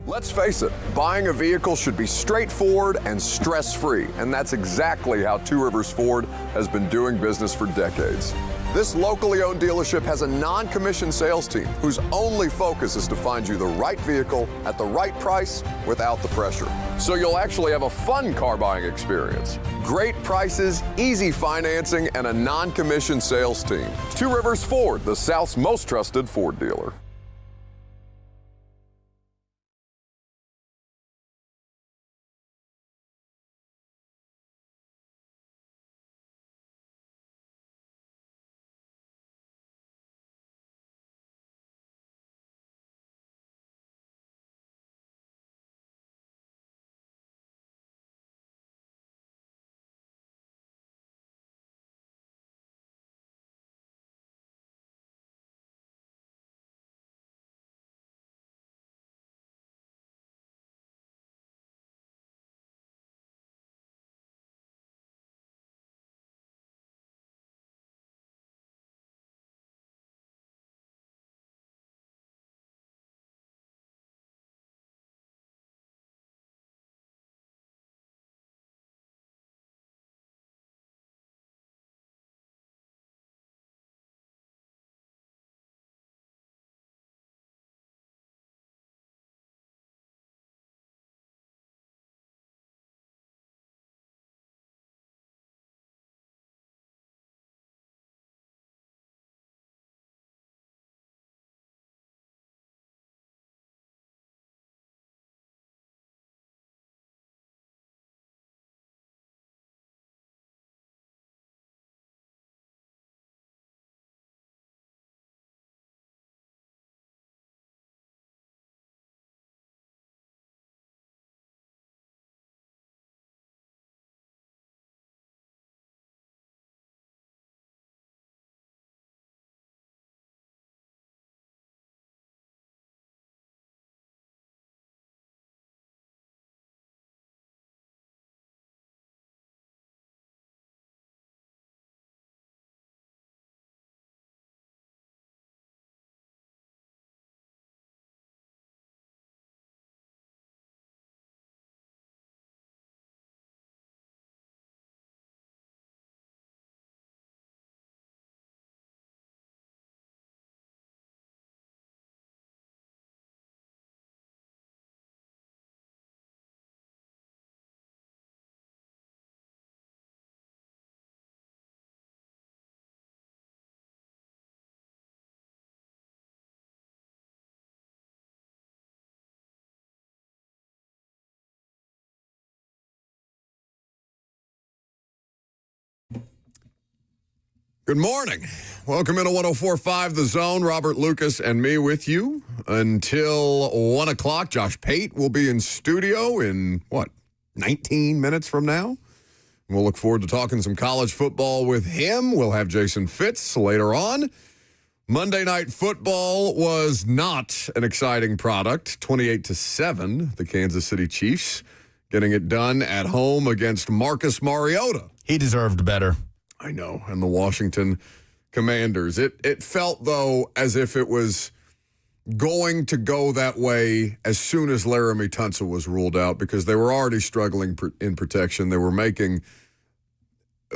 Let's face it, buying a vehicle should be straightforward and stress-free, and that's exactly how Two Rivers Ford has been doing business for decades. This locally owned dealership has a non-commissioned sales team whose only focus is to find you the right vehicle at the right price without the pressure. So you'll actually have a fun car buying experience. Great prices, easy financing, and a non-commissioned sales team. Two Rivers Ford, the South's most trusted Ford dealer. Good morning. Welcome into 104.5 The Zone. Robert Lucas and me with you until 1 o'clock. Josh Pate will be in studio in, 19 minutes from now? We'll look forward to talking some college football with him. We'll have Jason Fitz later on. Monday Night Football was not an exciting product. 28-7, the Kansas City Chiefs getting it done at home against Marcus Mariota. He deserved better. I know, and the Washington Commanders. It felt, though, as if it was going to go that way as soon as Laramie Tunsil was ruled out because they were already struggling in protection. They were making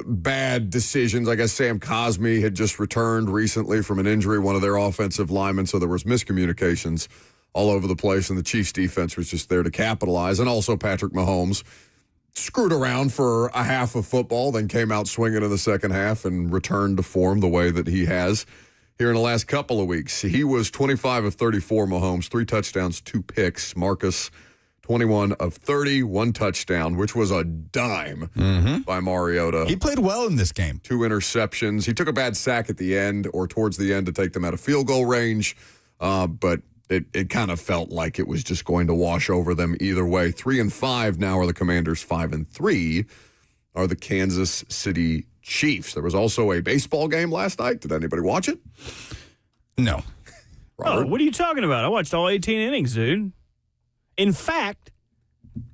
bad decisions. I guess Sam Cosmi had just returned recently from an injury, one of their offensive linemen, so there was miscommunications all over the place, and the Chiefs' defense was just there to capitalize. And also Patrick Mahomes screwed around for a half of football, then came out swinging in the second half and returned to form the way that he has here in the last couple of weeks. He was 25 of 34, Mahomes, 3 touchdowns, 2 picks. Marcus, 21 of 30, 1 touchdown, which was a dime by Mariota. He played well in this game. 2 interceptions. He took a bad sack at the end or towards the end to take them out of field goal range, but it kind of felt like it was just going to wash over them either way. 3-5 now are the Commanders. 5-3 are the Kansas City Chiefs. There was also a baseball game last night. Did anybody watch it? No. Oh, what are you talking about? I watched all 18 innings, dude. In fact,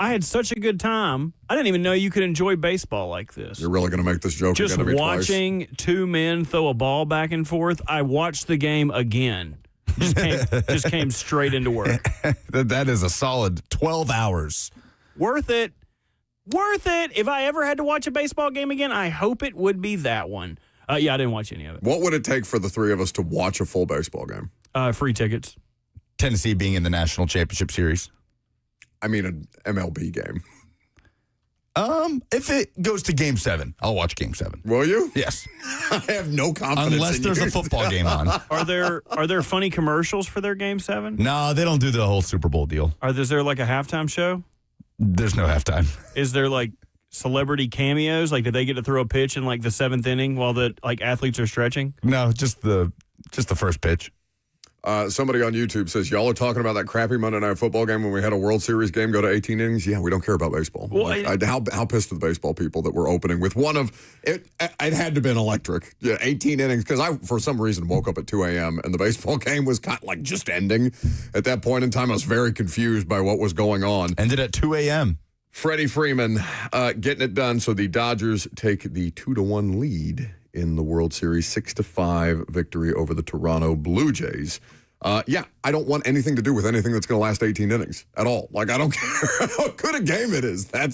I had such a good time. I didn't even know you could enjoy baseball like this. You're really going to make this joke just again to me watching twice? 2 men throw a ball back and forth. I watched the game again. Just came straight into work. That is a solid 12 hours. Worth it. Worth it. If I ever had to watch a baseball game again, I hope it would be that one. Yeah, I didn't watch any of it. What would it take for the three of us to watch a full baseball game? Free tickets. Tennessee being in the National Championship Series. I mean, an MLB game. If it goes to Game 7, I'll watch Game 7. Will you? Yes. I have no confidence Unless in there's you. a football game on. Are there funny commercials for their Game 7? No, they don't do the whole Super Bowl deal. Is there like a halftime show? There's no halftime. Is there like celebrity cameos? Like, did they get to throw a pitch in like the 7th inning while the athletes are stretching? No, just the first pitch. Somebody on YouTube says, y'all are talking about that crappy Monday Night Football game when we had a World Series game go to 18 innings? Yeah, we don't care about baseball. Well, how pissed are the baseball people that were opening with one of it? It had to have been electric. Yeah, 18 innings, because I, for some reason, woke up at 2 a.m. and the baseball game was kind of like just ending. At that point in time, I was very confused by what was going on. Ended at 2 a.m. Freddie Freeman getting it done, so the Dodgers take the 2-1 lead in the World Series, 6-5 victory over the Toronto Blue Jays. Yeah, I don't want anything to do with anything that's going to last 18 innings at all. Like, I don't care how good a game it is. That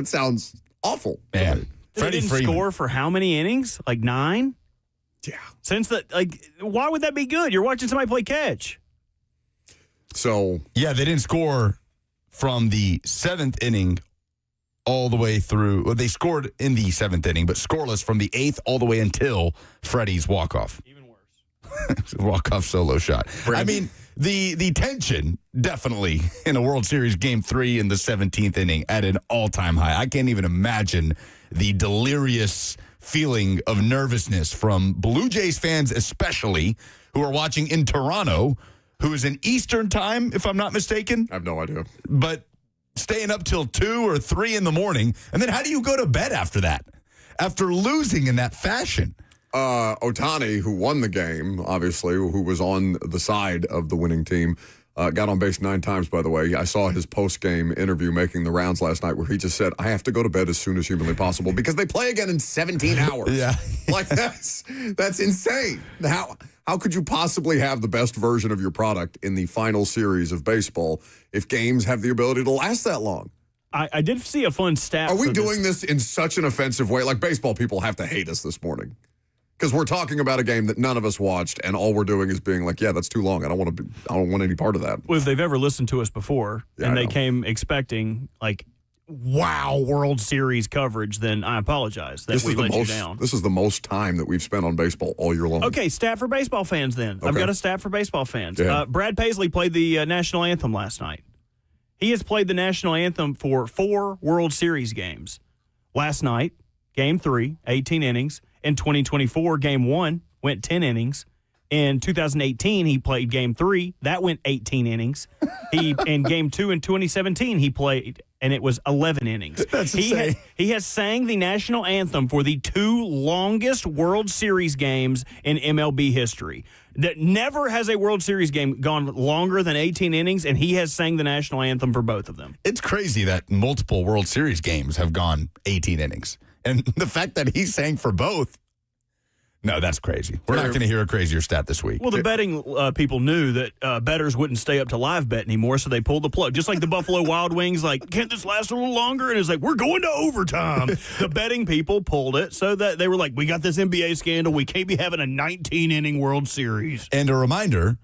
sounds awful. Man, Freddie didn't score for how many innings? Like 9? Yeah. Why would that be good? You're watching somebody play catch. So. Yeah, they didn't score from the 7th inning all the way through. Well, they scored in the 7th inning, but scoreless from the 8th all the way until Freddie's walk-off. Even worse. Walk-off solo shot. I mean, the tension definitely in a World Series Game 3 in the 17th inning at an all-time high. I can't even imagine the delirious feeling of nervousness from Blue Jays fans especially, who are watching in Toronto, who is in Eastern time, if I'm not mistaken. I have no idea. But staying up till 2 or 3 in the morning, and then how do you go to bed after that? After losing in that fashion? Ohtani, who won the game, obviously, who was on the side of the winning team, got on base 9 times, by the way. I saw his post-game interview making the rounds last night where he just said, I have to go to bed as soon as humanly possible because they play again in 17 hours. Yeah. Like, that's insane. How could you possibly have the best version of your product in the final series of baseball if games have the ability to last that long? I did see a fun stat. Are we doing this in such an offensive way? Like, baseball people have to hate us this morning. Because we're talking about a game that none of us watched, and all we're doing is being like, "Yeah, that's too long. I don't want any part of that." Well, if they've ever listened to us before, and they came expecting like, "Wow, World Series coverage," then I apologize that we let you down. This is the most time that we've spent on baseball all year long. Okay, stat for baseball fans. Then Okay. I've got a stat for baseball fans. Yeah. Brad Paisley played the national anthem last night. He has played the national anthem for 4 World Series games. Last night, Game 3, 18 innings. In 2024, Game 1 went 10 innings. In 2018, he played Game 3. That went 18 innings. In Game 2 in 2017, he played, and it was 11 innings. That's insane. He has sang the national anthem for the 2 longest World Series games in MLB history. That never has a World Series game gone longer than 18 innings, and he has sang the national anthem for both of them. It's crazy that multiple World Series games have gone 18 innings. And the fact that he sang for both, no, that's crazy. We're not going to hear a crazier stat this week. Well, the betting people knew that bettors wouldn't stay up to live bet anymore, so they pulled the plug. Just like the Buffalo Wild Wings, like, can't this last a little longer? And it's like, we're going to overtime. The betting people pulled it so that they were like, we got this NBA scandal. We can't be having a 19-inning World Series. And a reminder,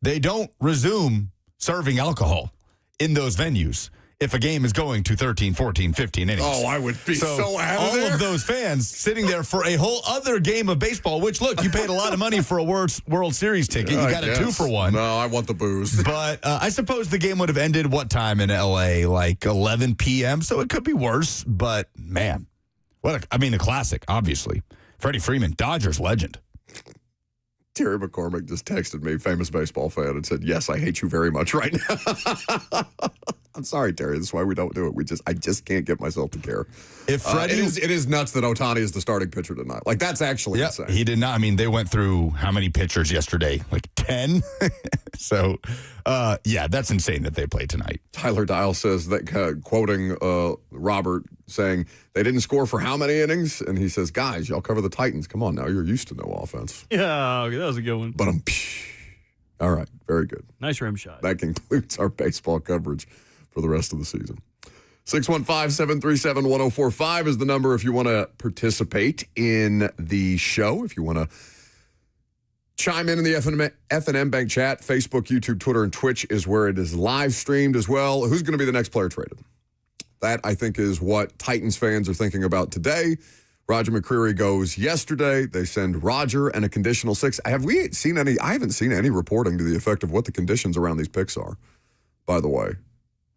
they don't resume serving alcohol in those venues if a game is going to 13, 14, 15 innings. Oh, I would be so out of all there. of those fans sitting there for a whole other game of baseball, which, look, you paid a lot of money for a World Series ticket. You got a 2-for-1. No, I want the booze. But I suppose the game would have ended what time in L.A.? Like 11 p.m., so it could be worse. But, man, a classic, obviously. Freddie Freeman, Dodgers legend. Terry McCormick just texted me, famous baseball fan, and said, yes, I hate you very much right now. I'm sorry, Terry. That's why we don't do it. I just can't get myself to care. If Freddie, it is nuts that Ohtani is the starting pitcher tonight. Like, that's actually insane. He did not. I mean, they went through how many pitchers yesterday? Like 10? So, that's insane that they played tonight. Tyler Dial says that, quoting Robert, saying, they didn't score for how many innings? And he says, guys, y'all cover the Titans. Come on now. You're used to no offense. Yeah, okay, that was a good one. But All right. Very good. Nice rim shot. That concludes our baseball coverage for the rest of the season. 615-737-1045 is the number if you want to participate in the show. If you want to chime in the F&M Bank chat, Facebook, YouTube, Twitter, and Twitch is where it is live streamed as well. Who's going to be the next player traded? That, I think, is what Titans fans are thinking about today. Roger McCreary goes yesterday. They send Roger and a conditional 6. Have we seen any? I haven't seen any reporting to the effect of what the conditions around these picks are, by the way.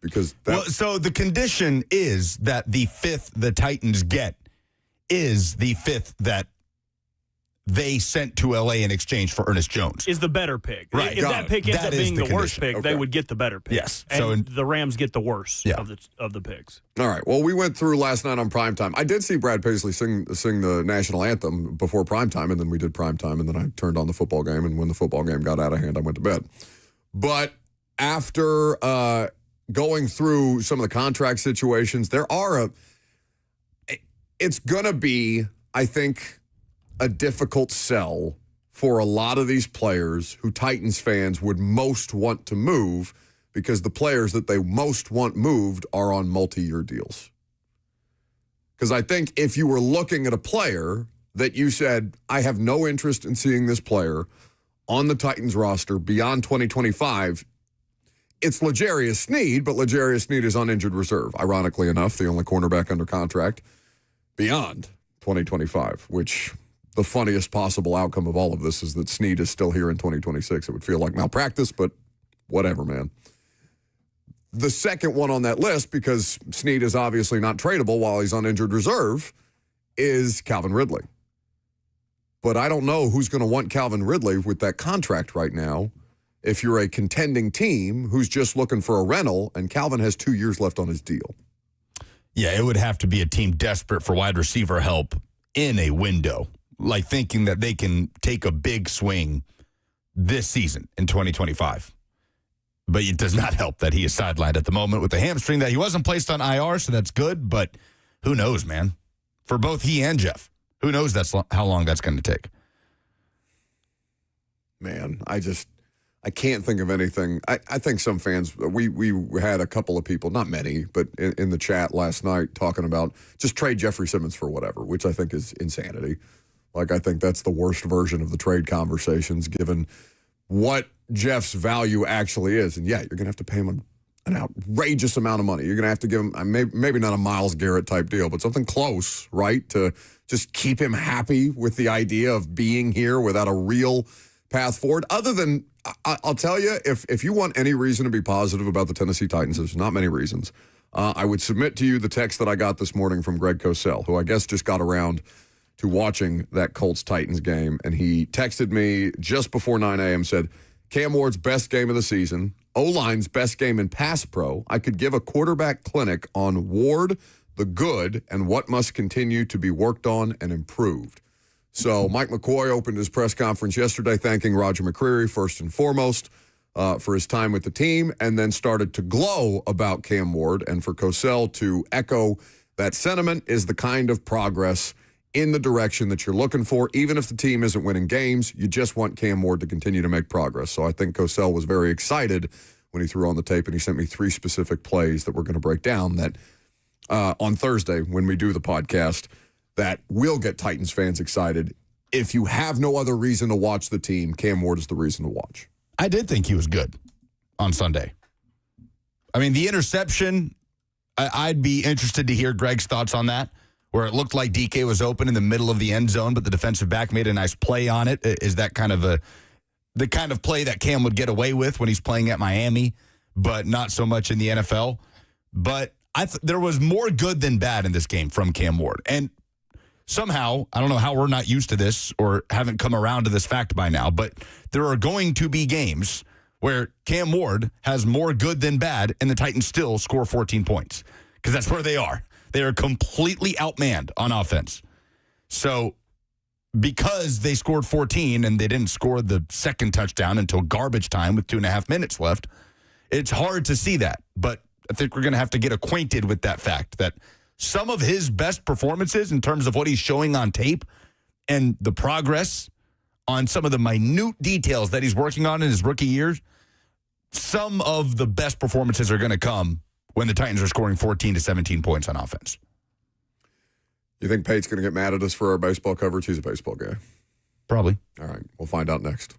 Because so the condition is that the 5th the Titans get is the 5th that they sent to L.A. in exchange for Ernest Jones. Is the better pick. Right. If that pick ends up being the worst pick, Okay. they would get the better pick. Yes. And the Rams get the worst Yeah. of the picks. All right. Well, we went through last night on primetime. I did see Brad Paisley sing the national anthem before primetime, and then we did primetime, and then I turned on the football game, and when the football game got out of hand, I went to bed. But after going through some of the contract situations, it's going to be, I think, a difficult sell for a lot of these players who Titans fans would most want to move, because the players that they most want moved are on multi-year deals. Because I think if you were looking at a player that you said, I have no interest in seeing this player on the Titans roster beyond 2025, it's L'Jarius Sneed, but L'Jarius Sneed is on injured reserve. Ironically enough, the only cornerback under contract beyond 2025, which the funniest possible outcome of all of this is that Sneed is still here in 2026. It would feel like malpractice, but whatever, man. The second one on that list, because Sneed is obviously not tradable while he's on injured reserve, is Calvin Ridley. But I don't know who's going to want Calvin Ridley with that contract right now if you're a contending team who's just looking for a rental, and Calvin has 2 years left on his deal. Yeah, it would have to be a team desperate for wide receiver help in a window, like thinking that they can take a big swing this season in 2025. But it does not help that he is sidelined at the moment with the hamstring, that he wasn't placed on IR, so that's good, but who knows, man? For both he and Jeff, who knows how long that's going to take. Man, I can't think of anything. I think some fans, we had a couple of people, not many, but in the chat last night talking about just trade Jeffrey Simmons for whatever, which I think is insanity. Like, I think that's the worst version of the trade conversations, given what Jeff's value actually is. And yeah, you're going to have to pay him an outrageous amount of money. You're going to have to give him maybe not a Myles Garrett type deal, but something close, right? To just keep him happy with the idea of being here without a real path forward. Other than, I'll tell you, if you want any reason to be positive about the Tennessee Titans, there's not many reasons. I would submit to you the text that I got this morning from Greg Cosell, who I guess just got around to watching that Colts-Titans game, and he texted me just before 9 a.m., said, Cam Ward's best game of the season, O-line's best game in pass pro. I could give a quarterback clinic on Ward, the good, and what must continue to be worked on and improved. So Mike McCoy opened his press conference yesterday thanking Roger McCreary first and foremost for his time with the team, and then started to glow about Cam Ward. And for Cosell to echo that sentiment is the kind of progress in the direction that you're looking for. Even if the team isn't winning games, you just want Cam Ward to continue to make progress. So I think Cosell was very excited when he threw on the tape, and he sent me 3 specific plays that we're going to break down that on Thursday when we do the podcast that will get Titans fans excited. If you have no other reason to watch the team, Cam Ward is the reason to watch. I did think he was good on Sunday. I mean, the interception, I'd be interested to hear Greg's thoughts on that, where it looked like DK was open in the middle of the end zone, but the defensive back made a nice play on it. Is that kind of the kind of play that Cam would get away with when he's playing at Miami, but not so much in the NFL? But there was more good than bad in this game from Cam Ward. And somehow, I don't know how we're not used to this or haven't come around to this fact by now, but there are going to be games where Cam Ward has more good than bad and the Titans still score 14 points, because that's where they are. They are completely outmanned on offense. So because they scored 14 and they didn't score the second touchdown until garbage time with 2.5 minutes left, it's hard to see that. But I think we're going to have to get acquainted with that fact that some of his best performances in terms of what he's showing on tape and the progress on some of the minute details that he's working on in his rookie years, some of the best performances are going to come when the Titans are scoring 14 to 17 points on offense. You think Pate's going to get mad at us for our baseball coverage? He's a baseball guy. Probably. All right. We'll find out next.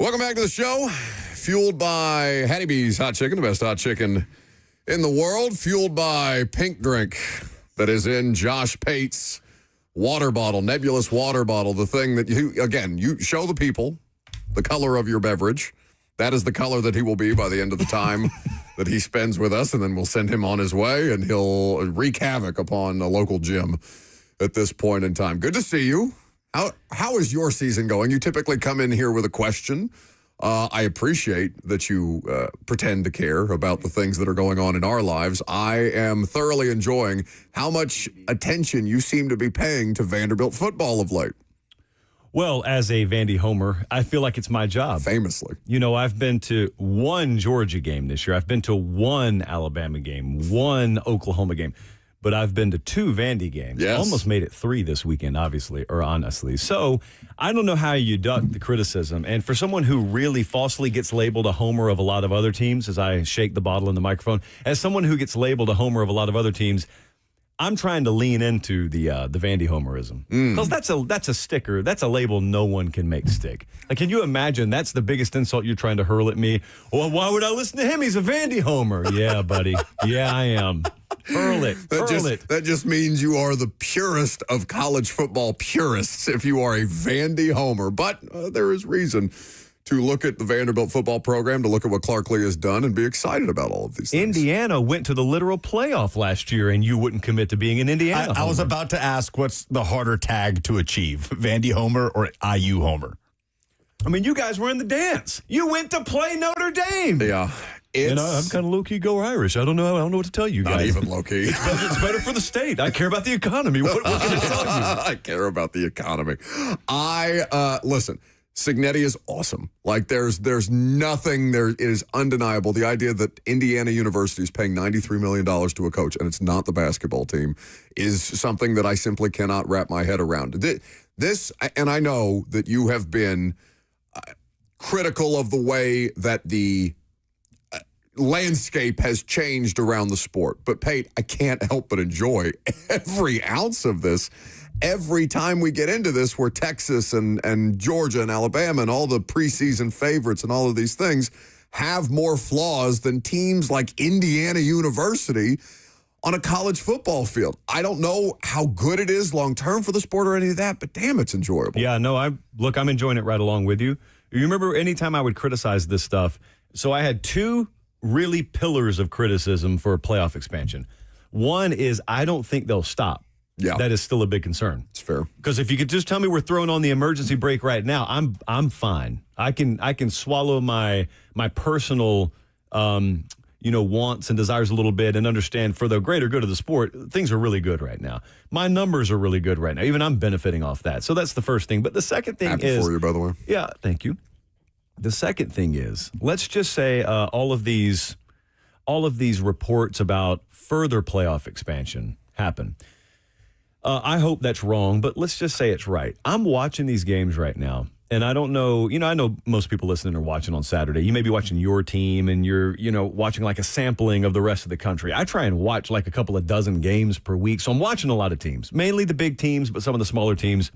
Welcome back to the show. Fueled by Hattie B's Hot Chicken, the best hot chicken in the world. Fueled by Pink Drink that is in Josh Pate's water bottle, nebulous water bottle. The thing that you show the people the color of your beverage. That is the color that he will be by the end of the time that he spends with us. And then we'll send him on his way and he'll wreak havoc upon a local gym at this point in time. Good to see you. How is your season going? You typically come in here with a question. I appreciate that you pretend to care about the things that are going on in our lives. I am thoroughly enjoying how much attention you seem to be paying to Vanderbilt football of late. Well, as a Vandy homer, I feel like it's my job. Famously. You know, I've been to one Georgia game this year. I've been to one Alabama game, one Oklahoma game. But I've been to two Vandy games. Yes. Almost made it 3 this weekend, honestly. So I don't know how you duck the criticism. And for someone who really falsely gets labeled a homer of a lot of other teams, as I shake the bottle in the microphone, as someone who gets labeled a homer of a lot of other teams, I'm trying to lean into the Vandy homerism. Because that's a sticker. That's a label no one can make stick. Like, can you imagine that's the biggest insult you're trying to hurl at me? Well, why would I listen to him? He's a Vandy homer. Yeah, buddy. Yeah, I am. Hurl it. That just means you are the purest of college football purists if you are a Vandy homer. But there is reason to look at the Vanderbilt football program, to look at what Clark Lee has done and be excited about all of these things. Indiana went to the literal playoff last year, and you wouldn't commit to being an Indiana homer. I was about to ask, what's the harder tag to achieve, Vandy homer or IU homer? I mean, you guys were in the dance. You went to play Notre Dame. Yeah. I'm kind of low-key go Irish. I don't know what to tell you guys. Not even low-key. It's better for the state. I care about the economy. What can I tell you? I care about the economy. Listen, Cignetti is awesome. Like, there's nothing there. It is undeniable. The idea that Indiana University is paying $93 million to a coach and it's not the basketball team is something that I simply cannot wrap my head around. This, and I know that you have been critical of the way that the landscape has changed around the sport. But, Pate, I can't help but enjoy every ounce of this. Every time we get into this, where Texas and Georgia and Alabama and all the preseason favorites and all of these things have more flaws than teams like Indiana University on a college football field. I don't know how good it is long-term for the sport or any of that, but damn, it's enjoyable. Yeah, no, I'm enjoying it right along with you. You remember anytime I would criticize this stuff, so I had two really pillars of criticism for playoff expansion. One is I don't think they'll stop. Yeah. That is still a big concern. It's fair. Because if you could just tell me we're throwing on the emergency brake right now, I'm fine. I can swallow my personal wants and desires a little bit and understand for the greater good of the sport, things are really good right now. My numbers are really good right now. Even I'm benefiting off that. So that's the first thing. But the second thing Happy is, for you, by the way. Yeah, thank you. The second thing is, let's just say all of these reports about further playoff expansion happen. I hope that's wrong, but let's just say it's right. I'm watching these games right now, and I don't know, I know most people listening are watching on Saturday. You may be watching your team, and you're, watching like a sampling of the rest of the country. I try and watch like a couple of dozen games per week, so I'm watching a lot of teams, mainly the big teams, but some of the smaller teams.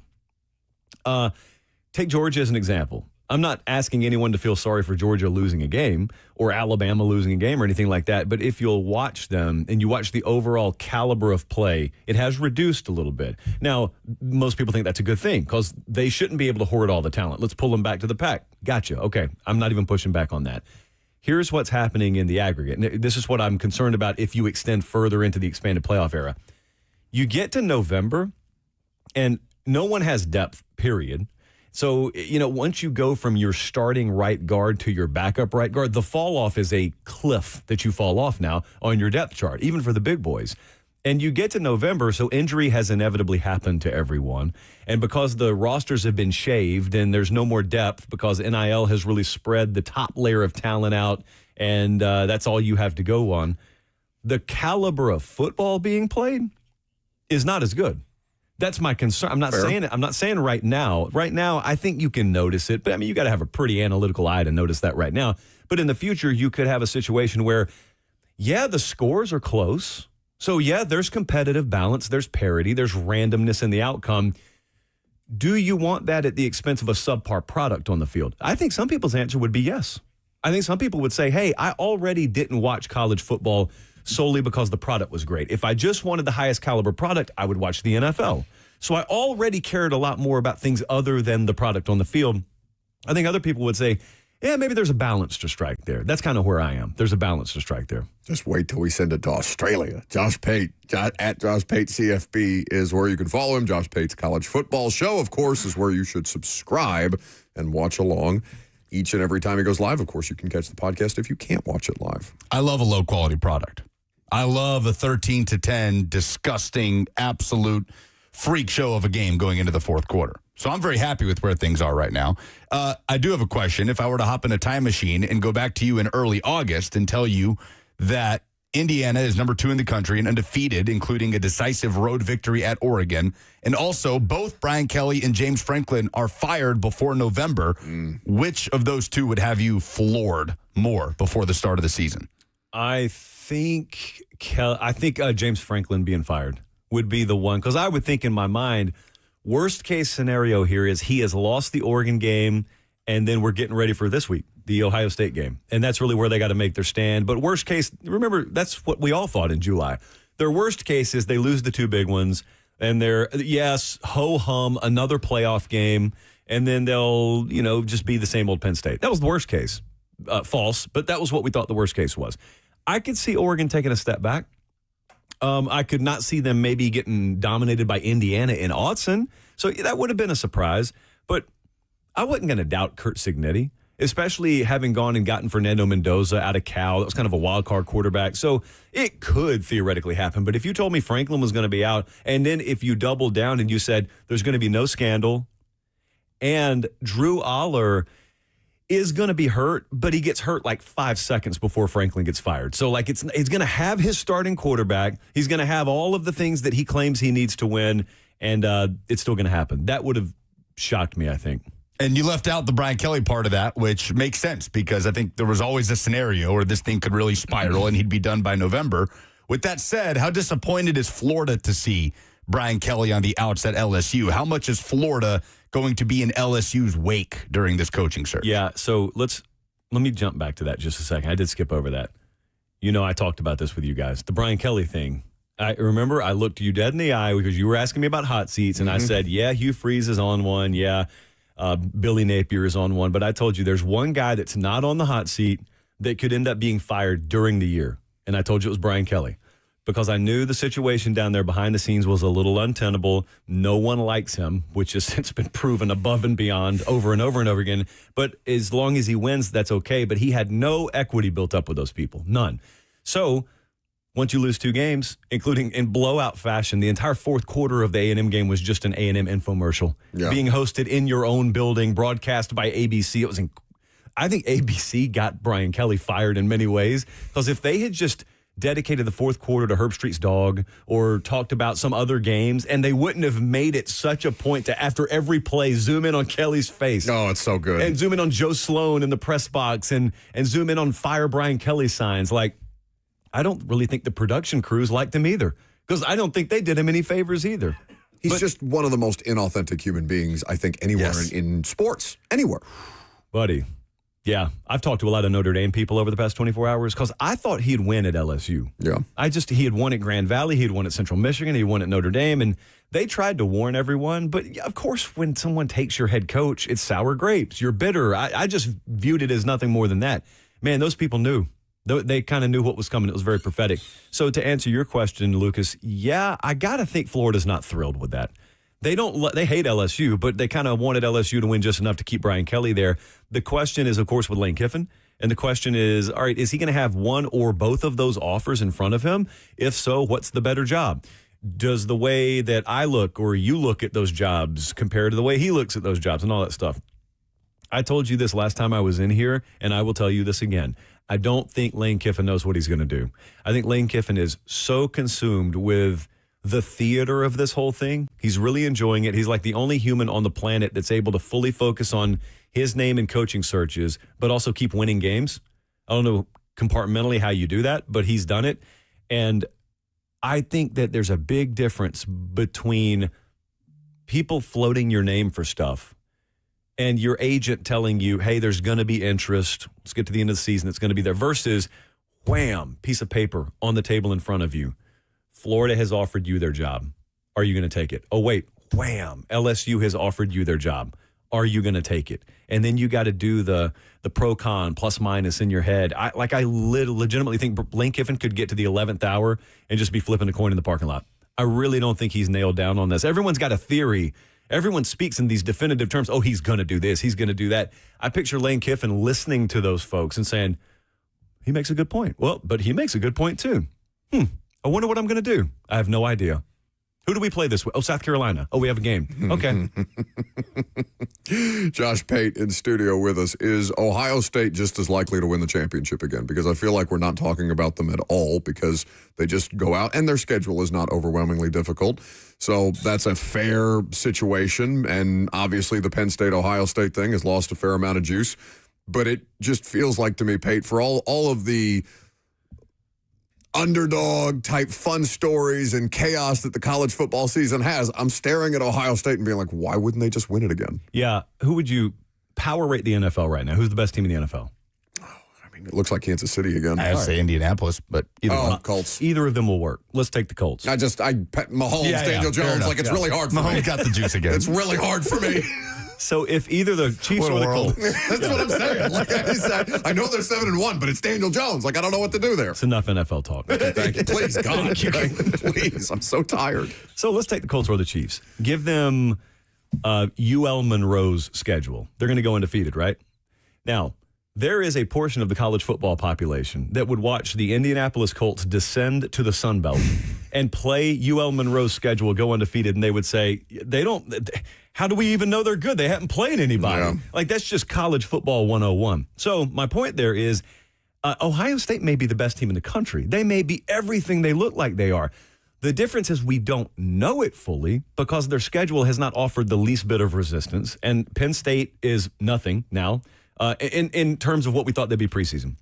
Take Georgia as an example. I'm not asking anyone to feel sorry for Georgia losing a game or Alabama losing a game or anything like that. But if you'll watch them and you watch the overall caliber of play, it has reduced a little bit. Now, most people think that's a good thing because they shouldn't be able to hoard all the talent. Let's pull them back to the pack. Gotcha. Okay. I'm not even pushing back on that. Here's what's happening in the aggregate. And this is what I'm concerned about if you extend further into the expanded playoff era. You get to November and no one has depth, period. So, once you go from your starting right guard to your backup right guard, the fall off is a cliff that you fall off now on your depth chart, even for the big boys. And you get to November, so injury has inevitably happened to everyone. And because the rosters have been shaved and there's no more depth because NIL has really spread the top layer of talent out and that's all you have to go on, the caliber of football being played is not as good. That's my concern. I'm not saying it. I'm not saying right now. Right now, I think you can notice it. But, I mean, you got to have a pretty analytical eye to notice that right now. But in the future, you could have a situation where, yeah, the scores are close. So, yeah, there's competitive balance. There's parity. There's randomness in the outcome. do you want that at the expense of a subpar product on the field? I think some people's answer would be yes. I think some people would say, hey, I already didn't watch college football solely because the product was great. If I just wanted the highest caliber product, I would watch the NFL. So I already cared a lot more about things other than the product on the field. I think other people would say, yeah, maybe there's a balance to strike there. That's kind of where I am. There's a balance to strike there. Just wait till we send it to Australia. Josh Pate, at Josh Pate CFB is where you can follow him. Josh Pate's College Football Show, of course, is where you should subscribe and watch along each and every time he goes live. Of course, you can catch the podcast if you can't watch it live. I love a low-quality product. I love a 13-10 disgusting, absolute freak show of a game going into the fourth quarter. So I'm very happy with where things are right now. I do have a question. If I were to hop in a time machine and go back to you in early August and tell you that Indiana is number 2 in the country and undefeated, including a decisive road victory at Oregon, and also both Brian Kelly and James Franklin are fired before November, which of those two would have you floored more before the start of the season? I think James Franklin being fired would be the one, because I would think in my mind, worst case scenario here is he has lost the Oregon game, and then we're getting ready for this week, the Ohio State game. And that's really where they got to make their stand. But worst case, remember, that's what we all thought in July. Their worst case is they lose the 2 big ones, and they're, yes, ho-hum, another playoff game, and then they'll, just be the same old Penn State. That was the worst case. False, but that was what we thought the worst case was. I could see Oregon taking a step back. I could not see them maybe getting dominated by Indiana in Autzen. So that would have been a surprise. But I wasn't going to doubt Curt Cignetti, especially having gone and gotten Fernando Mendoza out of Cal. That was kind of a wild card quarterback. So it could theoretically happen. But if you told me Franklin was going to be out, and then if you doubled down and you said there's going to be no scandal, and Drew Aller is going to be hurt, but he gets hurt like 5 seconds before Franklin gets fired. So he's going to have his starting quarterback. He's going to have all of the things that he claims he needs to win, and it's still going to happen. That would have shocked me, I think. And you left out the Brian Kelly part of that, which makes sense because I think there was always a scenario where this thing could really spiral and he'd be done by November. With that said, how disappointed is Florida to see Brian Kelly on the outs at LSU? How much is Florida going to be in LSU's wake during this coaching search? Yeah, so let me jump back to that just a second. I did skip over that. I talked about this with you guys. The Brian Kelly thing. I remember I looked you dead in the eye because you were asking me about hot seats, and I said, yeah, Hugh Freeze is on one. Yeah, Billy Napier is on one. But I told you there's one guy that's not on the hot seat that could end up being fired during the year. And I told you it was Brian Kelly. Because I knew the situation down there behind the scenes was a little untenable. No one likes him, which has since been proven above and beyond over and over and over again. But as long as he wins, that's okay. But he had no equity built up with those people. None. So once you lose 2 games, including in blowout fashion, the entire fourth quarter of the A&M game was just an A&M infomercial. Yeah. Being hosted in your own building, broadcast by ABC. It was I think ABC got Brian Kelly fired in many ways. Because if they had just dedicated the fourth quarter to Herb Street's dog or talked about some other games, and they wouldn't have made it such a point to, after every play, zoom in on Kelly's face. Oh, it's so good. And zoom in on Joe Sloan in the press box and zoom in on Fire Brian Kelly signs. I don't really think the production crews liked him either because I don't think they did him any favors either. He's just one of the most inauthentic human beings, I think, anywhere in sports. Anywhere. Buddy. Yeah, I've talked to a lot of Notre Dame people over the past 24 hours because I thought he'd win at LSU. Yeah. He had won at Grand Valley, he had won at Central Michigan, he won at Notre Dame, and they tried to warn everyone. But, of course, when someone takes your head coach, it's sour grapes. You're bitter. I just viewed it as nothing more than that. Man, those people knew. They kind of knew what was coming. It was very prophetic. So to answer your question, Lucas, yeah, I got to think Florida's not thrilled with that. They hate LSU, but they kind of wanted LSU to win just enough to keep Brian Kelly there. The question is, of course, with Lane Kiffin. And the question is, all right, is he going to have one or both of those offers in front of him? If so, what's the better job? Does the way that I look or you look at those jobs compare to the way he looks at those jobs and all that stuff? I told you this last time I was in here, and I will tell you this again. I don't think Lane Kiffin knows what he's going to do. I think Lane Kiffin is so consumed with the theater of this whole thing. He's really enjoying it. He's like the only human on the planet that's able to fully focus on his name in coaching searches, but also keep winning games. I don't know compartmentally how you do that, but he's done it. And I think that there's a big difference between people floating your name for stuff and your agent telling you, hey, there's going to be interest. Let's get to the end of the season. It's going to be there versus wham, piece of paper on the table in front of you. Florida has offered you their job. Are you going to take it? Oh, wait, wham, LSU has offered you their job. Are you going to take it? And then you got to do the pro-con, plus-minus in your head. I legitimately think Lane Kiffin could get to the 11th hour and just be flipping a coin in the parking lot. I really don't think he's nailed down on this. Everyone's got a theory. Everyone speaks in these definitive terms. Oh, he's going to do this. He's going to do that. I picture Lane Kiffin listening to those folks and saying, he makes a good point. Well, but he makes a good point too. I wonder what I'm going to do. I have no idea. Who do we play this with? Oh, South Carolina. Oh, we have a game. Okay. Josh Pate in studio with us. Is Ohio State just as likely to win the championship again? Because I feel like we're not talking about them at all because they just go out and their schedule is not overwhelmingly difficult. So that's a fair situation. And obviously the Penn State-Ohio State thing has lost a fair amount of juice. But it just feels like to me, Pate, for all of the underdog type fun stories and chaos that the college football season has, I'm staring at Ohio State and being like, why wouldn't they just win it again? Yeah. Who would you power rate the NFL right now? Who's the best team in the NFL? I mean, it looks like Kansas City again. I would say Indianapolis, but either one. Colts. Either of them will work. Let's take the Colts. Mahomes, Daniel Jones, like it's really hard for me. Mahomes got the juice again. It's really hard for me. So if either the Chiefs or the Colts. That's what I'm saying. Like I know they're 7-1, but it's Daniel Jones. Like I don't know what to do there. It's enough NFL talk. Thank you. Please, God. Please. I'm so tired. So let's take the Colts or the Chiefs. Give them UL Monroe's schedule. They're going to go undefeated, right? Now, there is a portion of the college football population that would watch the Indianapolis Colts descend to the Sun Belt and play UL Monroe's schedule, go undefeated, and they would say, how do we even know they're good? They haven't played anybody. Yeah. Like, that's just college football 101. So my point there is Ohio State may be the best team in the country. They may be everything they look like they are. The difference is we don't know it fully because their schedule has not offered the least bit of resistance, and Penn State is nothing now. In terms of what we thought they'd be preseason.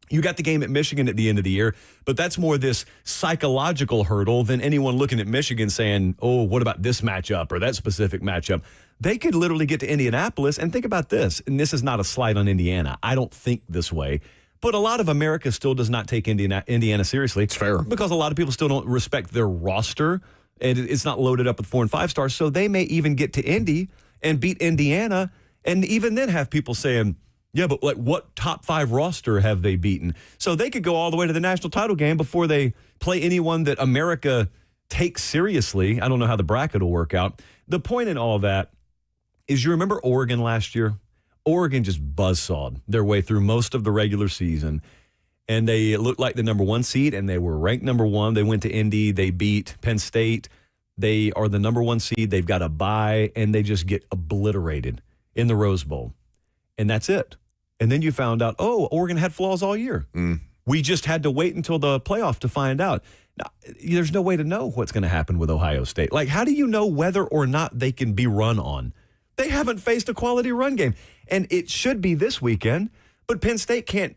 You got the game at Michigan at the end of the year, but that's more this psychological hurdle than anyone looking at Michigan saying, oh, what about this matchup or that specific matchup? They could literally get to Indianapolis and think about this, and this is not a slight on Indiana. I don't think this way, but a lot of America still does not take Indiana seriously. It's fair. Because a lot of people still don't respect their roster, and it's not loaded up with 4 and 5 stars, so they may even get to Indy and beat Indiana. And even then have people saying, yeah, but like what top 5 roster have they beaten? So they could go all the way to the national title game before they play anyone that America takes seriously. I don't know how the bracket will work out. The point in all that is you remember Oregon last year? Oregon just buzzsawed their way through most of the regular season. And they looked like the number 1 seed, and they were ranked number 1. They went to Indy. They beat Penn State. They are the number 1 seed. They've got a bye, and they just get obliterated in the Rose Bowl. And that's it. And then you found out, oh, Oregon had flaws all year. We just had to wait until the playoff to find out. Now, there's no way to know what's going to happen with Ohio State. Like, how do you know whether or not they can be run on? They haven't faced a quality run game. And it should be this weekend, but Penn State can't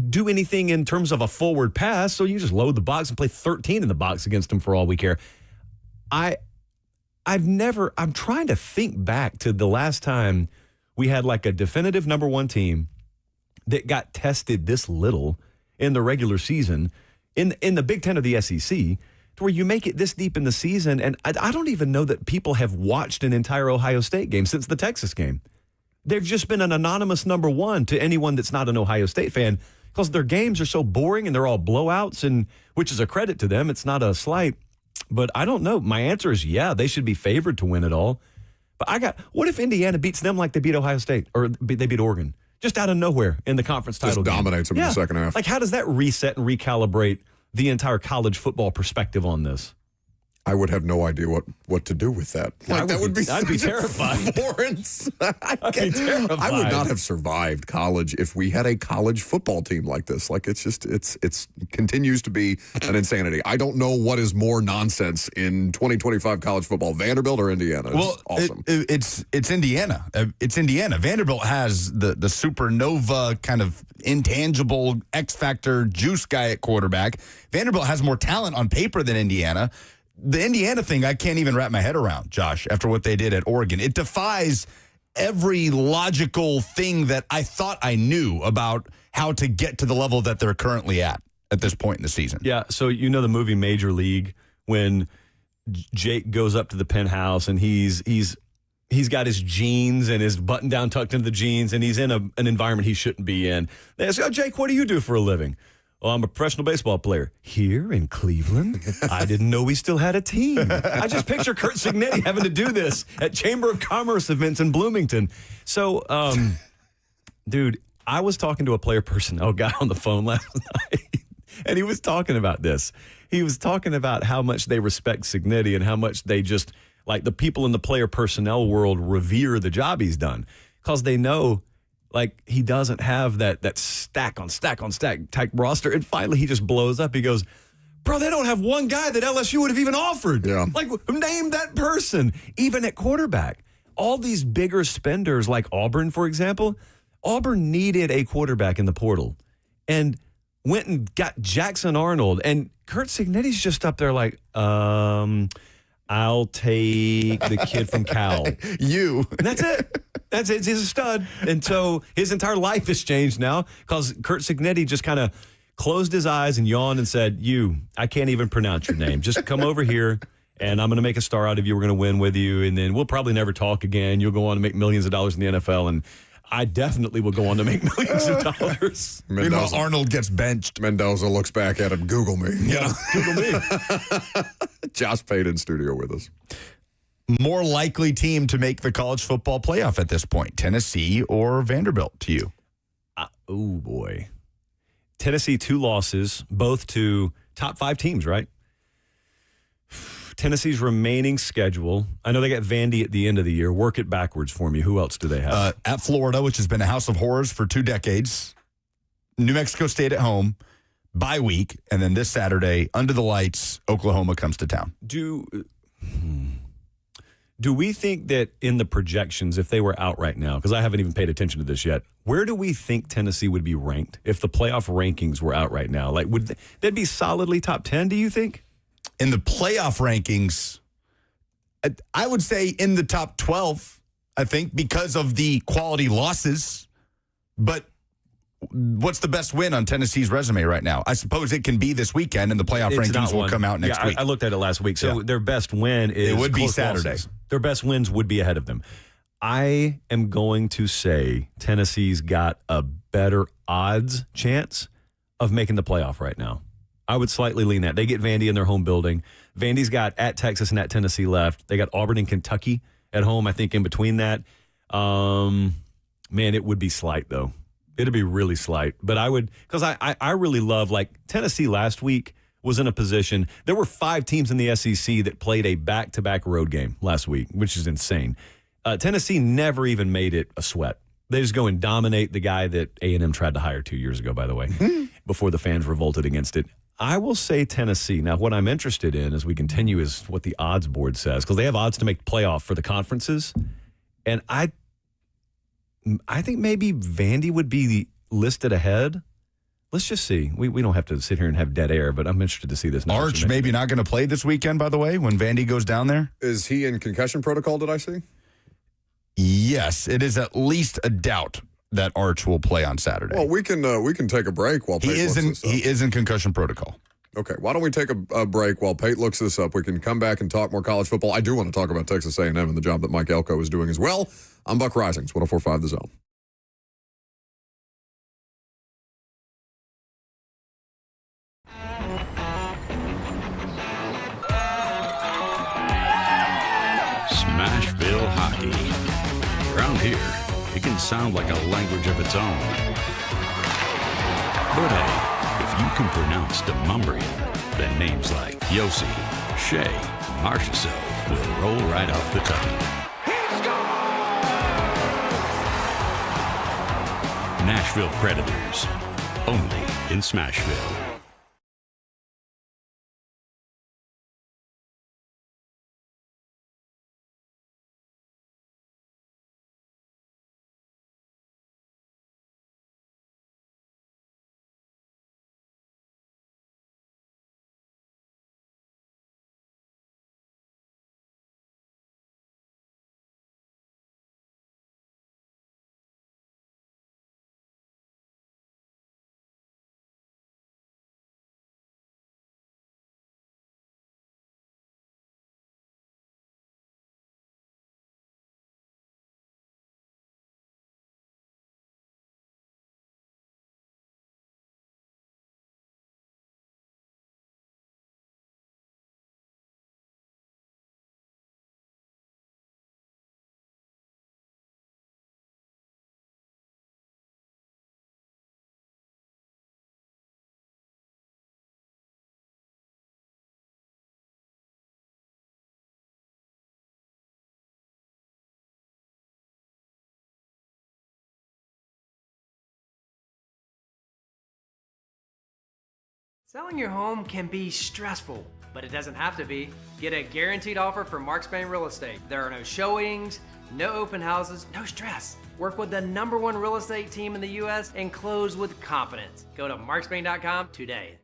do anything in terms of a forward pass, so you just load the box and play 13 in the box against them for all we care. I'm trying to think back to the last time we had like a definitive number 1 team that got tested this little in the regular season in the Big Ten of the SEC, to where you make it this deep in the season. And I don't even know that people have watched an entire Ohio State game since the Texas game. They've just been an anonymous number 1 to anyone that's not an Ohio State fan because their games are so boring and they're all blowouts, and which is a credit to them. It's not a slight. But I don't know. My answer is yeah, they should be favored to win it all. But what if Indiana beats them like they beat Ohio State or they beat Oregon? Just out of nowhere in the conference title game. Just dominates them in the second half. Like, how does that reset and recalibrate the entire college football perspective on this? I would have no idea what to do with that. Like, I'd be terrified. I'd be terrified. I would not have survived college if we had a college football team like this. Like, it's continues to be an insanity. I don't know what is more nonsense in 2025 college football, Vanderbilt or Indiana. It's awesome. It's Indiana. It's Indiana. Vanderbilt has the supernova kind of intangible X factor juice guy at quarterback. Vanderbilt has more talent on paper than Indiana. the Indiana thing, I can't even wrap my head around, Josh, after what they did at Oregon. It defies every logical thing that I thought I knew about how to get to the level that they're currently at this point in the season. Yeah, so you know the movie Major League, when Jake goes up to the penthouse and he's got his jeans and his button down tucked into the jeans, and he's in an environment he shouldn't be in. They ask, "Oh, Jake, what do you do for a living?" "Well, I'm a professional baseball player here in Cleveland. I didn't know we still had a team." I just picture Kurt Cignetti having to do this at Chamber of Commerce events in Bloomington. So, dude, I was talking to a player personnel guy on the phone last night, and he was talking about this. He was talking about how much they respect Cignetti and how much they just, like, the people in the player personnel world revere the job he's done, because they know, like, he doesn't have that stack on stack on stack type roster. And finally, he just blows up. He goes, "Bro, they don't have one guy that LSU would have even offered. Yeah. Like, name that person." Even at quarterback, all these bigger spenders, like Auburn, for example, Auburn needed a quarterback in the portal and went and got Jackson Arnold. And Kurt Cignetti's just up there like, "I'll take the kid from Cal." You. And that's it. That's it. He's a stud. And so his entire life has changed now because Kurt Cignetti just kind of closed his eyes and yawned and said, I can't even pronounce your name. Just come over here and I'm going to make a star out of you. We're going to win with you. And then we'll probably never talk again. You'll go on to make millions of dollars in the NFL. And I definitely will go on to make millions of dollars. Meanwhile, Arnold gets benched. Mendoza looks back at him. Google me. Yeah, Google me. Josh Pate in studio with us. More likely team to make the college football playoff at this point, Tennessee or Vanderbilt to you? Oh, boy. Tennessee, 2 losses, both to top 5 teams, right? Tennessee's remaining schedule. I know they got Vandy at the end of the year. Work it backwards for me. Who else do they have? At Florida, which has been a house of horrors for 2 decades. New Mexico State at home, bye week, and then this Saturday, under the lights, Oklahoma comes to town. Do we think that in the projections, if they were out right now, because I haven't even paid attention to this yet, where do we think Tennessee would be ranked if the playoff rankings were out right now? Like, would they'd be solidly top 10, do you think? In the playoff rankings, I would say in the top 12, I think, because of the quality losses. But what's the best win on Tennessee's resume right now? I suppose it can be this weekend, and the playoff rankings will come out next week. I looked at it last week. So their best win is it would be close Saturday. losses. Their best wins would be ahead of them. I am going to say Tennessee's got a better odds chance of making the playoff right now. I would slightly lean that. They get Vandy in their home building. Vandy's got at Texas and at Tennessee left. They got Auburn and Kentucky at home, I think, in between that. Man, it would be slight, though. It'd be really slight. But I would, because I really love, like, Tennessee last week was in a position. There were 5 teams in the SEC that played a back-to-back road game last week, which is insane. Tennessee never even made it a sweat. They just go and dominate the guy that A&M tried to hire 2 years ago, by the way, before the fans revolted against it. I will say Tennessee. Now, what I'm interested in as we continue is what the odds board says, because they have odds to make playoff for the conferences. And I think maybe Vandy would be listed ahead. Let's just see. We don't have to sit here and have dead air, but I'm interested to see this. Arch maybe not going to play this weekend, by the way, when Vandy goes down there. Is he in concussion protocol, did I see? Yes, it is at least a doubt that Arch will play on Saturday. Well, we can take a break while Pate looks this up. He is in concussion protocol. Okay, why don't we take a break while Pate looks this up? We can come back and talk more college football. I do want to talk about Texas A&M and the job that Mike Elko is doing as well. I'm Buck Risings, 104.5 The Zone. Smashville hockey. Around here, it can sound like a language of its own. But hey, if you can pronounce Demumbrian, then names like Yossi, Shea, Marchessault will roll right off the tongue. Nashville Predators, only in Smashville. Selling your home can be stressful, but it doesn't have to be. Get a guaranteed offer from Mark Spain Real Estate. There are no showings, no open houses, no stress. Work with the #1 real estate team in the U.S. and close with confidence. Go to markspain.com today.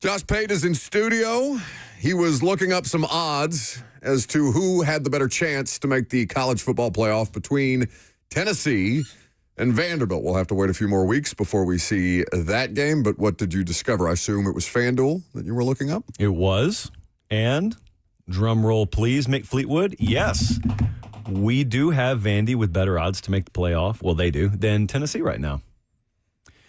Josh Pate is in studio. He was looking up some odds as to who had the better chance to make the college football playoff between Tennessee and Vanderbilt. We'll have to wait a few more weeks before we see that game, but what did you discover? I assume it was FanDuel that you were looking up? It was. And, drum roll please, Mick Fleetwood, yes, we do have Vandy with better odds to make the playoff, well, they do, than Tennessee right now,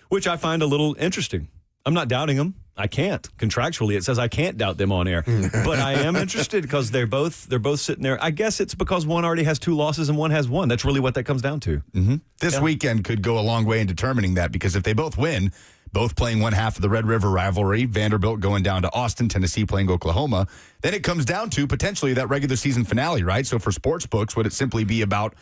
which I find a little interesting. I'm not doubting them. I can't. Contractually, it says I can't doubt them on air. But I am interested because they're both sitting there. I guess it's because one already has 2 losses and one has 1. That's really what that comes down to. Mm-hmm. This weekend could go a long way in determining that, because if they both win, both playing one half of the Red River rivalry, Vanderbilt going down to Austin, Tennessee playing Oklahoma, then it comes down to potentially that regular season finale, right? So for sports books, would it simply be about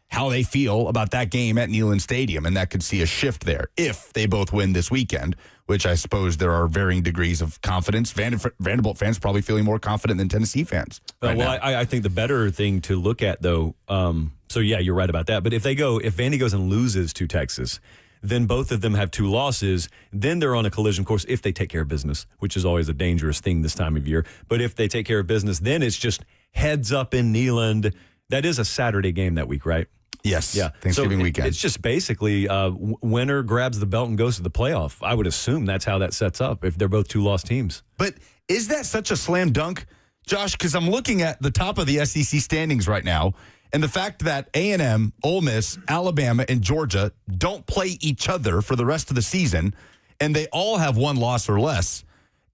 how they feel about that game at Neyland Stadium? And that could see a shift there if they both win this weekend, which I suppose there are varying degrees of confidence. Vanderbilt fans probably feeling more confident than Tennessee fans. I think the better thing to look at, though, so yeah, you're right about that. But if Vandy goes and loses to Texas, then both of them have 2 losses. Then they're on a collision course if they take care of business, which is always a dangerous thing this time of year. But if they take care of business, then it's just heads up in Neyland. That is a Saturday game that week, right? Yes. Yeah. Thanksgiving weekend. It's just basically winner grabs the belt and goes to the playoff. I would assume that's how that sets up if they're both 2-loss teams. But is that such a slam dunk, Josh? Because I'm looking at the top of the SEC standings right now, and the fact that A&M, Ole Miss, Alabama, and Georgia don't play each other for the rest of the season, and they all have 1 loss or less.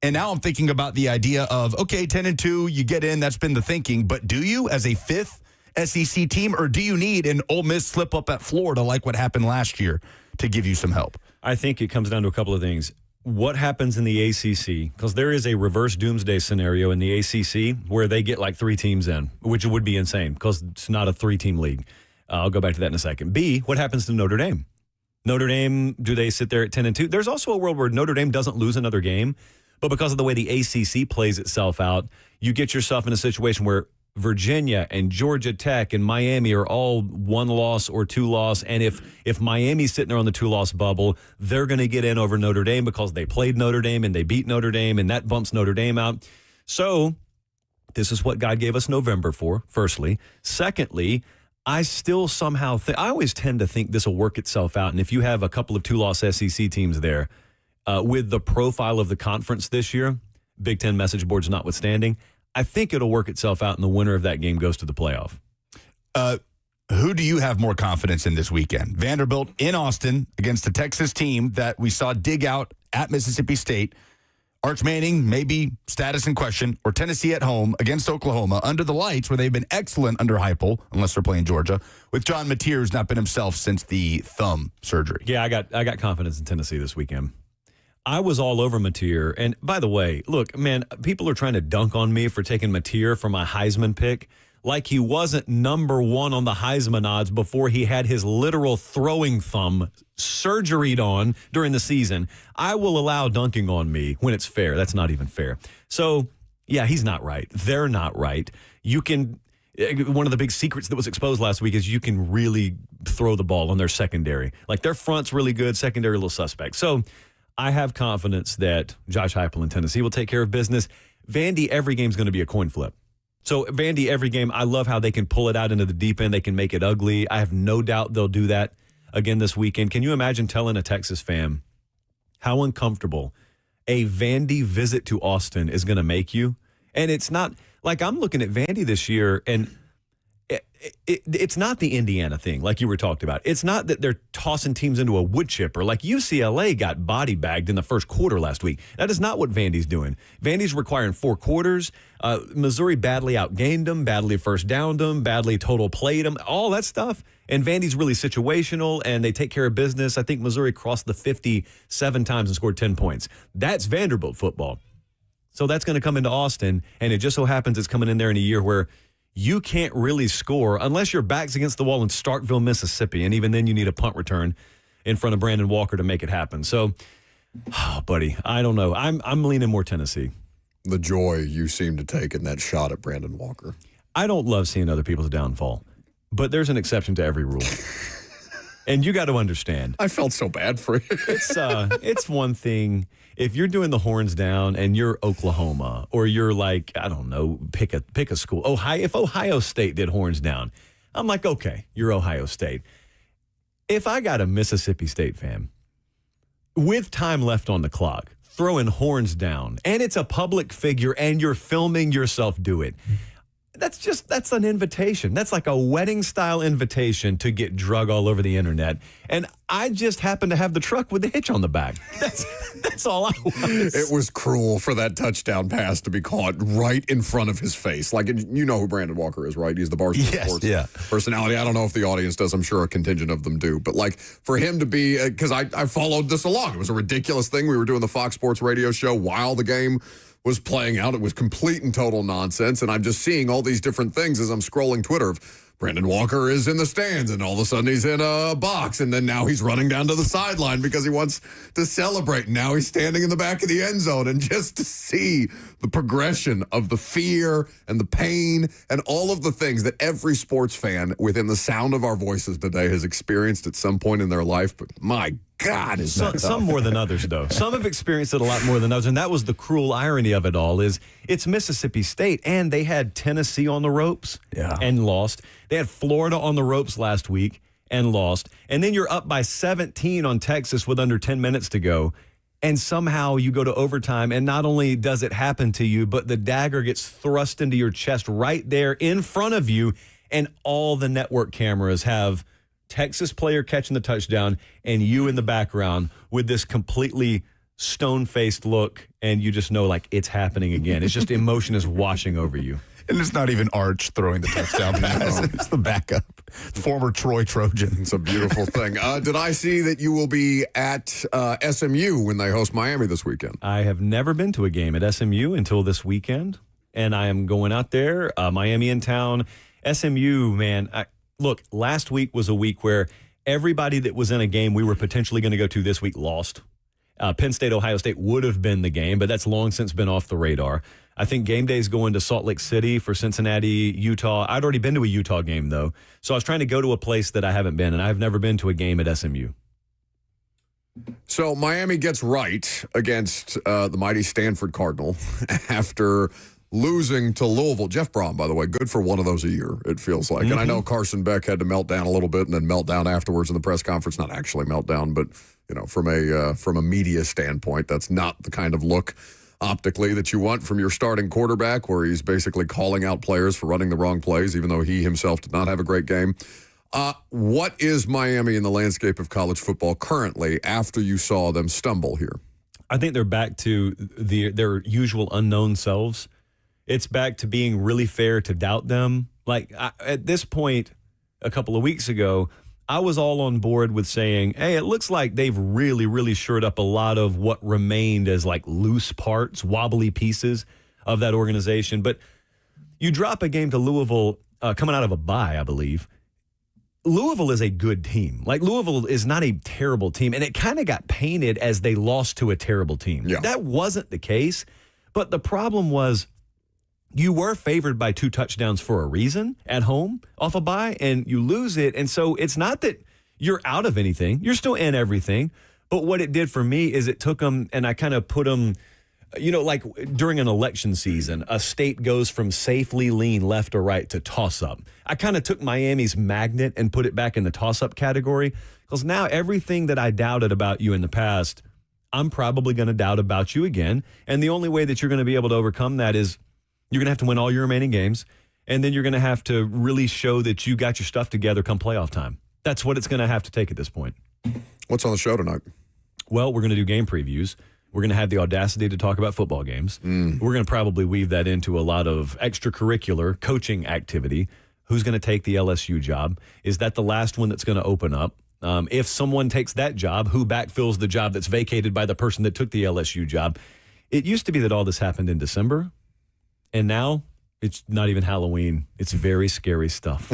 And now I'm thinking about the idea of, okay, 10-2, you get in. That's been the thinking. But do you as a fifth SEC team, or do you need an Ole Miss slip up at Florida like what happened last year to give you some help? I think it comes down to a couple of things. What happens in the ACC? Because there is a reverse doomsday scenario in the ACC where they get like 3 teams in, which would be insane because it's not a 3-team league. I'll go back to that in a second. B, what happens to Notre Dame? Notre Dame, do they sit there at 10-2? There's also a world where Notre Dame doesn't lose another game, but because of the way the ACC plays itself out, you get yourself in a situation where Virginia and Georgia Tech and Miami are all 1 loss or 2 loss. And if Miami's sitting there on the 2-loss bubble, they're going to get in over Notre Dame because they played Notre Dame and they beat Notre Dame, and that bumps Notre Dame out. So this is what God gave us November for, firstly. Secondly, I still somehow I always tend to think this will work itself out. And if you have a couple of 2-loss SEC teams there, with the profile of the conference this year, Big Ten message boards notwithstanding, I think it'll work itself out, and the winner of that game goes to the playoff. Who do you have more confidence in this weekend? Vanderbilt in Austin against a Texas team that we saw dig out at Mississippi State. Arch Manning, maybe status in question, or Tennessee at home against Oklahoma under the lights, where they've been excellent under Heupel, unless they're playing Georgia, with John Mateer, who's not been himself since the thumb surgery. Yeah, I got confidence in Tennessee this weekend. I was all over Mateer. And by the way, look, man, people are trying to dunk on me for taking Mateer for my Heisman pick like he wasn't number 1 on the Heisman odds before he had his literal throwing thumb surgeried on during the season. I will allow dunking on me when it's fair. That's not even fair. So, yeah, he's not right. They're not right. You can one of the big secrets that was exposed last week is you can really throw the ball on their secondary. Like their front's really good, secondary a little suspect. So I have confidence that Josh Heupel in Tennessee will take care of business. Vandy, every game's going to be a coin flip. So Vandy, every game, I love how they can pull it out into the deep end. They can make it ugly. I have no doubt they'll do that again this weekend. Can you imagine telling a Texas fan how uncomfortable a Vandy visit to Austin is going to make you? And it's not like I'm looking at Vandy this year, and it's not the Indiana thing like you were talked about. It's not that they're tossing teams into a wood chipper. Like UCLA got body bagged in the first quarter last week. That is not what Vandy's doing. Vandy's requiring 4 quarters. Missouri badly outgained them, badly first downed them, badly total played them, all that stuff. And Vandy's really situational, and they take care of business. I think Missouri crossed the 50 7 times and scored 10 points. That's Vanderbilt football. So that's going to come into Austin, and it just so happens it's coming in there in a year where you can't really score unless your back's against the wall in Starkville, Mississippi, and even then you need a punt return in front of Brandon Walker to make it happen. So, buddy, I don't know. I'm leaning more Tennessee. The joy you seem to take in that shot at Brandon Walker. I don't love seeing other people's downfall, but there's an exception to every rule. And you got to understand. I felt so bad for you. It's one thing if you're doing the horns down and you're Oklahoma, or you're like, I don't know, pick a school. If Ohio State did horns down, I'm like, okay, you're Ohio State. If I got a Mississippi State fan with time left on the clock throwing horns down, and it's a public figure and you're filming yourself do it, that's an invitation. That's like a wedding style invitation to get drug all over the internet. And I just happen to have the truck with the hitch on the back. That's all I was. It was cruel for that touchdown pass to be caught right in front of his face. Like, you know who Brandon Walker is, right? He's the Barstool Sports personality. I don't know if the audience does. I'm sure a contingent of them do. But like for him to be, because I followed this along. It was a ridiculous thing. We were doing the Fox Sports radio show while the game was playing out. It was complete and total nonsense, and I'm just seeing all these different things as I'm scrolling Twitter of Brandon Walker is in the stands, and all of a sudden he's in a box, and then now he's running down to the sideline because he wants to celebrate. And now he's standing in the back of the end zone, and just to see the progression of the fear and the pain and all of the things that every sports fan within the sound of our voices today has experienced at some point in their life. But my God, is that some more than others, though. Some have experienced it a lot more than others, and that was the cruel irony of it all. Is it's Mississippi State, and they had Tennessee on the ropes and lost. They had Florida on the ropes last week and lost, and then you're up by 17 on Texas with under 10 minutes to go, and somehow you go to overtime, and not only does it happen to you, but the dagger gets thrust into your chest right there in front of you, and all the network cameras have Texas player catching the touchdown and you in the background with this completely stone-faced look, and you just know, like, it's happening again. It's just emotion is washing over you. And it's not even Arch throwing the touchdown pass. It's the backup. Former Troy Trojan. It's a beautiful thing. Did I see that you will be at SMU when they host Miami this weekend? I have never been to a game at SMU until this weekend, and I am going out there. Miami in town. SMU, man, look, last week was a week where everybody that was in a game we were potentially going to go to this week lost. Penn State, Ohio State would have been the game, but that's long since been off the radar. I think game day is going to Salt Lake City for Cincinnati, Utah. I'd already been to a Utah game, though. So I was trying to go to a place that I haven't been, and I've never been to a game at SMU. So Miami gets right against the mighty Stanford Cardinal after losing to Louisville. Jeff Brom, by the way, good for one of those a year, it feels like. And I know Carson Beck had to melt down a little bit and then melt down afterwards in the press conference. Not actually melt down, but from a media standpoint, that's not the kind of look optically that you want from your starting quarterback, where he's basically calling out players for running the wrong plays, even though he himself did not have a great game. What is Miami in the landscape of college football currently after you saw them stumble here? I think they're back to their usual unknown selves. It's back to being really fair to doubt them. Like, at this point, a couple of weeks ago, I was all on board with saying, hey, it looks like they've really, really shored up a lot of what remained as like loose parts, wobbly pieces of that organization. But you drop a game to Louisville coming out of a bye, I believe. Louisville is a good team. Like, Louisville is not a terrible team. And it kind of got painted as they lost to a terrible team. Yeah. That wasn't the case. But the problem was, you were favored by 2 touchdowns for a reason at home off a bye, and you lose it. And so it's not that you're out of anything. You're still in everything. But what it did for me is it took them, and I kind of put them, like during an election season, a state goes from safely lean left or right to toss-up. I kind of took Miami's magnet and put it back in the toss-up category, because now everything that I doubted about you in the past, I'm probably going to doubt about you again. And the only way that you're going to be able to overcome that is you're going to have to win all your remaining games, and then you're going to have to really show that you got your stuff together come playoff time. That's what it's going to have to take at this point. What's on the show tonight? Well, we're going to do game previews. We're going to have the audacity to talk about football games. We're going to probably weave that into a lot of extracurricular coaching activity. Who's going to take the LSU job? Is that the last one that's going to open up? If someone takes that job, who backfills the job that's vacated by the person that took the LSU job? It used to be that all this happened in December. And now it's not even Halloween. It's very scary stuff.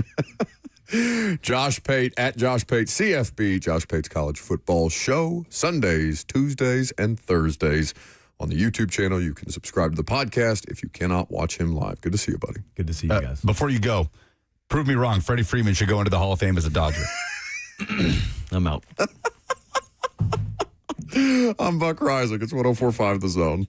Josh Pate at Josh Pate CFB, Josh Pate's College Football Show, Sundays, Tuesdays, and Thursdays on the YouTube channel. You can subscribe to the podcast if you cannot watch him live. Good to see you, buddy. Good to see you guys. Before you go, prove me wrong. Freddie Freeman should go into the Hall of Fame as a Dodger. I'm out. I'm Buck Reisig. It's 104.5 The Zone.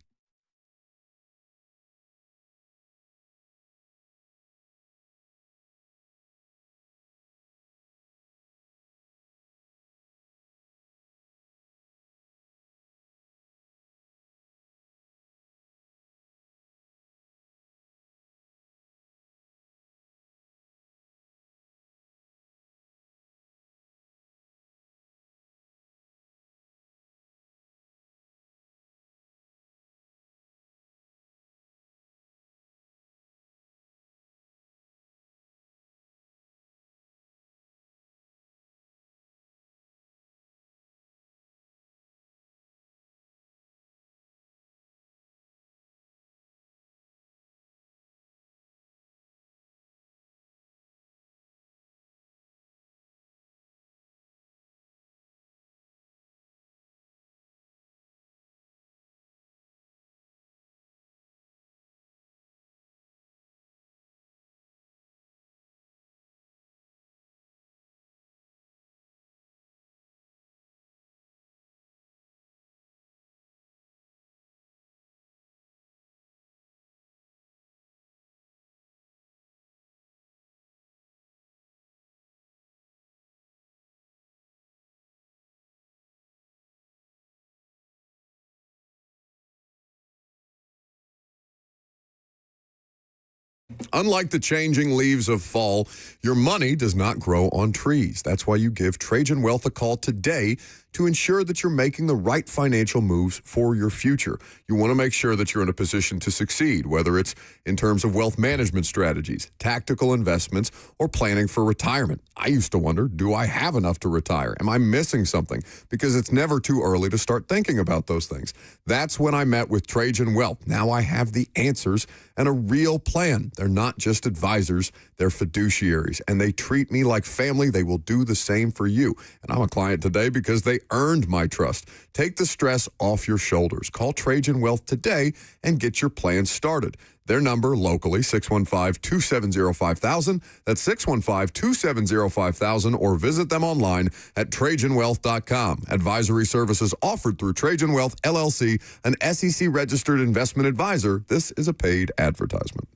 Unlike the changing leaves of fall, your money does not grow on trees. That's why you give Trajan Wealth a call today to ensure that you're making the right financial moves for your future. You want to make sure that you're in a position to succeed, whether it's in terms of wealth management strategies, tactical investments, or planning for retirement. I used to wonder, do I have enough to retire? Am I missing something? Because it's never too early to start thinking about those things. That's when I met with Trajan Wealth. Now I have the answers and a real plan. They're not just advisors, they're fiduciaries, and they treat me like family. They will do the same for you. And I'm a client today because they earned my trust. Take the stress off your shoulders. Call Trajan Wealth today and get your plan started. Their number locally, 615-270-5000. That's 615-270-5000, or visit them online at TrajanWealth.com. Advisory services offered through Trajan Wealth, LLC, an SEC-registered investment advisor. This is a paid advertisement.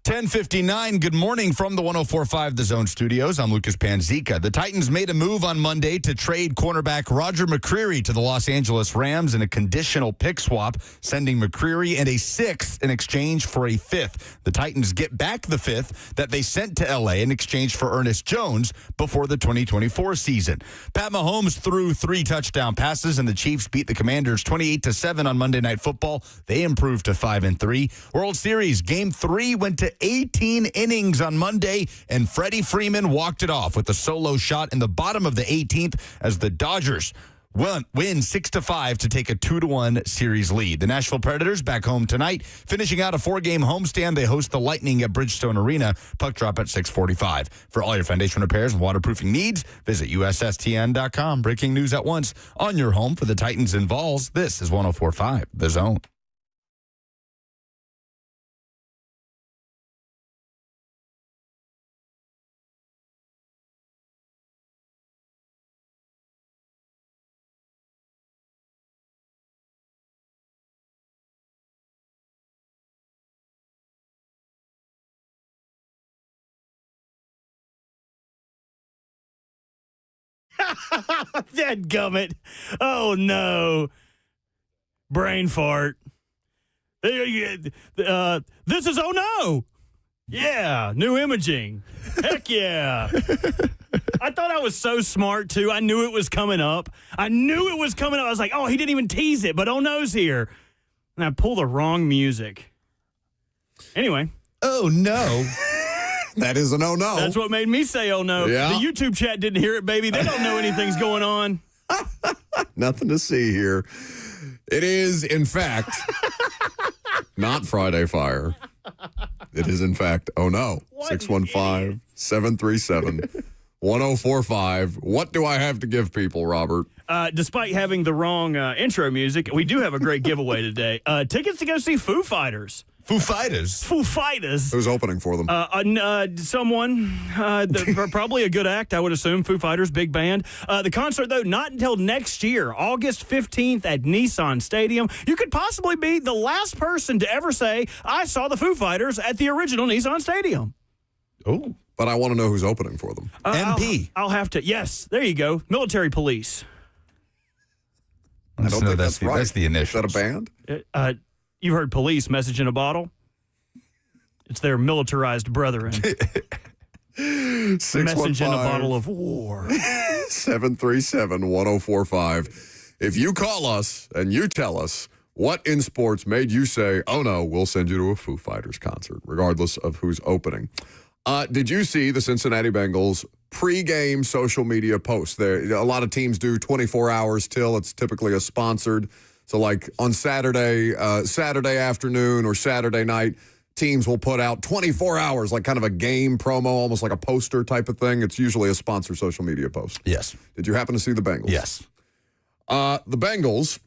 .10:59, good morning from the 104.5 The Zone Studios. I'm Lucas Panzica. The Titans made a move on Monday to trade cornerback Roger McCreary to the Los Angeles Rams in a conditional pick swap, sending McCreary and a sixth in exchange for a fifth. The Titans get back the fifth that they sent to L.A. in exchange for Ernest Jones before the 2024 season. Pat Mahomes threw 3 touchdown passes, and the Chiefs beat the Commanders 28-7 on Monday Night Football. They improved to 5-3. World Series Game 3 went to 18 innings on Monday, and Freddie Freeman walked it off with a solo shot in the bottom of the 18th as the Dodgers win 6-5 to take a 2-1 series lead. The Nashville Predators back home tonight, finishing out a 4-game homestand. They host the Lightning at Bridgestone Arena. Puck drop at 6:45. For all your foundation repairs and waterproofing needs, visit USSTN.com. Breaking news at once on your home for the Titans and Vols. This is 104.5 The Zone. Dadgummit. Oh, no. Brain fart. This is oh, no. Yeah, new imaging. Heck yeah. I thought I was so smart, too. I knew it was coming up. I was like, oh, he didn't even tease it, but oh, no's here. And I pulled the wrong music. Anyway. Oh, no. That is an oh, no. That's what made me say oh, no. Yeah. The YouTube chat didn't hear it, baby. They don't know anything's going on. Nothing to see here. It is, in fact, not Friday Fire. It is, in fact, oh no. 615-737-1045. What do I have to give people, Robert? Despite having the wrong intro music, we do have a great giveaway today. Tickets to go see Foo Fighters. Foo Fighters. Who's opening for them? Someone, probably a good act, I would assume. Foo Fighters, big band. The concert, though, not until next year, August 15th at Nissan Stadium. You could possibly be the last person to ever say, I saw the Foo Fighters at the original Nissan Stadium. Oh. But I want to know who's opening for them. MP. I'll have to. Yes, there you go. Military Police. I don't think that's right. That's the initials. Is that a band? You've heard police, message in a bottle. It's their militarized brethren. Message in a bottle of war. 737-1045. If you call us and you tell us what in sports made you say, oh no, we'll send you to a Foo Fighters concert, regardless of who's opening. Did you see the Cincinnati Bengals pregame social media post? A lot of teams do 24 hours till. It's typically a sponsored. So like on Saturday afternoon or Saturday night, teams will put out 24 hours, like kind of a game promo, almost like a poster type of thing. It's usually a sponsored social media post. Yes. Did you happen to see the Bengals? Yes. The Bengals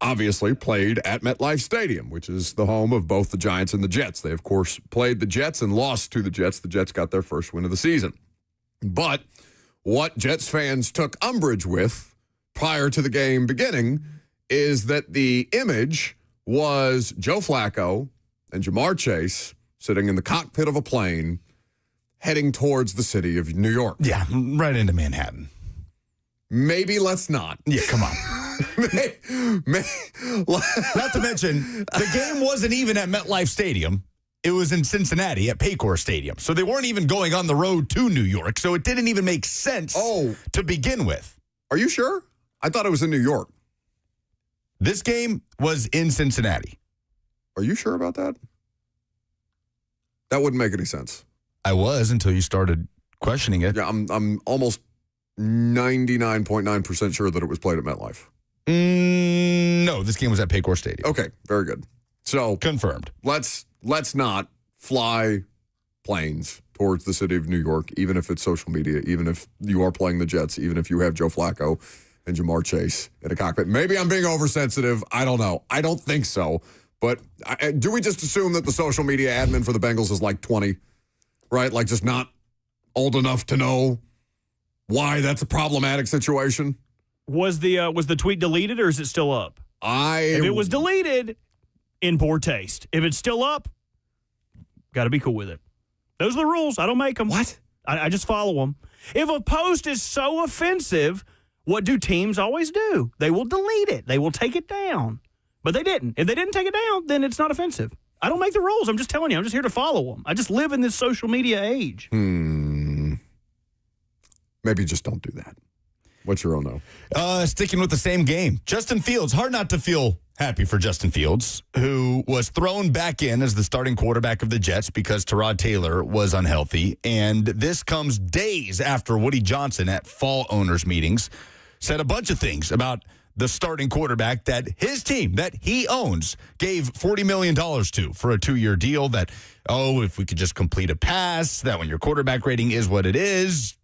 obviously played at MetLife Stadium, which is the home of both the Giants and the Jets. They, of course, played the Jets and lost to the Jets. The Jets got their first win of the season. But what Jets fans took umbrage with prior to the game beginning is that the image was Joe Flacco and Jamar Chase sitting in the cockpit of a plane heading towards the city of New York. Yeah, right into Manhattan. Maybe let's not. Yeah, come on. Not to mention, the game wasn't even at MetLife Stadium. It was in Cincinnati at Paycor Stadium. So they weren't even going on the road to New York. So it didn't even make sense to begin with. Are you sure? I thought it was in New York. This game was in Cincinnati. Are you sure about that? That wouldn't make any sense. I was until you started questioning it. Yeah, I'm almost 99.9% sure that it was played at MetLife. No, this game was at Paycor Stadium. Okay, very good. So confirmed. Let's not fly planes towards the city of New York, even if it's social media, even if you are playing the Jets, even if you have Joe Flacco and Jamar Chase in a cockpit. Maybe I'm being oversensitive. I don't know. I don't think so. But do we just assume that the social media admin for the Bengals is like 20, right? Like just not old enough to know why that's a problematic situation? Was the tweet deleted or is it still up? If it was deleted, in poor taste. If it's still up, got to be cool with it. Those are the rules. I don't make them. What? I just follow them. If a post is so offensive, what do teams always do? They will delete it. They will take it down. But they didn't. If they didn't take it down, then it's not offensive. I don't make the rules. I'm just telling you. I'm just here to follow them. I just live in this social media age. Maybe just don't do that. What's your own no? Sticking with the same game. Justin Fields. Hard not to feel happy for Justin Fields, who was thrown back in as the starting quarterback of the Jets because Tyrod Taylor was unhealthy. And this comes days after Woody Johnson at fall owners meetings said a bunch of things about the starting quarterback that his team, that he owns, gave $40 million to for a 2-year deal that, if we could just complete a pass, that when your quarterback rating is what it is,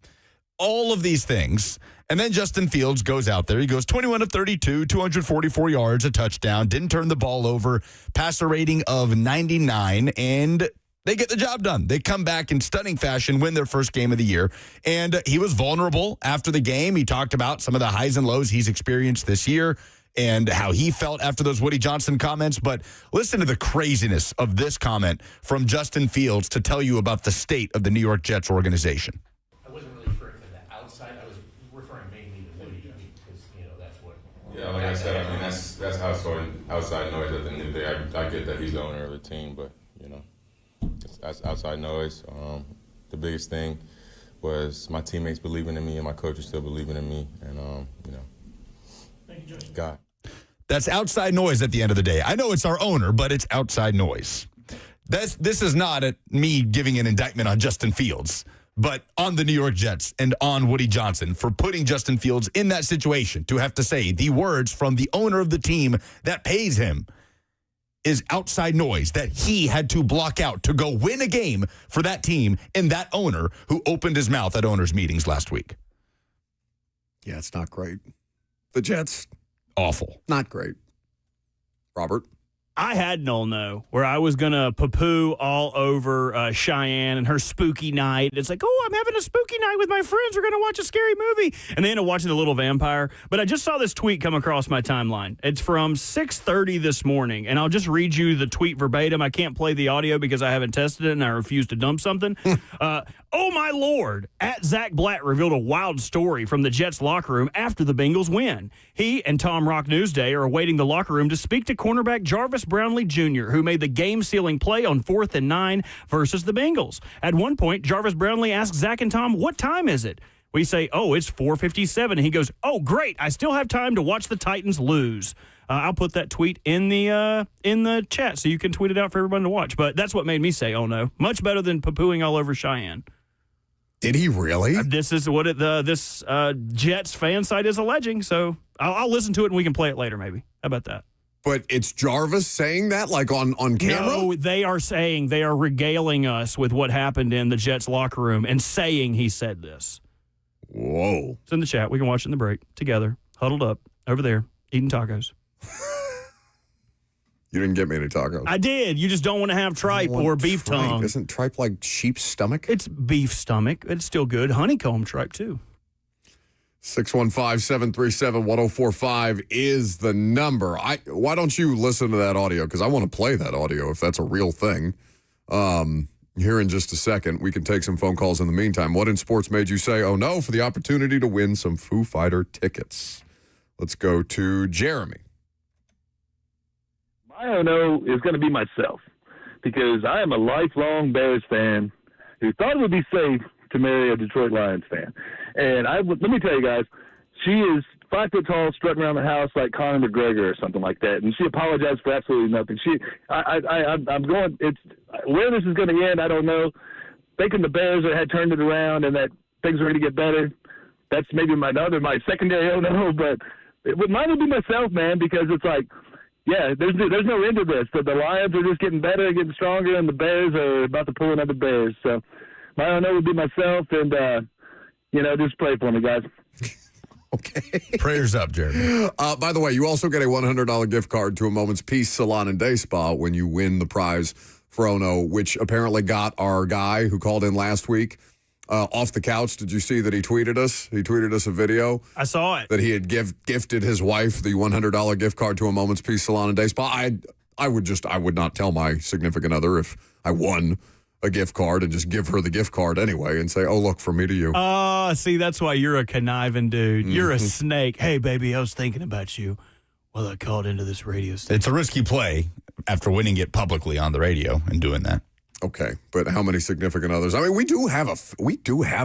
all of these things. And then Justin Fields goes out there. He goes 21 of 32, 244 yards, a touchdown, didn't turn the ball over, passer rating of 99, and they get the job done. They come back in stunning fashion, win their first game of the year. And he was vulnerable after the game. He talked about some of the highs and lows he's experienced this year and how he felt after those Woody Johnson comments. But listen to the craziness of this comment from Justin Fields to tell you about the state of the New York Jets organization. I wasn't really referring to the outside. I was referring I said, I mean, that's outside noise at the end of the day. I get that he's the owner of the team, but, that's outside noise. The biggest thing was my teammates believing in me and my coaches still believing in me, and, God. That's outside noise at the end of the day. I know it's our owner, but it's outside noise. This is not me giving an indictment on Justin Fields, but on the New York Jets and on Woody Johnson for putting Justin Fields in that situation to have to say the words from the owner of the team that pays him is outside noise that he had to block out to go win a game for that team and that owner who opened his mouth at owners' meetings last week. Yeah, it's not great. The Jets, awful. Not great. Robert? I had no, where I was going to poo-poo all over Cheyenne and her spooky night. It's like, oh, I'm having a spooky night with my friends. We're going to watch a scary movie. And they end up watching The Little Vampire. But I just saw this tweet come across my timeline. It's from 6:30 this morning. And I'll just read you the tweet verbatim. I can't play the audio because I haven't tested it and I refuse to dump something. Oh, my Lord. At Zach Blatt revealed a wild story from the Jets locker room after the Bengals win. He and Tom Rock Newsday are awaiting the locker room to speak to cornerback Jarvis Brownlee Jr., who made the game-sealing play on 4th and 9 versus the Bengals. At one point, Jarvis Brownlee asked Zach and Tom, what time is it? We say, oh, it's 4:57. And he goes, oh, great. I still have time to watch the Titans lose. I'll put that tweet in the chat so you can tweet it out for everyone to watch. But that's what made me say, oh, no. Much better than poo-pooing all over Cheyenne. Did he really? This is what this Jets fan site is alleging. So I'll listen to it and we can play it later maybe. How about that? But it's Jarvis saying that, like on camera? No, they are saying, they are regaling us with what happened in the Jets locker room and saying he said this. Whoa. It's in the chat. We can watch it in the break together, huddled up over there, eating tacos. You didn't get me any tacos. I did. You just don't want to have tripe or beef tongue. Isn't tripe like sheep's stomach? It's beef stomach. It's still good. Honeycomb tripe, too. 615-737-1045 is the number. Why don't you listen to that audio? Because I want to play that audio if that's a real thing. Here in just a second, we can take some phone calls in the meantime. What in sports made you say, oh no, for the opportunity to win some Foo Fighter tickets? Let's go to Jeremy. My oh no is going to be myself because I am a lifelong Bears fan who thought it would be safe to marry a Detroit Lions fan. And let me tell you guys, she is 5 foot tall, strutting around the house like Conor McGregor or something like that. And she apologized for absolutely nothing. I'm going. It's where this is going to end. I don't know. Thinking the Bears had turned it around and that things are going to get better. That's maybe my secondary oh no. But mine would be myself, man, because it's like, yeah, there's no end to this. The Lions are just getting better, getting stronger, and the Bears are about to pull another Bears. So my oh no would be myself, and just pray for me, guys. Okay. Prayers up, Jeremy. By the way, you also get a $100 gift card to a Moment's Peace Salon and Day Spa when you win the prize for Ono, which apparently got our guy who called in last week off the couch. Did you see that he tweeted us? He tweeted us a video. I saw it. That he had gifted his wife the $100 gift card to a Moment's Peace Salon and Day Spa. I would not tell my significant other if I won a gift card and just give her the gift card anyway and say, oh, look, from me to you. See, that's why you're a conniving dude. You're a snake. Hey, baby, I was thinking about you while I called into this radio station. It's a risky play after winning it publicly on the radio and doing that. Okay, but how many significant others? I mean, we do have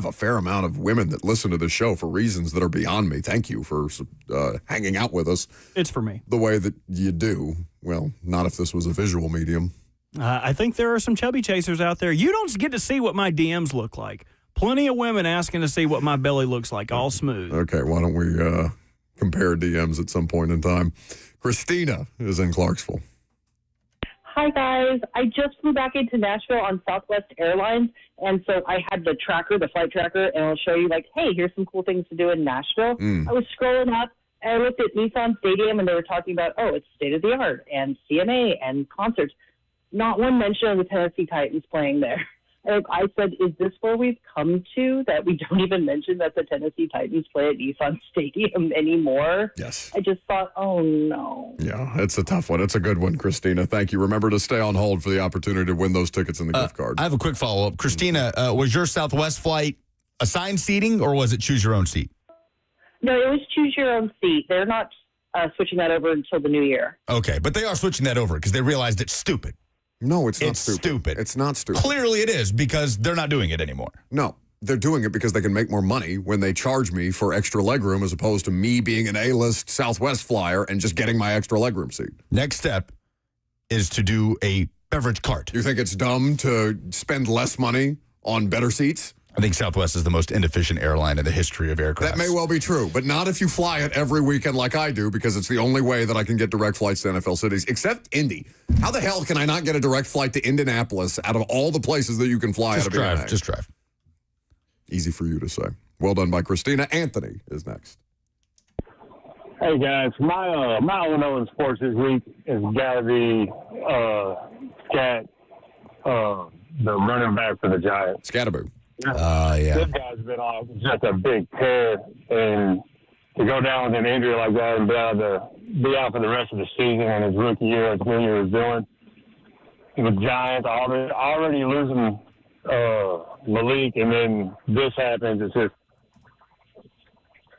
a fair amount of women that listen to the show for reasons that are beyond me. Thank you for hanging out with us. It's for me. The way that you do. Well, not if this was a visual medium. I think there are some chubby chasers out there. You don't get to see what my DMs look like. Plenty of women asking to see what my belly looks like, all smooth. Okay, why don't we compare DMs at some point in time? Christina is in Clarksville. Hi, guys. I just flew back into Nashville on Southwest Airlines, and so I had the flight tracker, and it'll show you, like, hey, here's some cool things to do in Nashville. I was scrolling up, and I looked at Nissan Stadium, and they were talking about, it's state-of-the-art, and CMA, and concerts. Not one mention of the Tennessee Titans playing there. I said, is this where we've come to, that we don't even mention that the Tennessee Titans play at Nissan Stadium anymore? Yes. I just thought, oh, no. Yeah, it's a tough one. It's a good one, Christina. Thank you. Remember to stay on hold for the opportunity to win those tickets and the gift card. I have a quick follow-up. Christina, was your Southwest flight assigned seating or was it choose your own seat? No, it was choose your own seat. They're not switching that over until the new year. Okay, but they are switching that over because they realized it's stupid. No, it's not It's stupid. It's not stupid. Clearly it is because they're not doing it anymore. No, they're doing it because they can make more money when they charge me for extra legroom as opposed to me being an A-list Southwest flyer and just getting my extra legroom seat. Next step is to do a beverage cart. You think it's dumb to spend less money on better seats? I think Southwest is the most inefficient airline in the history of aircraft. That may well be true, but not if you fly it every weekend like I do, because it's the only way that I can get direct flights to NFL cities, except Indy. How the hell can I not get a direct flight to Indianapolis out of all the places that you can fly out of Indiana? Just drive. Easy for you to say. Well done by Christina. Anthony is next. Hey guys, my O&O in sports this week has got to be the running back for the Giants. Scatterboo. Yeah. This guy's been off just a big tear, and to go down with an injury like that and be out for the rest of the season and his rookie year, as Junior was doing, the Giants already losing Malik, and then this happens. It's just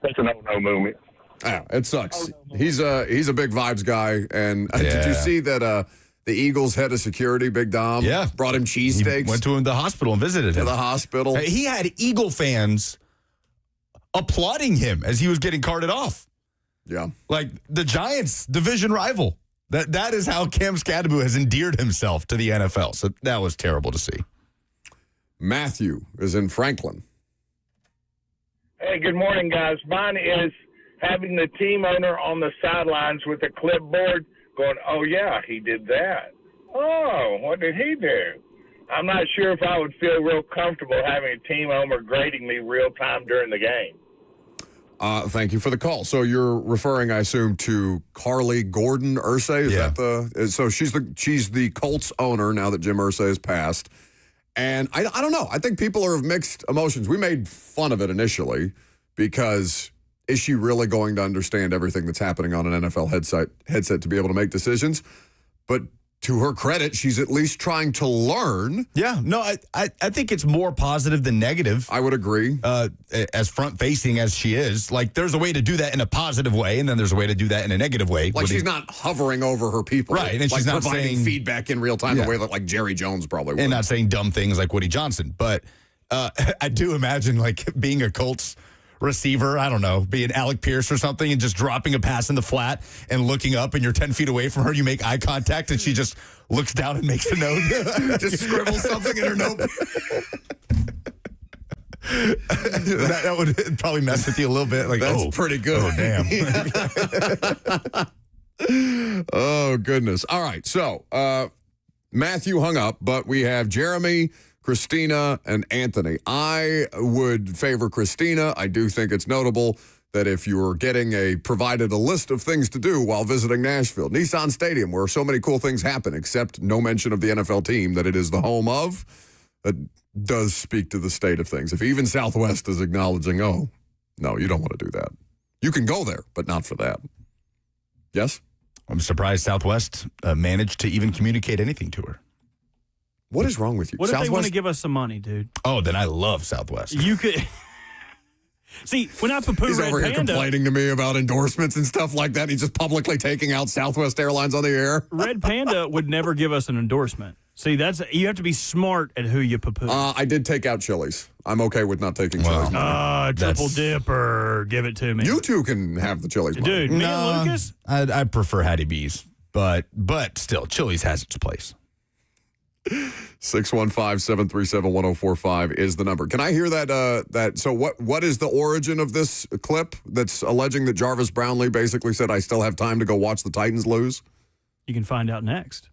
that's an no movement. Yeah, it sucks. He's a big vibes guy, and did you see that? The Eagles head of security, Big Dom, brought him cheesesteaks. Went to the hospital and visited him. To the hospital. He had Eagle fans applauding him as he was getting carted off. Yeah. Like the Giants' division rival. That is how Cam Scatterboo has endeared himself to the NFL. So that was terrible to see. Matthew is in Franklin. Hey, good morning, guys. Mine is having the team owner on the sidelines with a clipboard going, oh, yeah, he did that. Oh, what did he do? I'm not sure if I would feel real comfortable having a team owner grading me real time during the game. Thank you for the call. So you're referring, I assume, to Carly Gordon Irsay? Is that so she's the Colts owner now that Jim Irsay has passed. And I don't know. I think people are of mixed emotions. We made fun of it initially because is she really going to understand everything that's happening on an NFL headset to be able to make decisions? But to her credit, she's at least trying to learn. Yeah, no, I think it's more positive than negative. I would agree. As front-facing as she is, like there's a way to do that in a positive way, and then there's a way to do that in a negative way. Like she's not hovering over her people. Right, and like she's not providing saying feedback in real time the way that like Jerry Jones probably would. And not saying dumb things like Woody Johnson. But I do imagine like being a Colts receiver, I don't know, being Alec Pierce or something and just dropping a pass in the flat and looking up and you're 10 feet away from her, you make eye contact and she just looks down and makes a note. Just scribbles something in her notebook. that would probably mess with you a little bit. Like, that's pretty good. Oh, damn. Oh, goodness. All right. So Matthew hung up, but we have Jeremy, Christina, and Anthony. I would favor Christina. I do think it's notable that if you're provided a list of things to do while visiting Nashville, Nissan Stadium, where so many cool things happen, except no mention of the NFL team that it is the home of, that does speak to the state of things. If even Southwest is acknowledging, oh, no, you don't want to do that. You can go there, but not for that. Yes? I'm surprised Southwest managed to even communicate anything to her. What is wrong with you? What if they want to give us some money, dude? Oh, then I love Southwest. You could see when I poo-poo He's Red over here Panda, complaining to me about endorsements and stuff like that. He's just publicly taking out Southwest Airlines on the air. Red Panda would never give us an endorsement. See, you have to be smart at who you poo-poo. I did take out Chili's. I'm okay with not taking Chili's. Triple dipper. Give it to me. You two can have the Chili's money. Dude, me and Lucas? I prefer Hattie B's, but still, Chili's has its place. 615-737-1045 is the number. Can I hear that? So what is the origin of this clip that's alleging that Jarvis Brownlee basically said, I still have time to go watch the Titans lose? You can find out next.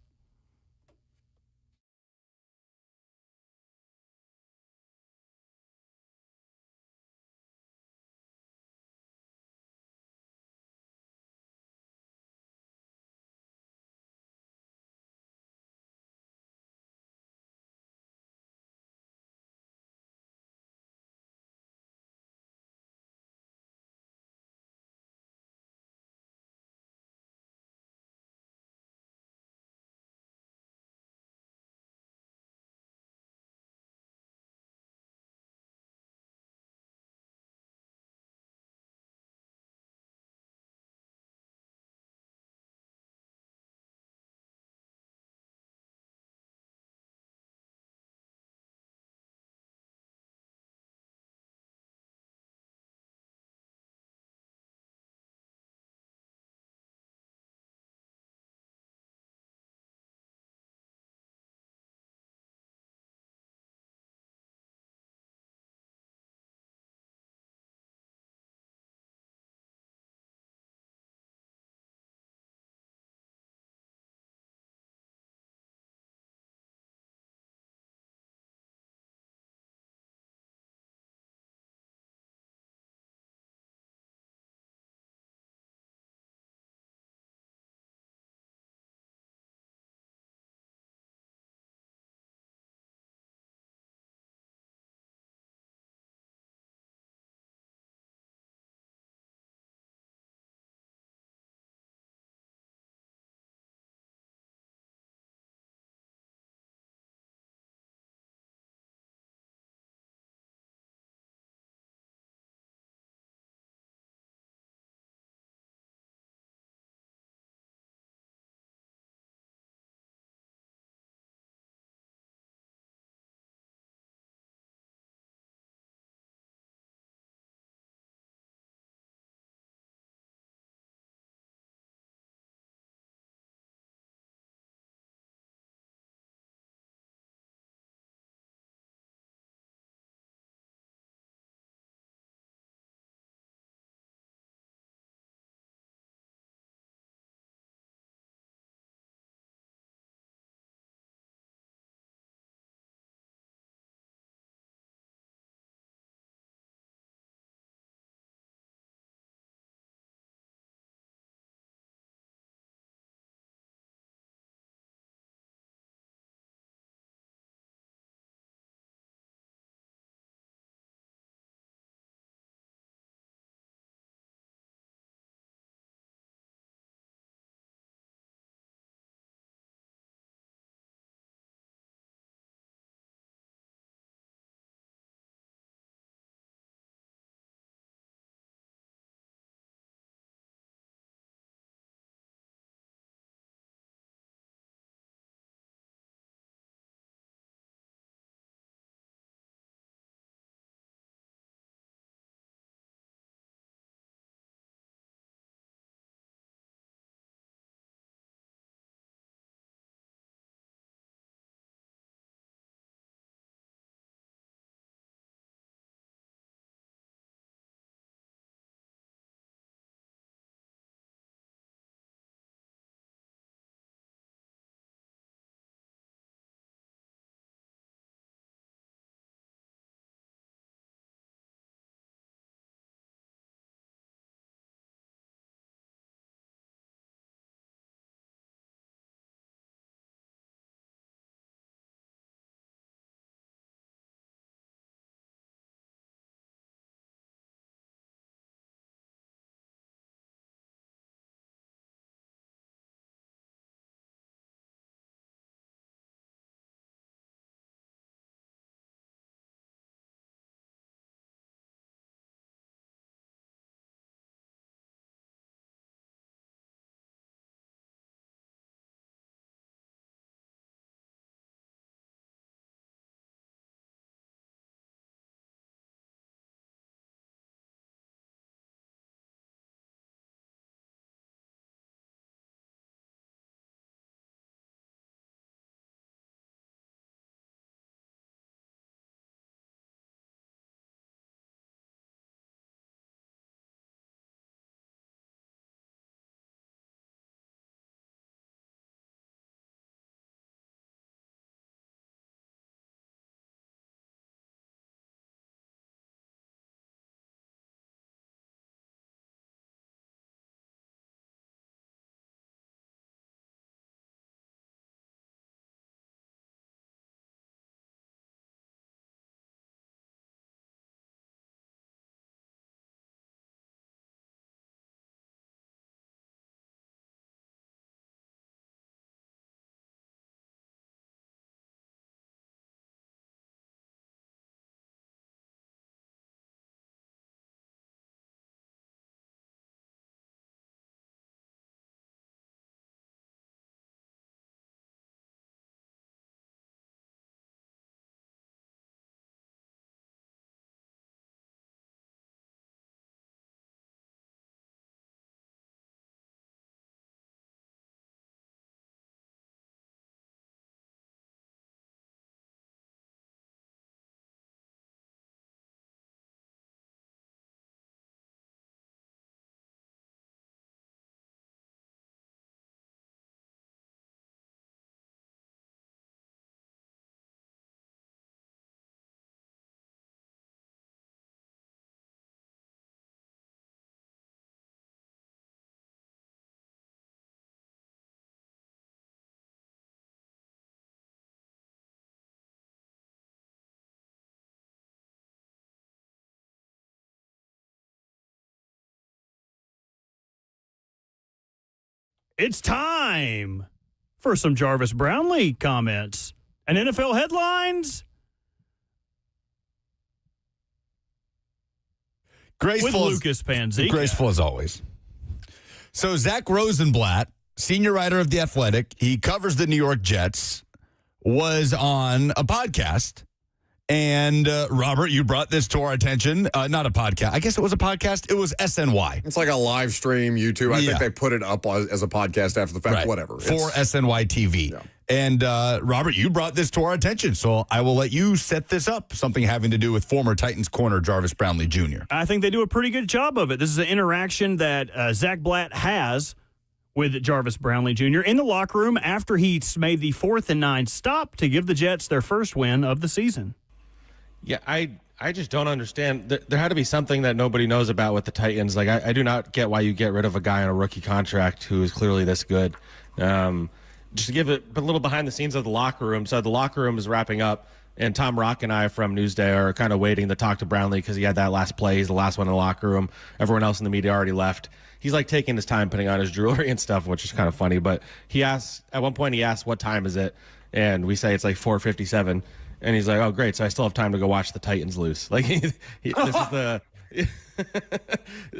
It's time for some Jarvis Brownlee comments and NFL headlines. Graceful with Lucas Panzica. Graceful as always. So Zach Rosenblatt, senior writer of The Athletic, he covers the New York Jets, was on a podcast. And Robert, you brought this to our attention. Not a podcast. I guess it was a podcast. It was SNY. It's like a live stream YouTube. I think they put it up as a podcast after the fact. Right. Whatever. For SNY TV. Yeah. And Robert, you brought this to our attention, so I will let you set this up. Something having to do with former Titans corner Jarvis Brownlee Jr. I think they do a pretty good job of it. This is an interaction that Zach Blatt has with Jarvis Brownlee Jr. in the locker room after he made the 4th and 9 stop to give the Jets their first win of the season. Yeah, I just don't understand. There had to be something that nobody knows about with the Titans. Like, I do not get why you get rid of a guy on a rookie contract who is clearly this good. Just to give it a little behind the scenes of the locker room. So the locker room is wrapping up, and Tom Rock and I from Newsday are kind of waiting to talk to Brownlee because he had that last play. He's the last one in the locker room. Everyone else in the media already left. He's like taking his time putting on his jewelry and stuff, which is kind of funny. But at one point he asked, what time is it? And we say it's like 4:57. And he's like, oh, great. So I still have time to go watch the Titans lose. Like, this is the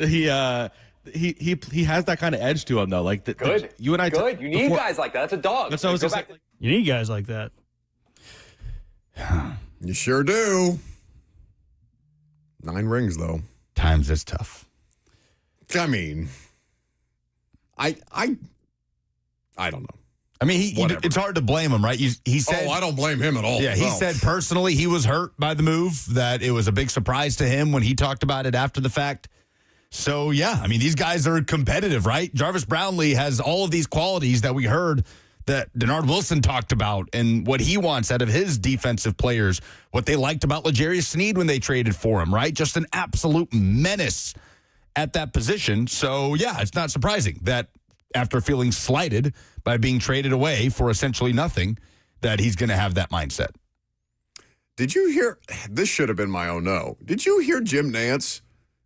he has that kind of edge to him, though. Like, good. You and I. Good. You need guys like that. That's a dog. That's what I was you need guys like that. You sure do. 9 rings, though. Times is tough. I mean, I don't know. I mean, it's hard to blame him, right? He said, I don't blame him at all. Yeah, he said personally he was hurt by the move, that it was a big surprise to him when he talked about it after the fact. So, yeah, I mean, these guys are competitive, right? Jarvis Brownlee has all of these qualities that we heard that Denard Wilson talked about and what he wants out of his defensive players, what they liked about L'Jarius Sneed when they traded for him, right? Just an absolute menace at that position. So, yeah, it's not surprising that after feeling slighted by being traded away for essentially nothing, that he's going to have that mindset. Did you hear, this should have been my oh no, did you hear Jim Nantz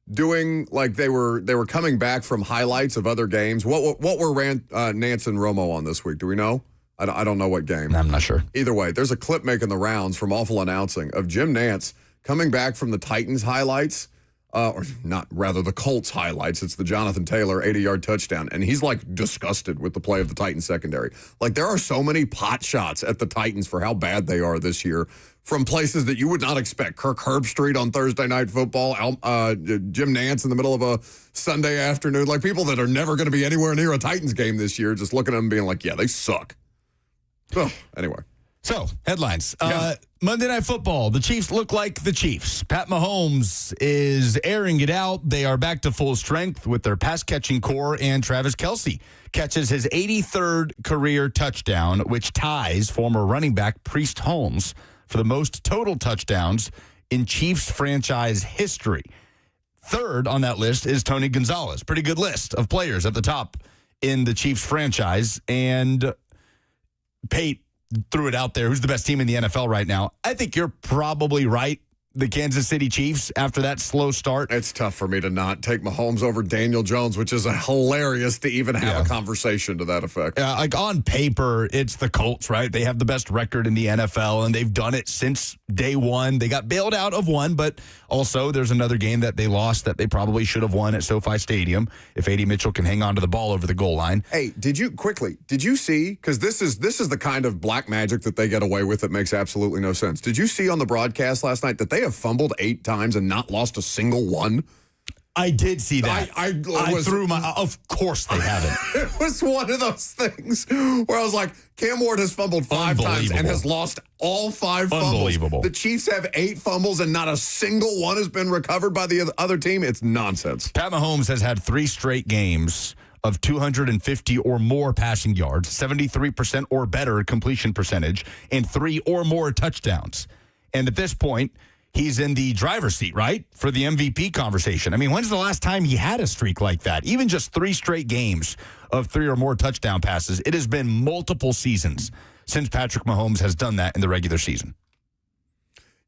doing, like they were coming back from highlights of other games? What were Nantz and Romo on this week? Do we know? I don't know what game. I'm not sure. Either way, there's a clip making the rounds from Awful Announcing of Jim Nantz coming back from the Titans highlights. Or not, rather the Colts highlights. It's the Jonathan Taylor 80-yard touchdown. And he's like disgusted with the play of the Titans secondary. Like there are so many pot shots at the Titans for how bad they are this year from places that you would not expect. Kirk Herbstreit on Thursday Night Football, Jim Nantz in the middle of a Sunday afternoon. Like people that are never going to be anywhere near a Titans game this year, just looking at them being like, yeah, they suck. Oh, anyway. So, headlines. Monday Night Football. The Chiefs look like the Chiefs. Pat Mahomes is airing it out. They are back to full strength with their pass-catching core, and Travis Kelce catches his 83rd career touchdown, which ties former running back Priest Holmes for the most total touchdowns in Chiefs franchise history. Third on that list is Tony Gonzalez. Pretty good list of players at the top in the Chiefs franchise. And Pate threw it out there. Who's the best team in the NFL right now? I think you're probably right. The Kansas City Chiefs after that slow start. It's tough for me to not take Mahomes over Daniel Jones, which is hilarious to even have a conversation to that effect. Like on paper, it's the Colts, right? They have the best record in the NFL, and they've done it since day one. They got bailed out of one, but also there's another game that they lost that they probably should have won at SoFi Stadium if A.D. Mitchell can hang on to the ball over the goal line. Hey, did you see, because this is the kind of black magic that they get away with that makes absolutely no sense. Did you see on the broadcast last night that they have fumbled 8 times and not lost a single one? I did see that. I threw my. Of course they haven't. It was one of those things where I was like, Cam Ward has fumbled 5 times and has lost all 5 fumbles. Unbelievable. The Chiefs have 8 fumbles and not a single one has been recovered by the other team. It's nonsense. Pat Mahomes has had 3 straight games of 250 or more passing yards, 73% or better completion percentage, and 3 or more touchdowns. And at this point, he's in the driver's seat, right, for the MVP conversation. I mean, when's the last time he had a streak like that? Even just 3 straight games of 3 or more touchdown passes. It has been multiple seasons since Patrick Mahomes has done that in the regular season.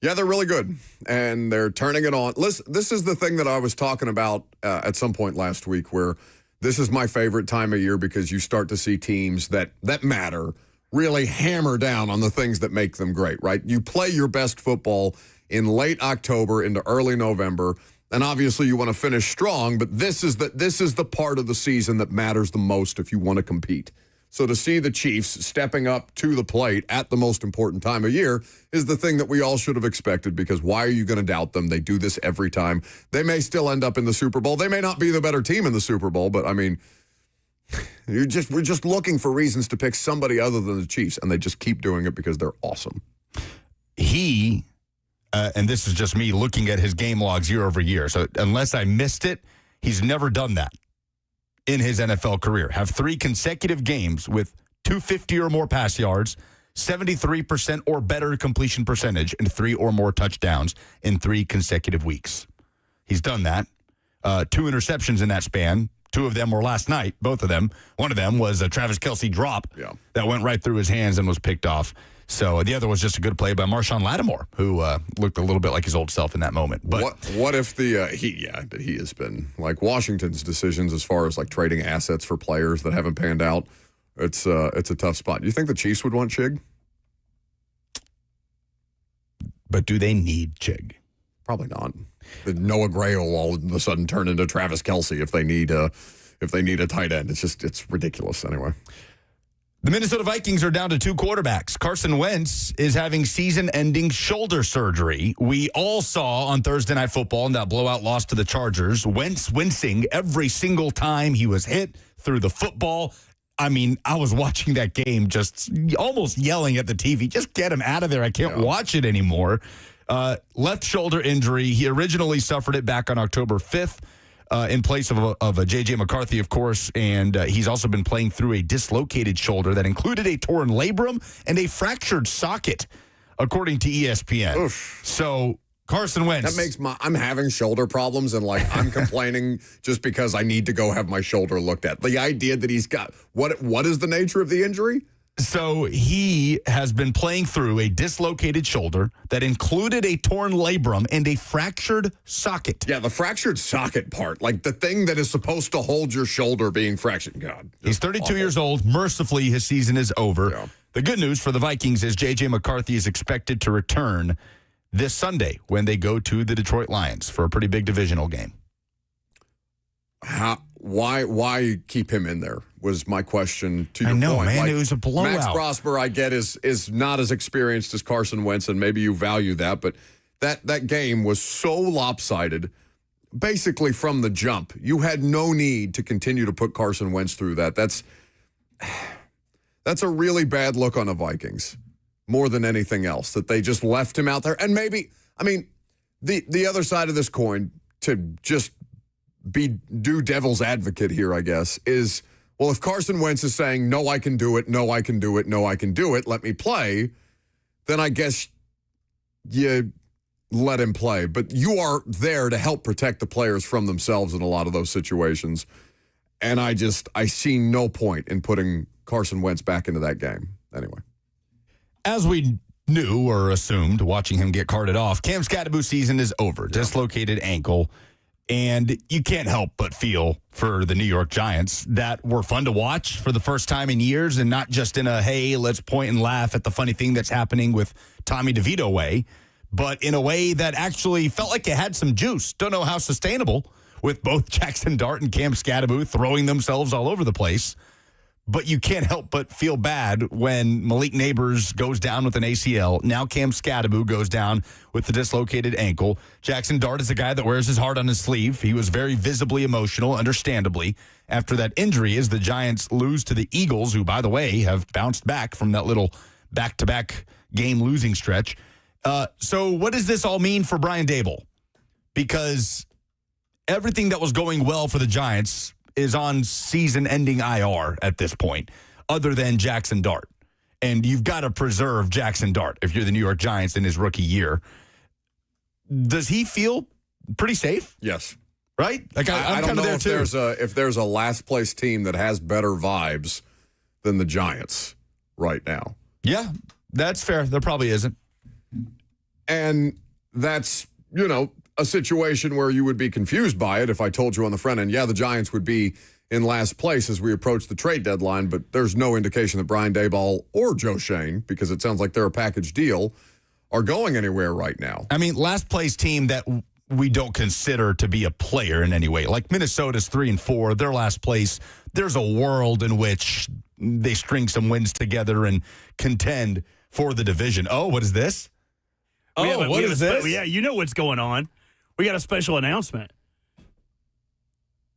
Yeah, they're really good, and they're turning it on. Listen, this is the thing that I was talking about at some point last week where this is my favorite time of year because you start to see teams that matter really hammer down on the things that make them great, right? You play your best football in late October into early November, and obviously you want to finish strong, but this is the part of the season that matters the most if you want to compete. So to see the Chiefs stepping up to the plate at the most important time of year is the thing that we all should have expected, because why are you going to doubt them? They do this every time. They may still end up in the Super Bowl. They may not be the better team in the Super Bowl, but I mean, we're just looking for reasons to pick somebody other than the Chiefs, and they just keep doing it because they're awesome. He, and this is just me looking at his game logs year over year, so unless I missed it, he's never done that in his NFL career. Have 3 consecutive games with 250 or more pass yards, 73% or better completion percentage, and 3 or more touchdowns in 3 consecutive weeks. He's done that. 2 interceptions in that span. 2 of them were last night, both of them. One of them was a Travis Kelce drop that went right through his hands and was picked off. So the other was just a good play by Marshawn Lattimore, who looked a little bit like his old self in that moment. But what if he has been like Washington's decisions as far as like trading assets for players that haven't panned out? It's a tough spot. Do you think the Chiefs would want Chig? But do they need Chig? Probably not. Noah Gray will all of a sudden turn into Travis Kelce if they need a tight end. It's ridiculous anyway. The Minnesota Vikings are down to 2 quarterbacks. Carson Wentz is having season-ending shoulder surgery. We all saw on Thursday Night Football in that blowout loss to the Chargers, Wentz wincing every single time he was hit through the football. I mean, I was watching that game just almost yelling at the TV, just get him out of there. I can't watch it anymore. Left shoulder injury. He originally suffered it back on October 5th. In place of a J.J. McCarthy, of course, and he's also been playing through a dislocated shoulder that included a torn labrum and a fractured socket, according to ESPN. Oof. So Carson Wentz. That makes I'm having shoulder problems, and like I'm complaining just because I need to go have my shoulder looked at. The idea that he's got what is the nature of the injury? So he has been playing through a dislocated shoulder that included a torn labrum and a fractured socket. Yeah, the fractured socket part, like the thing that is supposed to hold your shoulder being fractured. God. He's 32 years old. Mercifully, his season is over. Yeah. The good news for the Vikings is J.J. McCarthy is expected to return this Sunday when they go to the Detroit Lions for a pretty big divisional game. Why keep him in there was my question to your point. I know, man. Like, it was a blowout. Max Prosper, I get, is not as experienced as Carson Wentz, and maybe you value that, but that game was so lopsided, basically from the jump. You had no need to continue to put Carson Wentz through that. That's a really bad look on the Vikings, more than anything else, that they just left him out there. And maybe, I mean, the other side of this coin, to just do devil's advocate here, I guess, is, well, if Carson Wentz is saying, no, I can do it, no, I can do it, no, I can do it, let me play, then I guess you let him play. But you are there to help protect the players from themselves in a lot of those situations. And I see no point in putting Carson Wentz back into that game. Anyway. As we knew or assumed, watching him get carted off, Cam Scattaboo's season is over. Yeah. Dislocated ankle. And you can't help but feel for the New York Giants that were fun to watch for the first time in years, and not just in a, hey, let's point and laugh at the funny thing that's happening with Tommy DeVito way, but in a way that actually felt like it had some juice. Don't know how sustainable with both Jackson Dart and Cam Scattaboo throwing themselves all over the place. But you can't help but feel bad when Malik Neighbors goes down with an ACL. Now Cam Scattaboo goes down with the dislocated ankle. Jackson Dart is a guy that wears his heart on his sleeve. He was very visibly emotional, understandably, after that injury as the Giants lose to the Eagles, who, by the way, have bounced back from that little back-to-back game losing stretch. So what does this all mean for Brian Daboll? Because everything that was going well for the Giants is on season-ending IR at this point, other than Jackson Dart. And you've got to preserve Jackson Dart if you're the New York Giants in his rookie year. Does he feel pretty safe? Yes. Right? Like I'm kind of there too. If there's a last-place team that has better vibes than the Giants right now. Yeah, that's fair. There probably isn't. And that's, a situation where you would be confused by it if I told you on the front end, yeah, the Giants would be in last place as we approach the trade deadline, but there's no indication that Brian Daboll or Joe Shane, because it sounds like they're a package deal, are going anywhere right now. I mean, last place team that we don't consider to be a player in any way. Like Minnesota's 3-4, their last place. There's a world in which they string some wins together and contend for the division. Oh, what is this? What is this? Yeah, you know what's going on. We got a special announcement.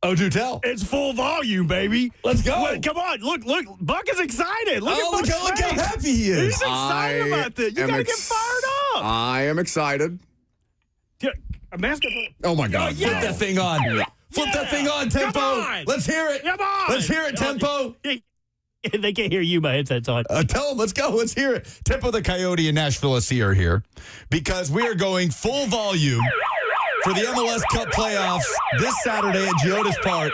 Oh, do tell. It's full volume, baby. Let's go. Well, come on. Look. Buck is excited. Look look how happy he is. He's excited about this. You got to get fired up. I am excited. Yeah, a Mascot. Oh, my God. Flip that thing on. Flip that thing on, Tempo. On. Let's hear it. Come on. Let's hear it, Tempo. They can't hear you. My headset's on. Tell them, let's go. Let's hear it. Tempo the Coyote and Nashville SC are here because we are going full volume for the MLS Cup playoffs this Saturday at Geodis Park.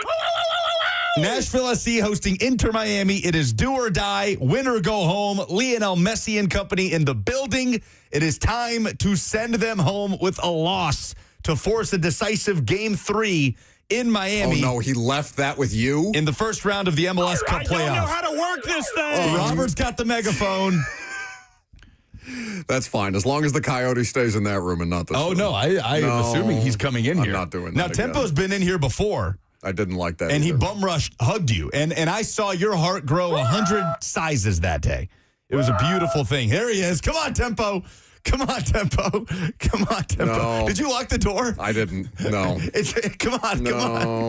Nashville SC hosting Inter Miami. It is do or die, win or go home. Lionel Messi and company in the building. It is time to send them home with a loss to force a decisive Game 3 in Miami. Oh, no, he left that with you? In the first round of the MLS Cup playoffs. I don't know how to work this thing. Robert's got the megaphone. That's fine, as long as the Coyote stays in that room and not this room. No, I am assuming he's coming in here. I'm not doing that Now, again. Tempo's been in here before. I didn't like that And either. he bum rushed, hugged you. And I saw your heart grow 100 sizes that day. It was a beautiful thing. There he is. Come on, Tempo. Come on, Tempo. Come on, Tempo. No. Did you lock the door? I didn't. No. Come on.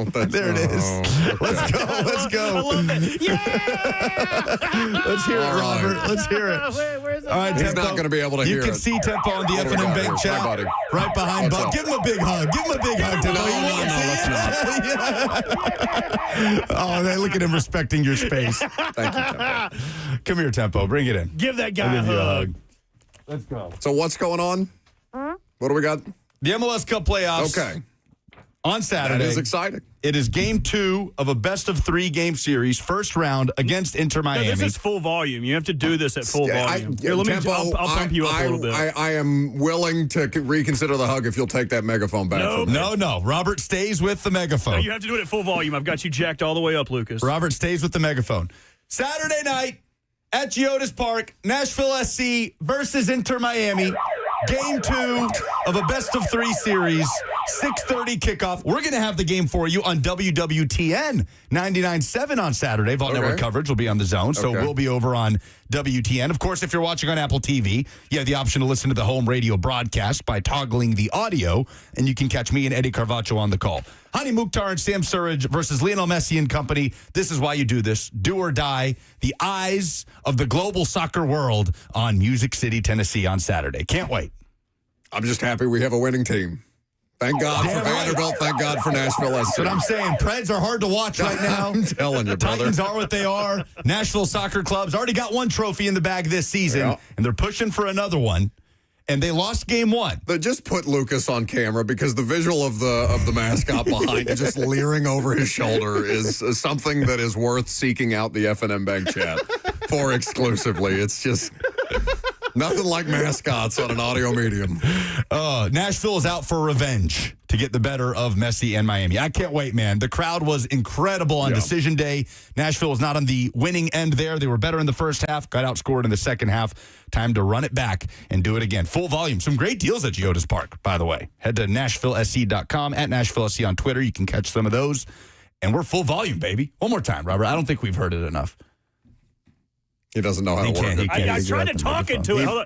There it is. Okay. Let's go. Let's go. I love it. Yeah! Let's hear it, All right. Robert. Let's hear it. Where's All right, He's Tempo. not going to be able to You hear can it. see Tempo on the What do we F&M got Bank here? chat. Hi, buddy. Right behind What's Buck. up? Give him a big hug. Give him a big hug, Tempo. Oh, man, look at him respecting your space. Thank you, Tempo. Come here, Tempo. Bring it in. Give that guy a Give you hug. Let's go. So what's going on? What do we got? The MLS Cup playoffs. Okay. On Saturday. That is exciting. It is Game 2 of a best-of-3 game series, first round against Inter No, Miami. this is full volume. You have to do this at full volume. Here, Tempo, I'll pump you up a little bit. I am willing to reconsider the hug if you'll take that megaphone back from me. No. Robert stays with the megaphone. No, you have to do it at full volume. I've got you jacked all the way up, Lucas. Robert stays with the megaphone. Saturday night at Geodis Park, Nashville SC versus Inter Miami. Game 2 of a best-of-3 series, 6:30 kickoff. We're going to have the game for you on WWTN 99.7 on Saturday. Vault Network coverage will be on the zone, so we'll be over on WTN. Of course, if you're watching on Apple TV, you have the option to listen to the home radio broadcast by toggling the audio, and you can catch me and Eddie Carvacho on the call. Hani Mukhtar and Sam Surridge versus Lionel Messi and company. This is why you do this. Do or die. The eyes of the global soccer world on Music City, Tennessee on Saturday. Can't wait. I'm just happy we have a winning team. Thank God for Vanderbilt. Thank God for Nashville SC. That's what I'm saying. Preds are hard to watch right now. I'm telling you, brother. Titans are what they are. Nashville Soccer Club's already got one trophy in the bag this season, and they're pushing for another one. And they lost game 1. But just put Lucas on camera because the visual of the mascot behind it, just leering over his shoulder, is something that is worth seeking out the F&M Bank chat for exclusively. It's just nothing like mascots on an audio medium. Nashville is out for revenge to get the better of Messi and Miami. I can't wait, man. The crowd was incredible on decision day. Nashville was not on the winning end there. They were better in the first half, got outscored in the second half. Time to run it back and do it again. Full volume. Some great deals at Geodis Park, by the way. Head to NashvilleSC.com, at NashvilleSC on Twitter. You can catch some of those. And we're full volume, baby. One more time, Robert. I don't think we've heard it enough. He doesn't know how to work it. I tried to talk into it. Hold on.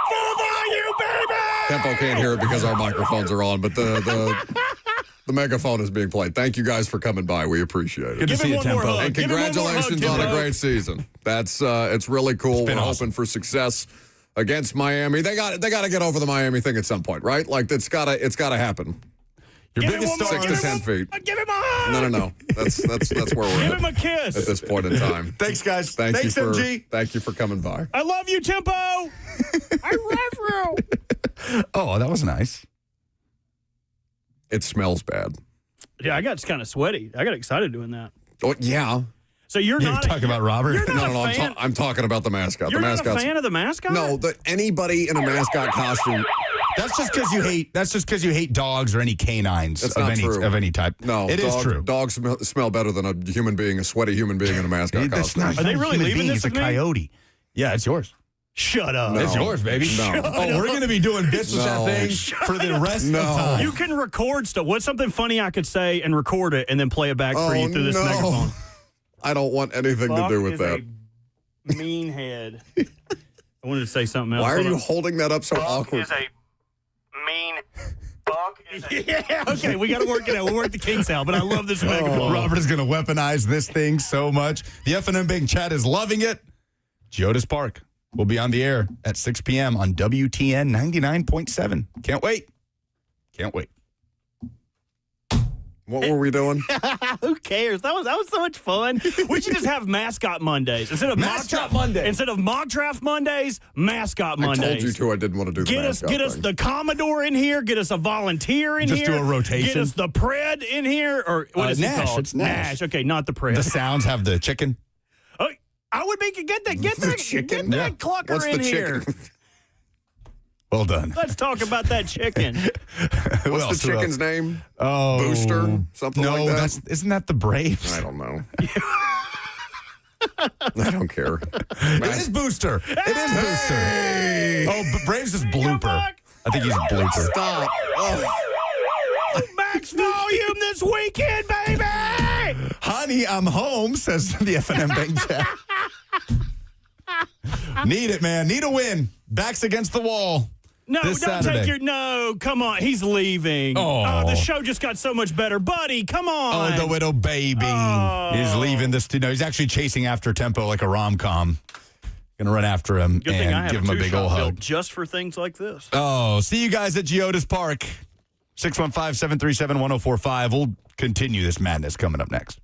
Full volume, baby! Tempo can't hear it because our microphones are on, but the megaphone is being played. Thank you guys for coming by. We appreciate it. Good to see you, Tempo. And congratulations on a great season. That's it's really cool. We're hoping for success against Miami. They got to get over the Miami thing at some point, right? Like it's got to happen. Your biggest star 6 to 10 feet. Give him a hug! No. That's where we're Give at him a kiss. at this point in time. Thanks, guys. Thanks, MG. Thank you for coming by. I love you, Tempo. I love you. Oh, that was nice. It smells bad. Yeah, I got kind of sweaty. I got excited doing that. Oh, yeah. So you're not talking about Robert? You're not No, a fan. I'm talking about the mascot. You're the not a mascot's fan of the mascot? No, anybody in a mascot costume That's just because you hate. That's just because you hate dogs or any canines That's of not any true. of any type. No, it is true. Dogs smell better than a human being, a sweaty human being in a mascot That's costume. not. Are they really human leaving being, this It's a with me? coyote. Yeah, it's yours. Shut up. No. It's yours, baby. No. Oh, we're going to be doing bits with that No. thing for the rest of time. You can record stuff. What's something funny I could say and record it and then play it back for you through this megaphone? I don't want anything to do with that. A mean head. I wanted to say something else. Why are Hold you on. holding that up so awkward? Is a mean Buck is a yeah, okay, we got to work it out. We'll work the kinks out, but I love this megaphone. Robert is going to weaponize this thing so much. The FNM Bank chat is loving it. Geodis Park will be on the air at 6 p.m. on WTN 99.7. Can't wait. Can't wait. What were we doing? Who cares? That was so much fun. We should just have mascot Mondays instead of Mascot Monday. Instead of mock draft Mondays, mascot Mondays. I told you to. I didn't want to do the mascot Get us thing. the Commodore in here. Get us a volunteer in Just here. do a rotation. Get us the Pred in here, or what is Nash. it called? It's Nash. Okay, not the Pred. The sounds have the chicken. Oh, I would make it get that chicken? Get that clucker What's in the here. chicken? Well done. Let's talk about that chicken. What's the chicken's name? Oh, Booster? Something no, like that? isn't that the Braves? I don't know. I don't care. It is Booster. It is Booster. Oh, but Braves is blooper. I think he's blooper. Stop. Oh. Max volume this weekend, baby. Honey, I'm home, says the FNM Bank chat. Need it, man. Need a win. Backs against the wall. No, this don't Saturday. take your no. Come on, he's leaving. Oh. The show just got so much better, buddy. Come on. Oh, the widow baby. Oh. He's leaving this. No, he's actually chasing after tempo like a rom-com. Gonna run after him Good thing I and have give him a big two-shot old built hug. just for things like this. Oh, see you guys at Geodis Park. 615-737-1045. We'll continue this madness coming up next.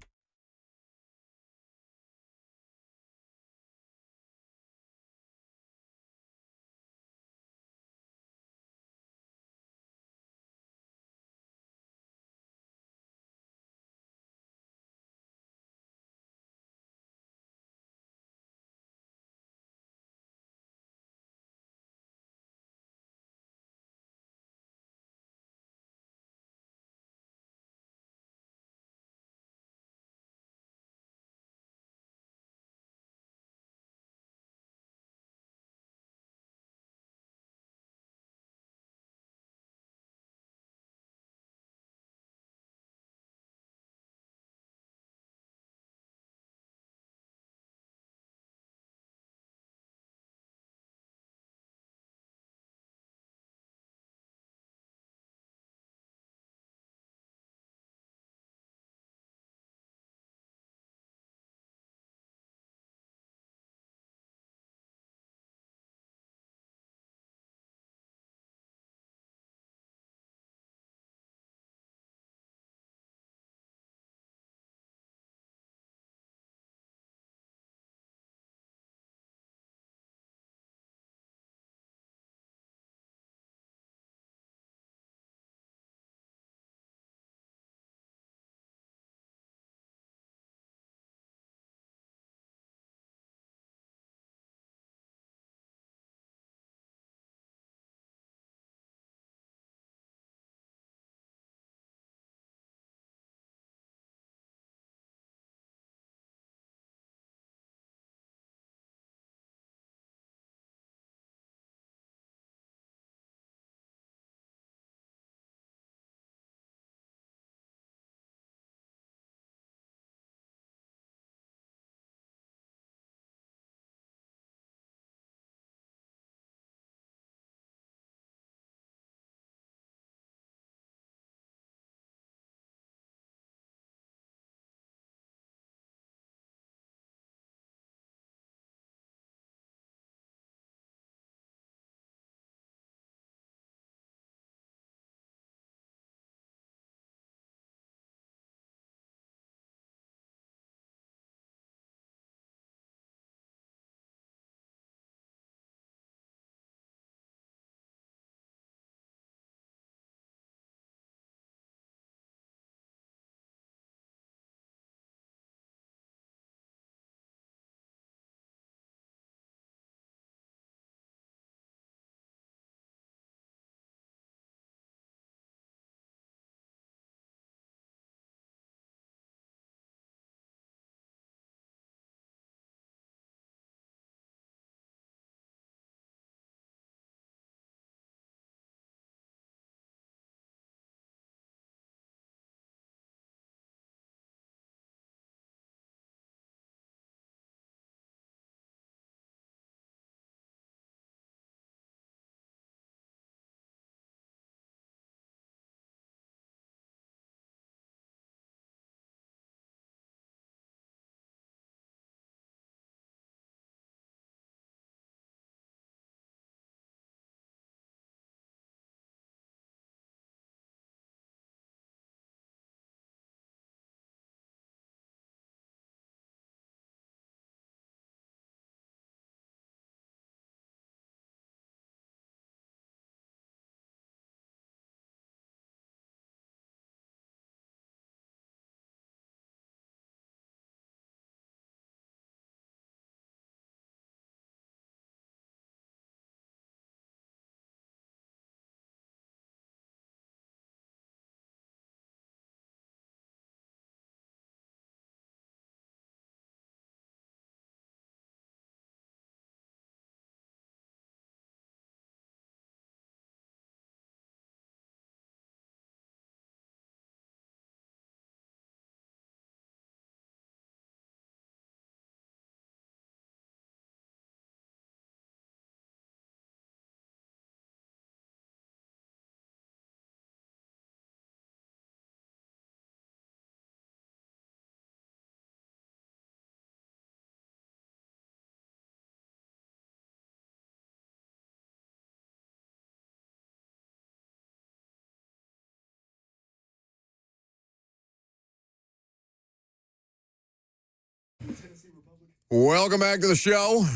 Welcome back to the show.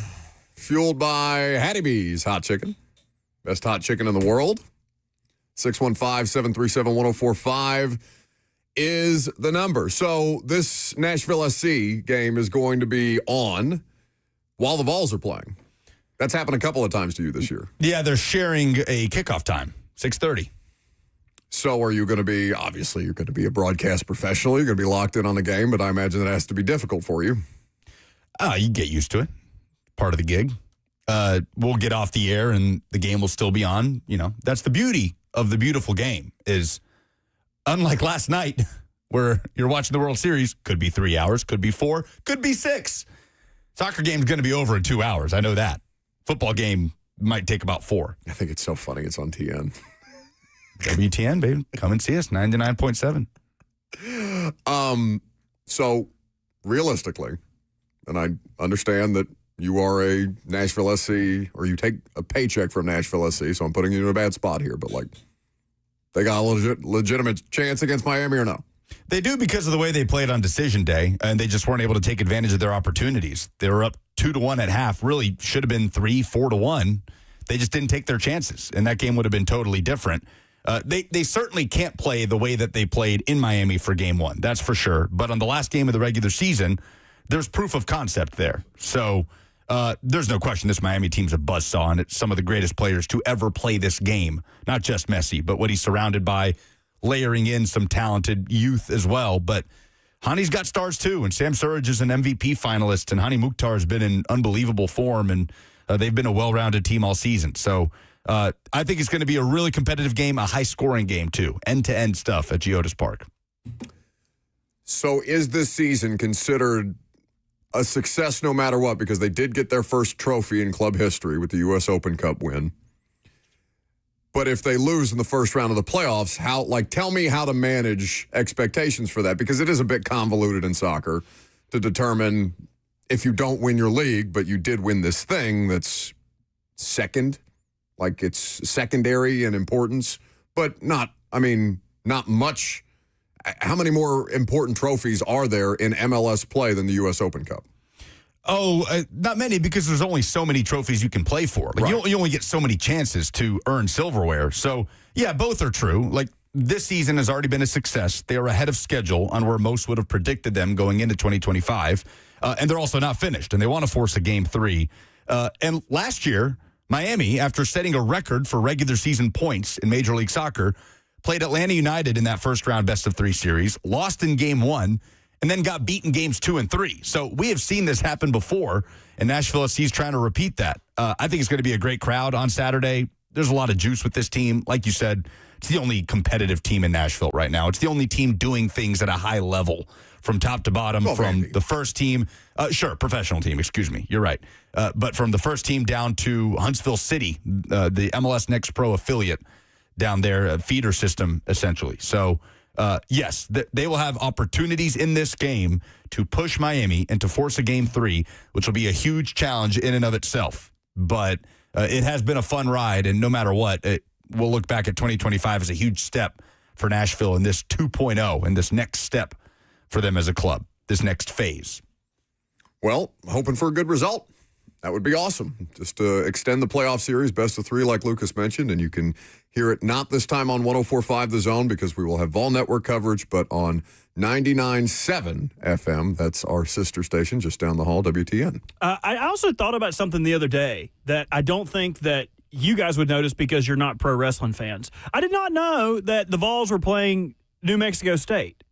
Fueled by Hattie B's Hot Chicken. Best hot chicken in the world. 615-737-1045 is the number. So this Nashville SC game is going to be on while the Vols are playing. That's happened a couple of times to you this year. Yeah, they're sharing a kickoff time, 6:30. So are you going to be, obviously, you're going to be a broadcast professional. You're going to be locked in on the game, but I imagine that has to be difficult for you. You get used to it. Part of the gig. We'll get off the air and the game will still be on. You know, that's the beauty of the beautiful game is unlike last night where you're watching the World Series, could be 3 hours, could be 4, could be 6. Soccer game's going to be over in 2 hours. I know that. Football game might take about 4. I think it's so funny. It's on TN. WTN, baby. Come and see us, 99.7. So realistically, and I understand that you are a Nashville SC, or you take a paycheck from Nashville SC, so I'm putting you in a bad spot here, but like, they got a legitimate chance against Miami or no? They do because of the way they played on decision day, and they just weren't able to take advantage of their opportunities. They were up 2-1 at half, really should have been 3-4-1. They just didn't take their chances, and that game would have been totally different. They certainly can't play the way that they played in Miami for game 1, that's for sure. But on the last game of the regular season, there's proof of concept there. So there's no question this Miami team's a buzzsaw, and it's some of the greatest players to ever play this game. Not just Messi, but what he's surrounded by, layering in some talented youth as well. But Hani's got stars too, and Sam Surridge is an MVP finalist, and Hani Mukhtar has been in unbelievable form, and they've been a well-rounded team all season. So I think it's going to be a really competitive game, a high-scoring game too, end-to-end stuff at Geodis Park. So is this season considered a success no matter what? Because they did get their first trophy in club history with the U.S. Open Cup win. But if they lose in the first round of the playoffs, tell me how to manage expectations for that, because it is a bit convoluted in soccer to determine if you don't win your league, but you did win this thing that's second, like it's secondary in importance, but not much. How many more important trophies are there in MLS play than the U.S. Open Cup? Not many, because there's only so many trophies you can play for. Like, right. You only get so many chances to earn silverware. So, yeah, both are true. Like, this season has already been a success. They are ahead of schedule on where most would have predicted them going into 2025. And they're also not finished, and they want to force a Game 3. And last year, Miami, after setting a record for regular season points in Major League Soccer, played Atlanta United in that first-round best-of-3 series, lost in Game 1, and then got beaten Games 2 and 3. So we have seen this happen before, and Nashville SC is trying to repeat that. I think it's going to be a great crowd on Saturday. There's a lot of juice with this team. Like you said, it's the only competitive team in Nashville right now. It's the only team doing things at a high level from top to bottom, the first team. Professional team, excuse me. You're right. But from the first team down to Huntsville City, the MLS Next Pro affiliate down there, a feeder system, essentially. So, yes, they will have opportunities in this game to push Miami and to force a Game 3, which will be a huge challenge in and of itself. But it has been a fun ride, and no matter what, we'll look back at 2025 as a huge step for Nashville in this 2.0 and this next step for them as a club, this next phase. Well, hoping for a good result. That would be awesome. Just to extend the playoff series, best of 3, like Lucas mentioned, and you can hear it not this time on 104.5 The Zone, because we will have Vol Network coverage, but on 99.7 FM. That's our sister station just down the hall, WTN. I also thought about something the other day that I don't think that you guys would notice because you're not pro wrestling fans. I did not know that the Vols were playing New Mexico State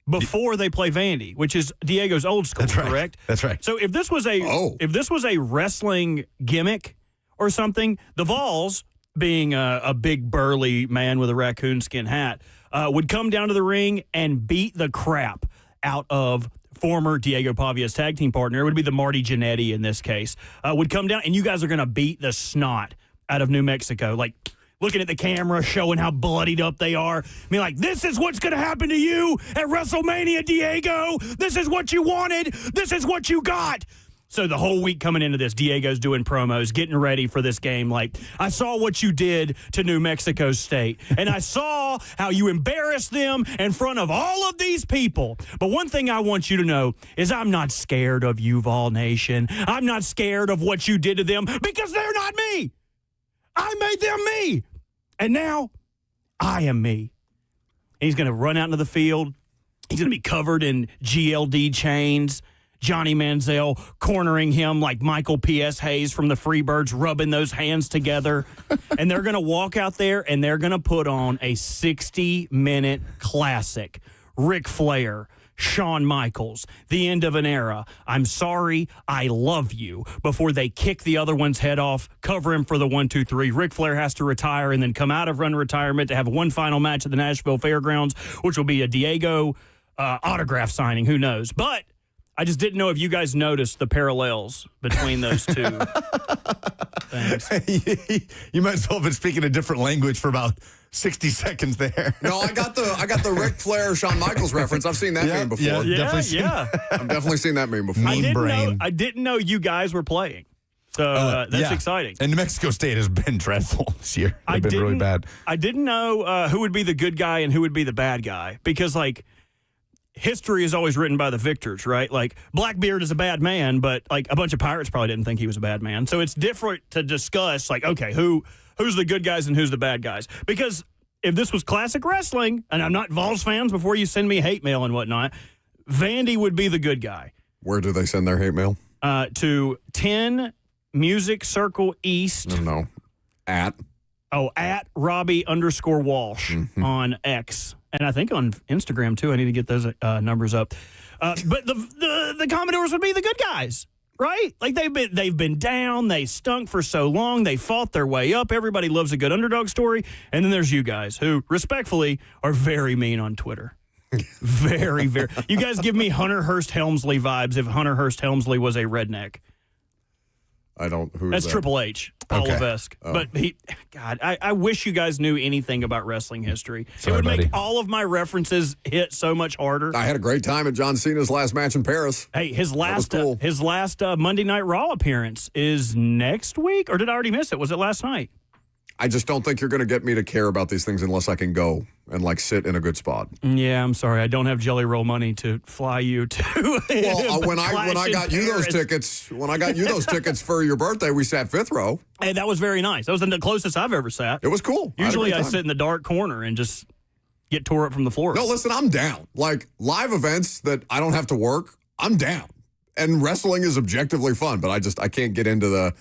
before they play Vandy, which is Diego's old school, correct? That's right. So if this was a wrestling gimmick or something, the Vols, being a big burly man with a raccoon skin hat, would come down to the ring and beat the crap out of former Diego Pavia's tag team partner. It would be the Marty Jannetty in this case. Would come down, and you guys are going to beat the snot out of New Mexico. Like, looking at the camera, showing how bloodied up they are. I mean, like, this is what's going to happen to you at WrestleMania, Diego. This is what you wanted. This is what you got. So the whole week coming into this, Diego's doing promos, getting ready for this game. Like, I saw what you did to New Mexico State, and I saw how you embarrassed them in front of all of these people. But one thing I want you to know is I'm not scared of you, Vol Nation. I'm not scared of what you did to them because they're not me. I made them me. And now I am me. And he's going to run out into the field. He's going to be covered in GLD chains. Johnny Manziel cornering him like Michael P.S. Hayes from the Freebirds, rubbing those hands together. And they're going to walk out there and they're going to put on a 60-minute classic. Ric Flair, Shawn Michaels, the end of an era. I'm sorry, I love you. Before they kick the other one's head off, cover him for the 1, 2, 3. Ric Flair has to retire and then come out of run retirement to have one final match at the Nashville Fairgrounds, which will be a Diego autograph signing. Who knows? But I just didn't know if you guys noticed the parallels between those two things. You might as well have been speaking a different language for about 60 seconds there. No, I got the Ric Flair, Shawn Michaels reference. I've seen that meme before. I've definitely seen that meme before. I didn't know you guys were playing. So that's exciting. And New Mexico State has been dreadful this year. They've been really bad. I didn't know who would be the good guy and who would be the bad guy because, like, history is always written by the victors, right? Like, Blackbeard is a bad man, but, like, a bunch of pirates probably didn't think he was a bad man. So it's different to discuss, like, okay, who's the good guys and who's the bad guys? Because if this was classic wrestling, and I'm not Vols fans before you send me hate mail and whatnot, Vandy would be the good guy. Where do they send their hate mail? To 10 Music Circle East. No. At Robbie_Walsh on X. And I think on Instagram, too. I need to get those numbers up. But the Commodores would be the good guys, right? Like, they've been down. They stunk for so long. They fought their way up. Everybody loves a good underdog story. And then there's you guys who, respectfully, are very mean on Twitter. Very, very. You guys give me Hunter Hearst Helmsley vibes if Hunter Hearst Helmsley was a redneck. I don't. That's that? Triple H, Paul Levesque. Oh. But I wish you guys knew anything about wrestling history. Sorry, it would buddy. make all of my references hit so much harder. I had a great time at John Cena's last match in Paris. Hey, his last cool. Monday Night Raw appearance is next week, or did I already miss it? Was it last night? I just don't think you're going to get me to care about these things unless I can go and, like, sit in a good spot. Yeah, I'm sorry. I don't have Jelly Roll money to fly you to. Well, when I got you those tickets, for your birthday, we sat fifth row. Hey, that was very nice. That was the closest I've ever sat. It was cool. Usually I sit in the dark corner and just get tore up from the floor. No, listen, I'm down. Like, live events that I don't have to work, I'm down. And wrestling is objectively fun, but I can't get into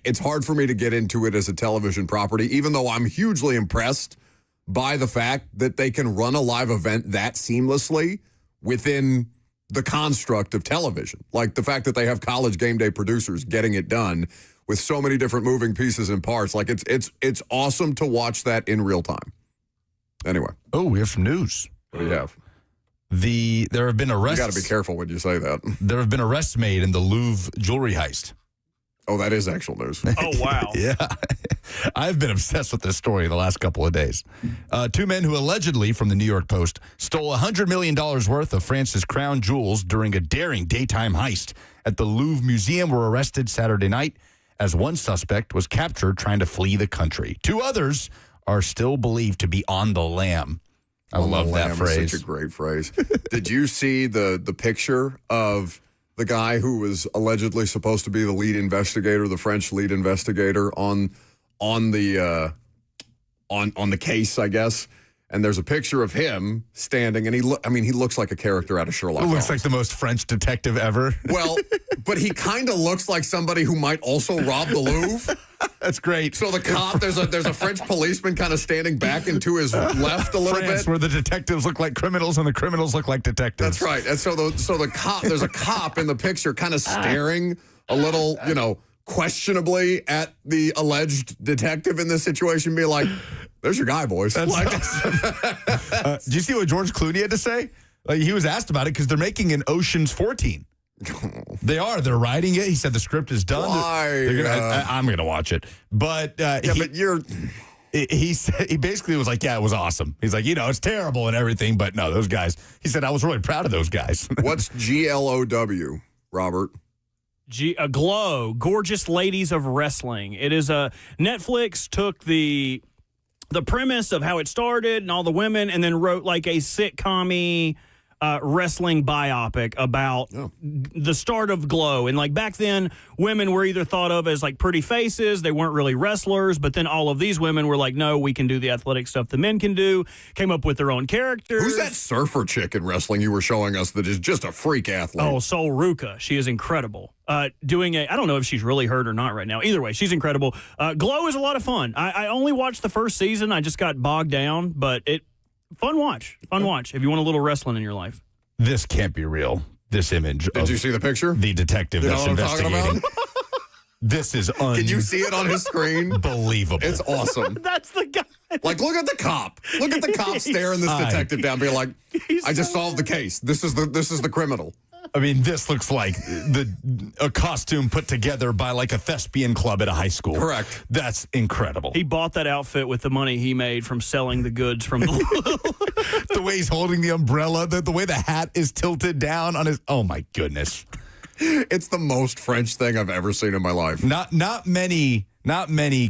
it's hard for me to get into it as a television property, even though I'm hugely impressed by the fact that they can run a live event that seamlessly within the construct of television. Like, the fact that they have College Game Day producers getting it done with so many different moving pieces and parts. Like, it's awesome to watch that in real time. Anyway. Oh, we have some news. What do you have? There have been arrests. You got to be careful when you say that. There have been arrests made in the Louvre jewelry heist. Oh, that is actual news. Oh, wow. Yeah. I've been obsessed with this story the last couple of days. Two men who allegedly, from the New York Post, stole $100 million worth of France's crown jewels during a daring daytime heist at the Louvre Museum were arrested Saturday night as one suspect was captured trying to flee the country. Two others are still believed to be on the lam. I love that phrase. Such a great phrase. Did you see the picture of the guy who was allegedly supposed to be the lead investigator, the French lead investigator on the case, I guess? And there's a picture of him standing, and he looks like a character out of Sherlock Holmes. Looks like the most French detective ever. Well, but he kind of looks like somebody who might also rob the Louvre. That's great. So the cop, there's a French policeman kind of standing back and to his left a little France, bit, where the detectives look like criminals and the criminals look like detectives. That's right. And so the cop, there's a cop in the picture, kind of staring a little, questionably at the alleged detective in this situation, be like, "There's your guy, boys." That's awesome. Do you see what George Clooney had to say? Like, he was asked about it because they're making an Ocean's 14. They are. They're writing it. He said the script is done. Why? I'm going to watch it. But but you're. He basically was like, yeah, it was awesome. He's like, it's terrible and everything, but no, those guys. He said I was really proud of those guys. What's GLOW, Robert? Glow, Gorgeous Ladies of Wrestling. It is Netflix took the premise of how it started and all the women and then wrote like a sitcom-y wrestling biopic about the start of Glow. And like back then, women were either thought of as like pretty faces. They weren't really wrestlers. But then all of these women were like, no, we can do the athletic stuff the men can do. Came up with their own characters. Who's that surfer chick in wrestling you were showing us that is just a freak athlete? Oh, Sol Ruka. She is incredible. I don't know if she's really hurt or not right now. Either way, she's incredible. Glow is a lot of fun. I only watched the first season. I just got bogged down, but fun watch. Fun watch if you want a little wrestling in your life. This can't be real. This image. Did you see the picture? The detective that's investigating. This is Can you see it on his screen? Unbelievable. It's awesome. That's the guy. Like, look at the cop. Look at the cop staring this detective down, being like, "I just solved the case. This is the criminal." I mean, this looks like a costume put together by like a thespian club at a high school. Correct. That's incredible. He bought that outfit with the money he made from selling the goods from the way he's holding the umbrella, the way the hat is tilted down on his. Oh my goodness! It's the most French thing I've ever seen in my life. Not many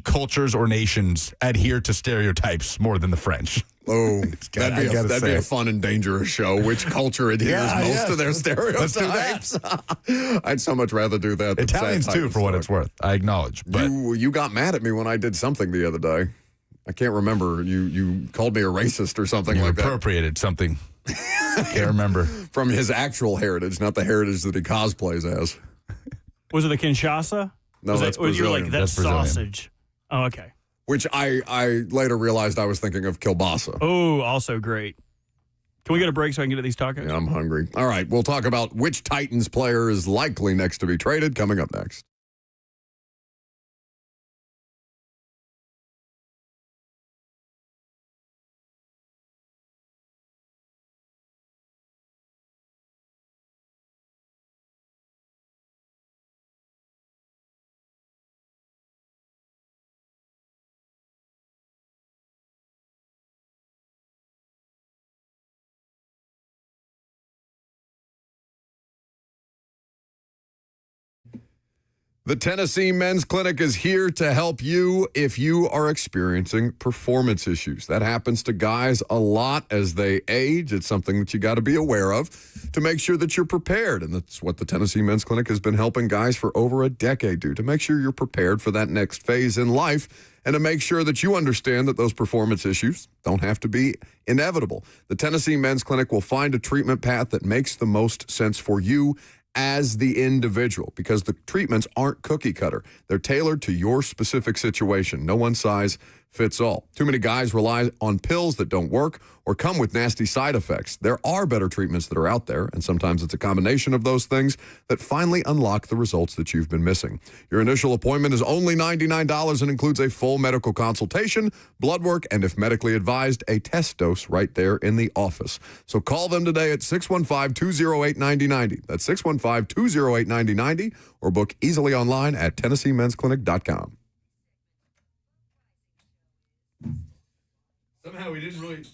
cultures or nations adhere to stereotypes more than the French. Oh, that'd be a fun and dangerous show. Which culture adheres most to their stereotypes? I'd so much rather do that. Italians too, for what it's worth. I acknowledge. But you got mad at me when I did something the other day. I can't remember. You called me a racist or something like that. You appropriated something. Can't remember. From his actual heritage, not the heritage that he cosplays as. Was it the Kinshasa? No, that's Brazilian. You're like, that's sausage. Oh, okay. Which I later realized I was thinking of kielbasa. Oh, also great. Can we get a break so I can get to these tacos? Yeah, I'm hungry. All right, we'll talk about which Titans player is likely next to be traded coming up next. The Tennessee Men's Clinic is here to help you if you are experiencing performance issues. That happens to guys a lot as they age. It's something that you got to be aware of to make sure that you're prepared. And that's what the Tennessee Men's Clinic has been helping guys for over a decade do, to make sure you're prepared for that next phase in life and to make sure that you understand that those performance issues don't have to be inevitable. The Tennessee Men's Clinic will find a treatment path that makes the most sense for you as the individual, because the treatments aren't cookie cutter. They're tailored to your specific situation. No one size fits all. Too many guys rely on pills that don't work or come with nasty side effects. There are better treatments that are out there, and sometimes it's a combination of those things that finally unlock the results that you've been missing. Your initial appointment is only $99 and includes a full medical consultation, blood work, and if medically advised, a test dose right there in the office. So call them today at 615-208-9090. That's 615-208-9090, or book easily online at TennesseeMen'sClinic.com. Somehow we didn't really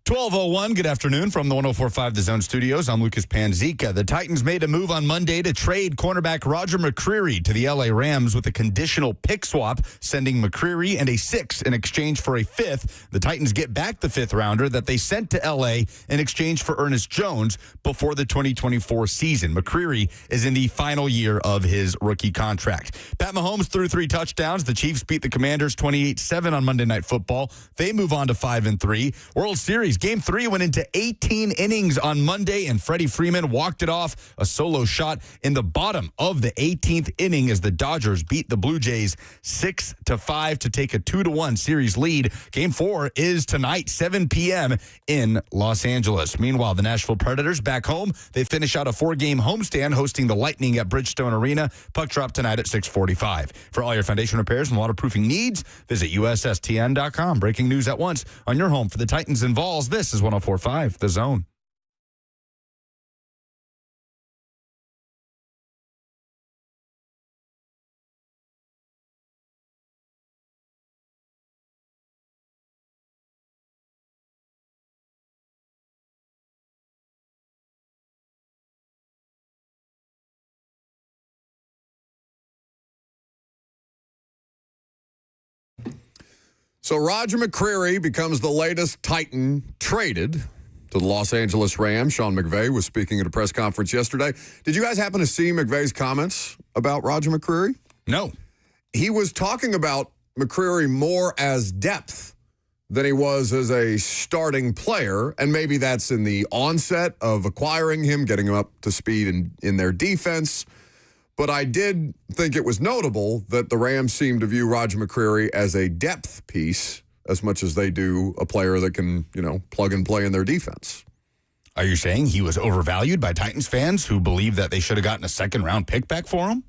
12:01, good afternoon from the 104.5 The Zone Studios. I'm Lucas Panzica. The Titans made a move on Monday to trade cornerback Roger McCreary to the LA Rams with a conditional pick swap, sending McCreary and a 6 in exchange for a 5th. The Titans get back the 5th rounder that they sent to LA in exchange for Ernest Jones before the 2024 season. McCreary is in the final year of his rookie contract. Pat Mahomes threw 3 touchdowns. The Chiefs beat the Commanders 28-7 on Monday Night Football. They move on to 5-3. World Series Game 3 went into 18 innings on Monday, and Freddie Freeman walked it off, a solo shot in the bottom of the 18th inning as the Dodgers beat the Blue Jays 6-5 to take a 2-1 series lead. Game 4 is tonight, 7 p.m. in Los Angeles. Meanwhile, the Nashville Predators back home. They finish out a 4-game homestand hosting the Lightning at Bridgestone Arena. Puck drop tonight at 6:45. For all your foundation repairs and waterproofing needs, visit USSTN.com. Breaking news at once on your home for the Titans and Vols. This is 104.5 The Zone. So Roger McCreary becomes the latest Titan traded to the Los Angeles Rams. Sean McVay was speaking at a press conference yesterday. Did you guys happen to see McVay's comments about Roger McCreary? No. He was talking about McCreary more as depth than he was as a starting player, and maybe that's in the onset of acquiring him, getting him up to speed in their defense. But I did think it was notable that the Rams seem to view Roger McCreary as a depth piece as much as they do a player that can, plug and play in their defense. Are you saying he was overvalued by Titans fans who believe that they should have gotten a second-round pick back for him?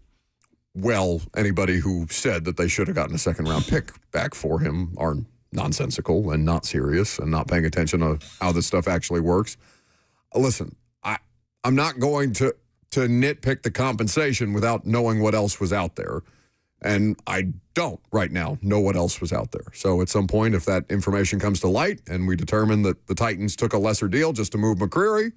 Well, anybody who said that they should have gotten a second-round pick back for him are nonsensical and not serious and not paying attention to how this stuff actually works. Listen, I'm not going to nitpick the compensation without knowing what else was out there. And I don't right now know what else was out there. So at some point, if that information comes to light and we determine that the Titans took a lesser deal just to move McCreary,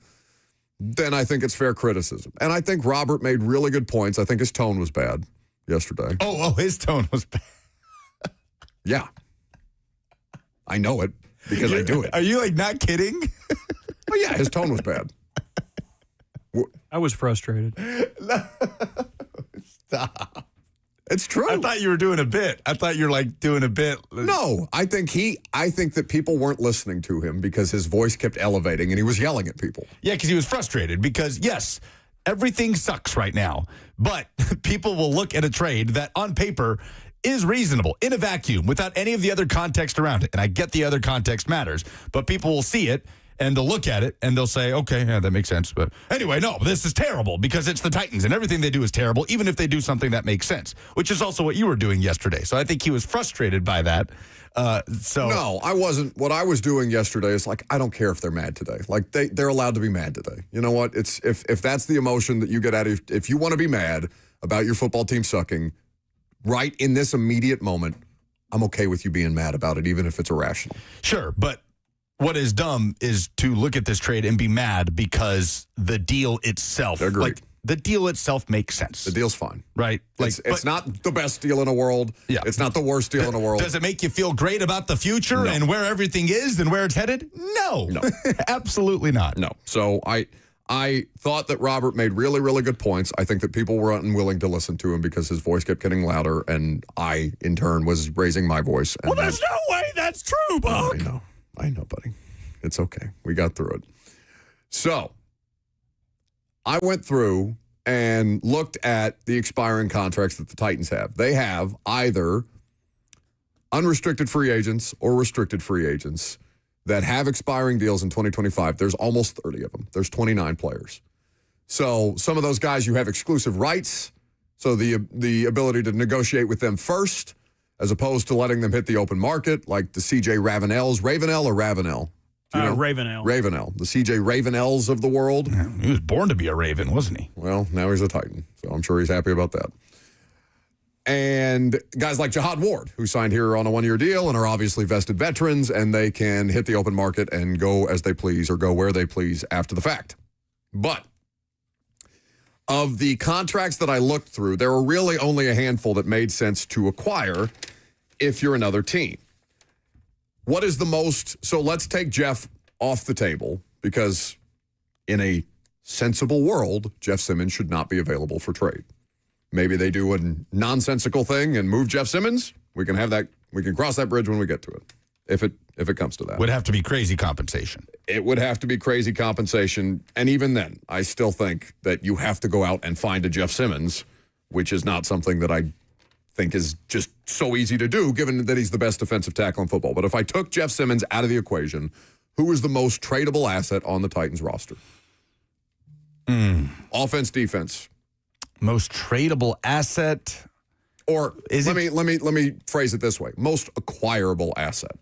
then I think it's fair criticism. And I think Robert made really good points. I think his tone was bad yesterday. Oh, his tone was bad. Yeah. I know it because I do it. Are you not kidding? Oh, yeah, his tone was bad. I was frustrated. Stop. It's true. I thought you were doing a bit. I thought you were doing a bit. No, I think that people weren't listening to him because his voice kept elevating and he was yelling at people. Yeah, because he was frustrated because, yes, everything sucks right now, but people will look at a trade that on paper is reasonable in a vacuum without any of the other context around it. And I get the other context matters, but people will see it and they'll look at it and they'll say, okay, yeah, that makes sense. But anyway, no, this is terrible because it's the Titans and everything they do is terrible, even if they do something that makes sense, which is also what you were doing yesterday. So I think he was frustrated by that. No, I wasn't. What I was doing yesterday is I don't care if they're mad today. They're allowed to be mad today. You know what? It's if that's the emotion that you get out of, if you want to be mad about your football team sucking right in this immediate moment, I'm okay with you being mad about it, even if it's irrational. Sure, but what is dumb is to look at this trade and be mad because the deal itself, Agreed. The deal itself makes sense. The deal's fine. Right? It's not the best deal in the world. Yeah. It's not the worst deal in the world. Does it make you feel great about the future and where everything is and where it's headed? No. Absolutely not. No. So I thought that Robert made really, really good points. I think that people were unwilling to listen to him because his voice kept getting louder, and I, in turn, was raising my voice. And there's no way that's true, Buck. I know, buddy. It's okay. We got through it. So I went through and looked at the expiring contracts that the Titans have. They have either unrestricted free agents or restricted free agents that have expiring deals in 2025. There's almost 30 of them. There's 29 players. So some of those guys, you have exclusive rights. So the ability to negotiate with them first, as opposed to letting them hit the open market, like the C.J. Ravenels. Ravenel or Ravenel? Ravenel. Ravenel. The C.J. Ravenels of the world. Yeah, he was born to be a Raven, wasn't he? Well, now he's a Titan, so I'm sure he's happy about that. And guys like Jihad Ward, who signed here on a one-year deal and are obviously vested veterans, and they can hit the open market and go as they please or go where they please after the fact. But of the contracts that I looked through, there were really only a handful that made sense to acquire if you're another team. What is the most? So let's take Jeff off the table, because in a sensible world, Jeff Simmons should not be available for trade. Maybe they do a nonsensical thing and move Jeff Simmons. We can have that. We can cross that bridge when we get to it, if it comes to that. Would have to be crazy compensation. It would have to be crazy compensation, and even then, I still think that you have to go out and find a Jeff Simmons, which is not something that I think is just so easy to do, given that he's the best defensive tackle in football. But if I took Jeff Simmons out of the equation, who is the most tradable asset on the Titans roster? Offense, defense. Most tradable asset, or let me phrase it this way: most acquirable asset.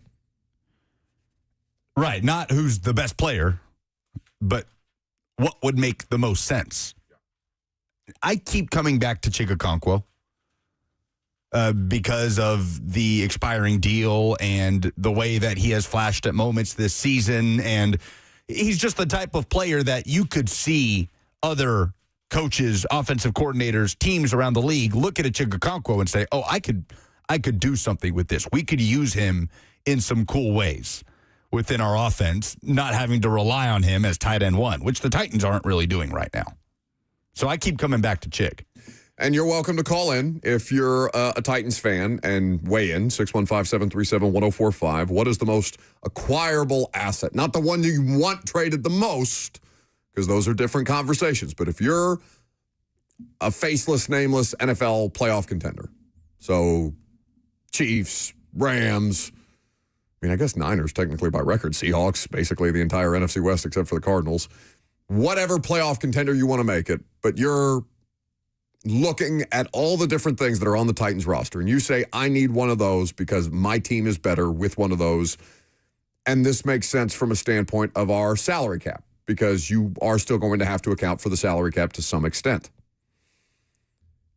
Right, not who's the best player, but what would make the most sense. I keep coming back to Chigakonkwo because of the expiring deal and the way that he has flashed at moments this season, and he's just the type of player that you could see other coaches, offensive coordinators, teams around the league look at a Chigakonkwo and say, oh, I could do something with this. We could use him in some cool ways within our offense, not having to rely on him as tight end one, which the Titans aren't really doing right now. So I keep coming back to Chig. And you're welcome to call in if you're a Titans fan and weigh in, 615-737-1045. What is the most acquirable asset? Not the one you want traded the most, because those are different conversations. But if you're a faceless, nameless NFL playoff contender, so Chiefs, Rams, I mean, I guess Niners technically by record, Seahawks, basically the entire NFC West except for the Cardinals, whatever playoff contender you want to make it, but you're looking at all the different things that are on the Titans roster, and you say, I need one of those because my team is better with one of those, and this makes sense from a standpoint of our salary cap, because you are still going to have to account for the salary cap to some extent.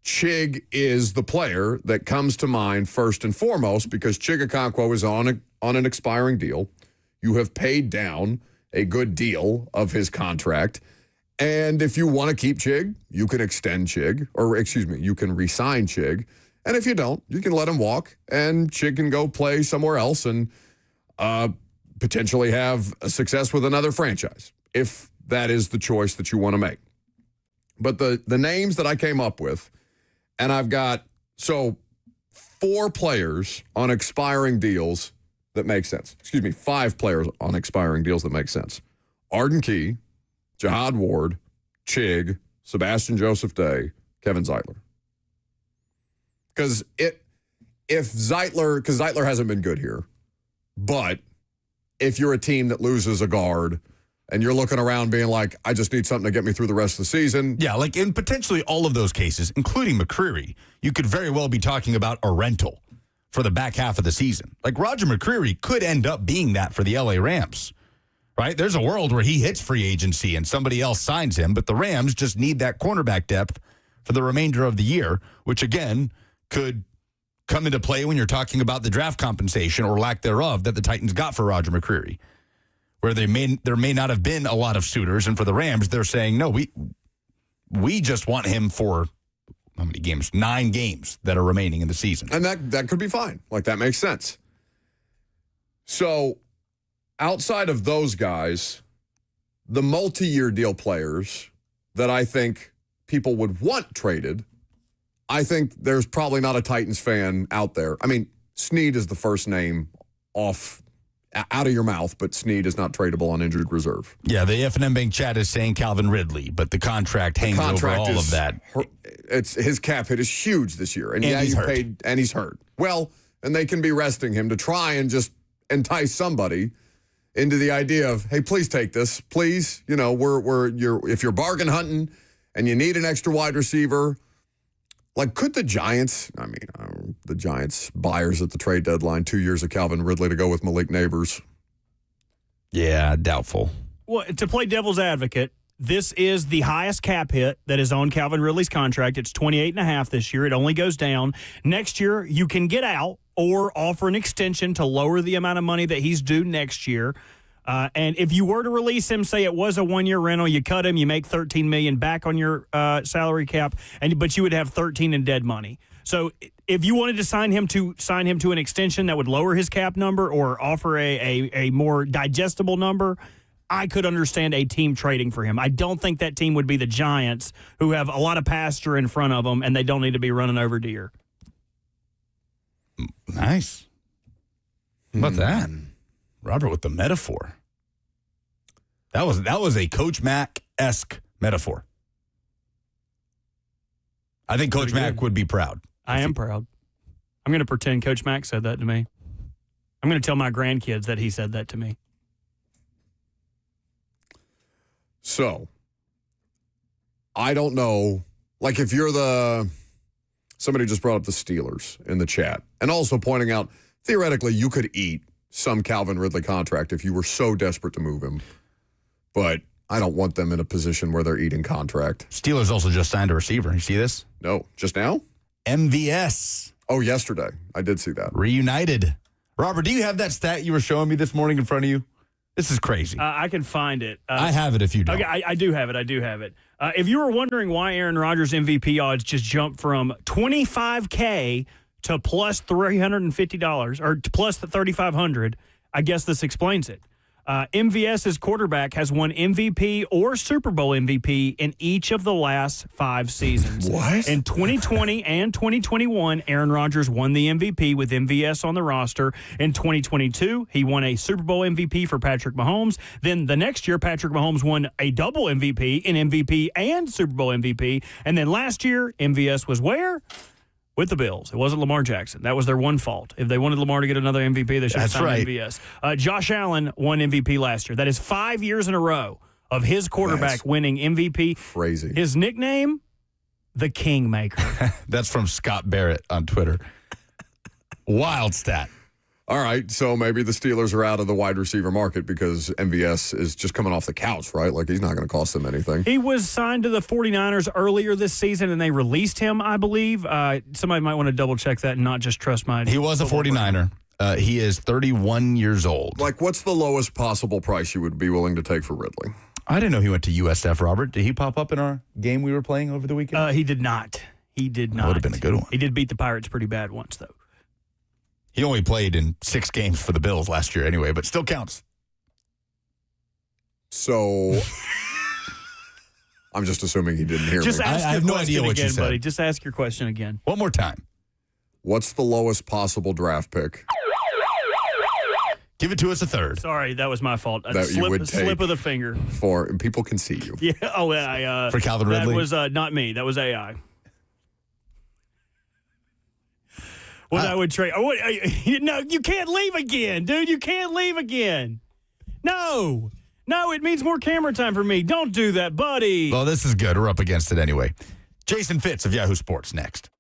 Chig is the player that comes to mind first and foremost, because Chigakonkwo is on an expiring deal. You have paid down a good deal of his contract, and if you want to keep Chig, you can extend Chig, or excuse me, you can re-sign Chig, and if you don't, you can let him walk, and Chig can go play somewhere else and potentially have a success with another franchise, if that is the choice that you want to make. But the names that I came up with, and I've got, 4 players on expiring deals that make sense. 5 players on expiring deals that make sense. Arden Key, Jihad Ward, Chig, Sebastian Joseph Day, Kevin Zeitler. Because Zeitler hasn't been good here, but if you're a team that loses a guard and you're looking around being like, I just need something to get me through the rest of the season. Yeah, like in potentially all of those cases, including McCreary, you could very well be talking about a rental for the back half of the season. Like Roger McCreary could end up being that for the LA Rams, right? There's a world where he hits free agency and somebody else signs him, but the Rams just need that cornerback depth for the remainder of the year, which again could come into play when you're talking about the draft compensation or lack thereof that the Titans got for Roger McCreary, where there may not have been a lot of suitors, and for the Rams, they're saying, no, we just want him for how many games? 9 games that are remaining in the season. And that could be fine. Like, that makes sense. So, outside of those guys, the multi-year deal players that I think people would want traded, I think there's probably not a Titans fan out there. I mean, Snead is the first name out of your mouth, but Snead is not tradable on injured reserve. Yeah, the F&M Bank chat is saying Calvin Ridley, but the contract hangs over all of that. It's his cap hit is huge this year, and he's hurt. And he's hurt. Well, and they can be resting him to try and just entice somebody into the idea of, hey, please take this, please. You know, if you're bargain hunting and you need an extra wide receiver. Like, could the Giants, the Giants buyers at the trade deadline, 2 years of Calvin Ridley to go with Malik Neighbors? Yeah, doubtful. Well, to play devil's advocate, this is the highest cap hit that is on Calvin Ridley's contract. It's 28.5 this year. It only goes down. Next year, you can get out or offer an extension to lower the amount of money that he's due next year. And if you were to release him, say it was a 1-year rental, you cut him, you make $13 million back on your salary cap, but you would have $13 in dead money. So if you wanted to sign him to an extension that would lower his cap number or offer a more digestible number, I could understand a team trading for him. I don't think that team would be the Giants, who have a lot of pasture in front of them, and they don't need to be running over deer. Nice. How about that? Robert with the metaphor. That was a Coach Mack-esque metaphor. I think Coach Mack would be proud. I am proud. I'm going to pretend Coach Mack said that to me. I'm going to tell my grandkids that he said that to me. So, I don't know. Like, if you're somebody just brought up the Steelers in the chat, and also pointing out, theoretically, you could eat some Calvin Ridley contract if you were so desperate to move him. But I don't want them in a position where they're eating contract. Steelers also just signed a receiver. You see this? No. Just now? MVS. Oh, yesterday. I did see that. Reunited. Robert, do you have that stat you were showing me this morning in front of you? This is crazy. I can find it. I have it if you don't. Okay, I do have it. If you were wondering why Aaron Rodgers' MVP odds just jumped from $25K to plus $350 or to plus the $3,500, I guess this explains it. MVS's quarterback has won MVP or Super Bowl MVP in each of the last 5 seasons. What? In 2020 and 2021, Aaron Rodgers won the MVP with MVS on the roster. In 2022, he won a Super Bowl MVP for Patrick Mahomes. Then the next year, Patrick Mahomes won a double MVP, an MVP and Super Bowl MVP. And then last year, MVS was where? With the Bills. It wasn't Lamar Jackson. That was their one fault. If they wanted Lamar to get another MVP, they should have signed MVS. Josh Allen won MVP last year. That is 5 years in a row of his quarterback winning MVP. Crazy. His nickname, the Kingmaker. That's from Scott Barrett on Twitter. Wild stat. All right, so maybe the Steelers are out of the wide receiver market because MVS is just coming off the couch, right? Like, he's not going to cost them anything. He was signed to the 49ers earlier this season, and they released him, I believe. Somebody might want to double-check that and not just trust my... He was a 49er. He is 31 years old. Like, what's the lowest possible price you would be willing to take for Ridley? I didn't know he went to USF, Robert. Did he pop up in our game we were playing over the weekend? He did not. That would have been a good one. He did beat the Pirates pretty bad once, though. He only played in 6 games for the Bills last year anyway, but still counts. So, I'm just assuming he didn't hear just me. Ask I your have no question idea what again, you said. buddy. Just ask your question again. One more time. What's the lowest possible draft pick? Give it to us a third. Sorry, that was my fault. That you would take slip of the finger. And people can see you. Yeah. Oh, yeah. For Calvin Ridley? That was not me. That was AI. What I would trade. No, you can't leave again, dude. You can't leave again. No, it means more camera time for me. Don't do that, buddy. Well, this is good. We're up against it anyway. Jason Fitz of Yahoo Sports next.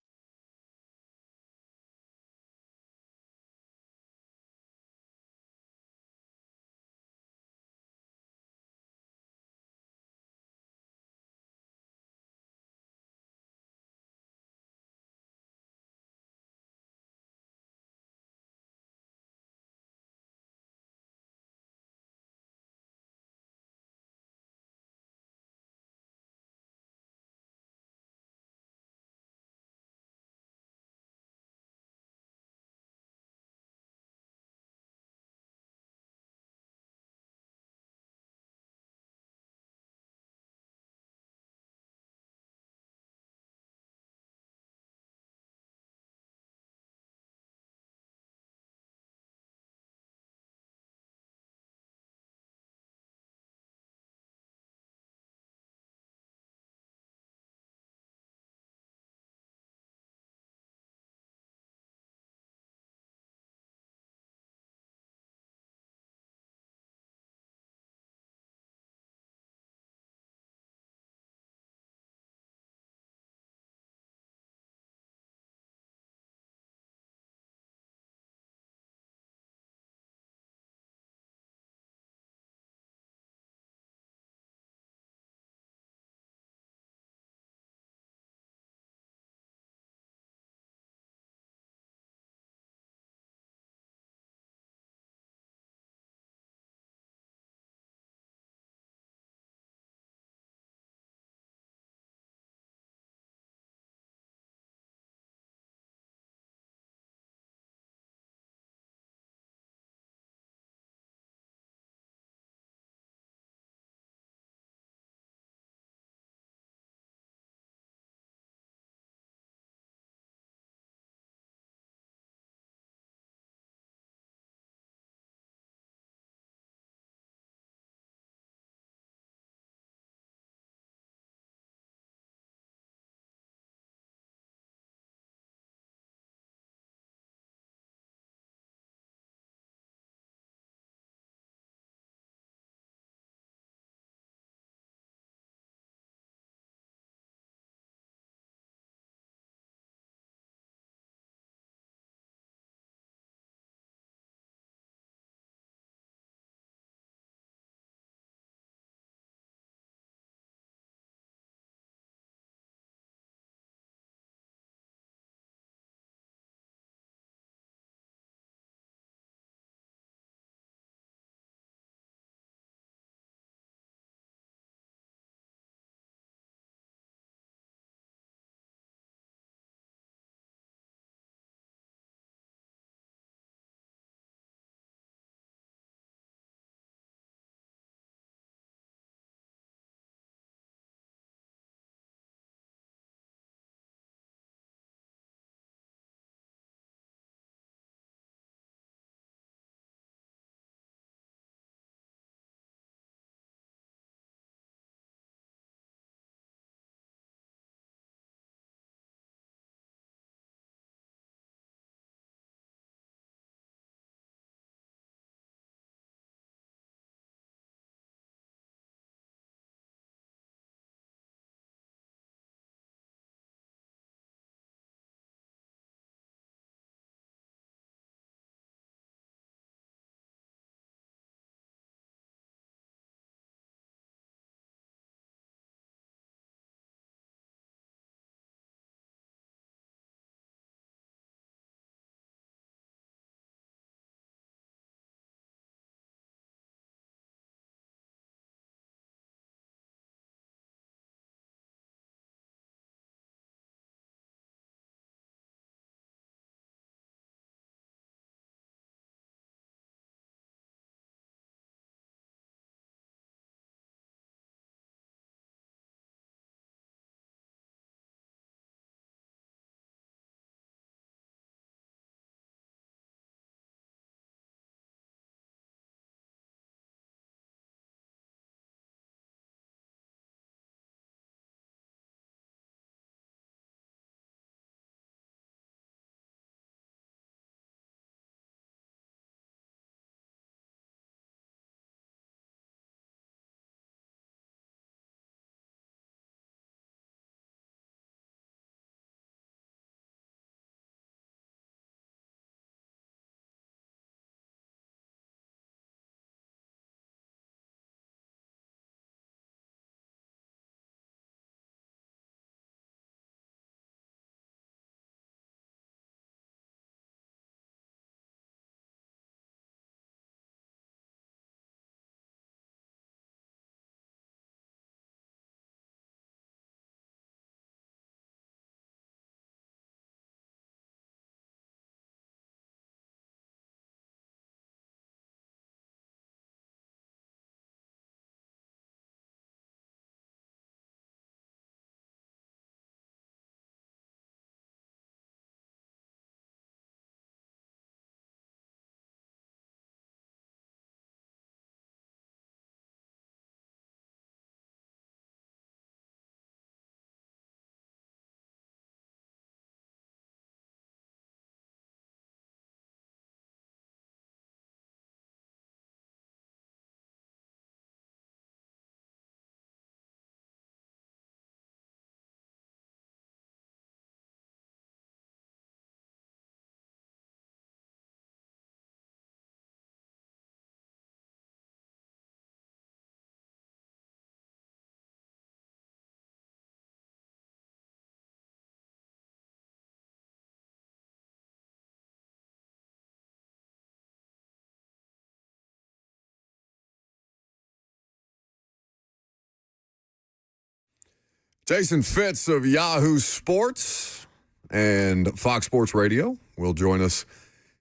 Jason Fitz of Yahoo Sports and Fox Sports Radio will join us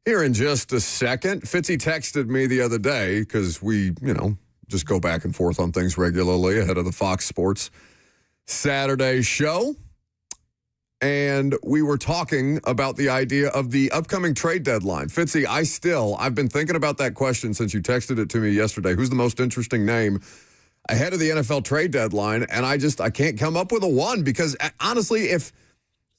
here in just a second. Fitzy texted me the other day because we, just go back and forth on things regularly ahead of the Fox Sports Saturday show. And we were talking about the idea of the upcoming trade deadline. Fitzy, I've been thinking about that question since you texted it to me yesterday. Who's the most interesting name ahead of the NFL trade deadline? And I can't come up with a one because honestly,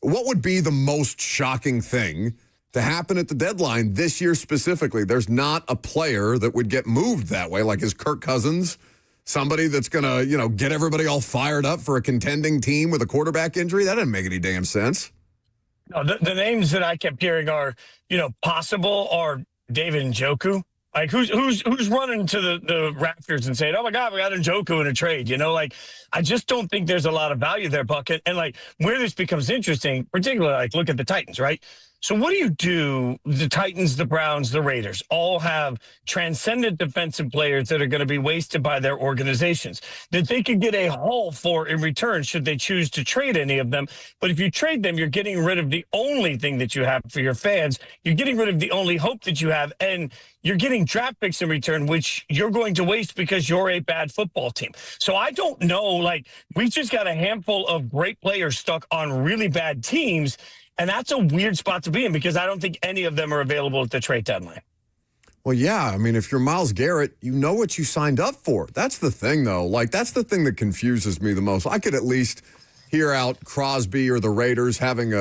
what would be the most shocking thing to happen at the deadline this year specifically? There's not a player that would get moved that way. Like, is Kirk Cousins somebody that's going to, get everybody all fired up for a contending team with a quarterback injury? That doesn't make any damn sense. No, the names that I kept hearing are, possible are David Njoku. Like, who's running to the Raptors and saying, oh, my God, we got Njoku in a trade? I just don't think there's a lot of value there, Bucket. And, where this becomes interesting, particularly, look at the Titans, right? So what do? The Titans, the Browns, the Raiders all have transcendent defensive players that are going to be wasted by their organizations that they could get a haul for in return should they choose to trade any of them. But if you trade them, you're getting rid of the only thing that you have for your fans. You're getting rid of the only hope that you have. And you're getting draft picks in return, which you're going to waste because you're a bad football team. So I don't know, we've just got a handful of great players stuck on really bad teams. And that's a weird spot to be in because I don't think any of them are available at the trade deadline. Well, yeah. I mean, if you're Myles Garrett, you know what you signed up for. That's the thing, though. That's the thing that confuses me the most. I could at least hear out Crosby or the Raiders having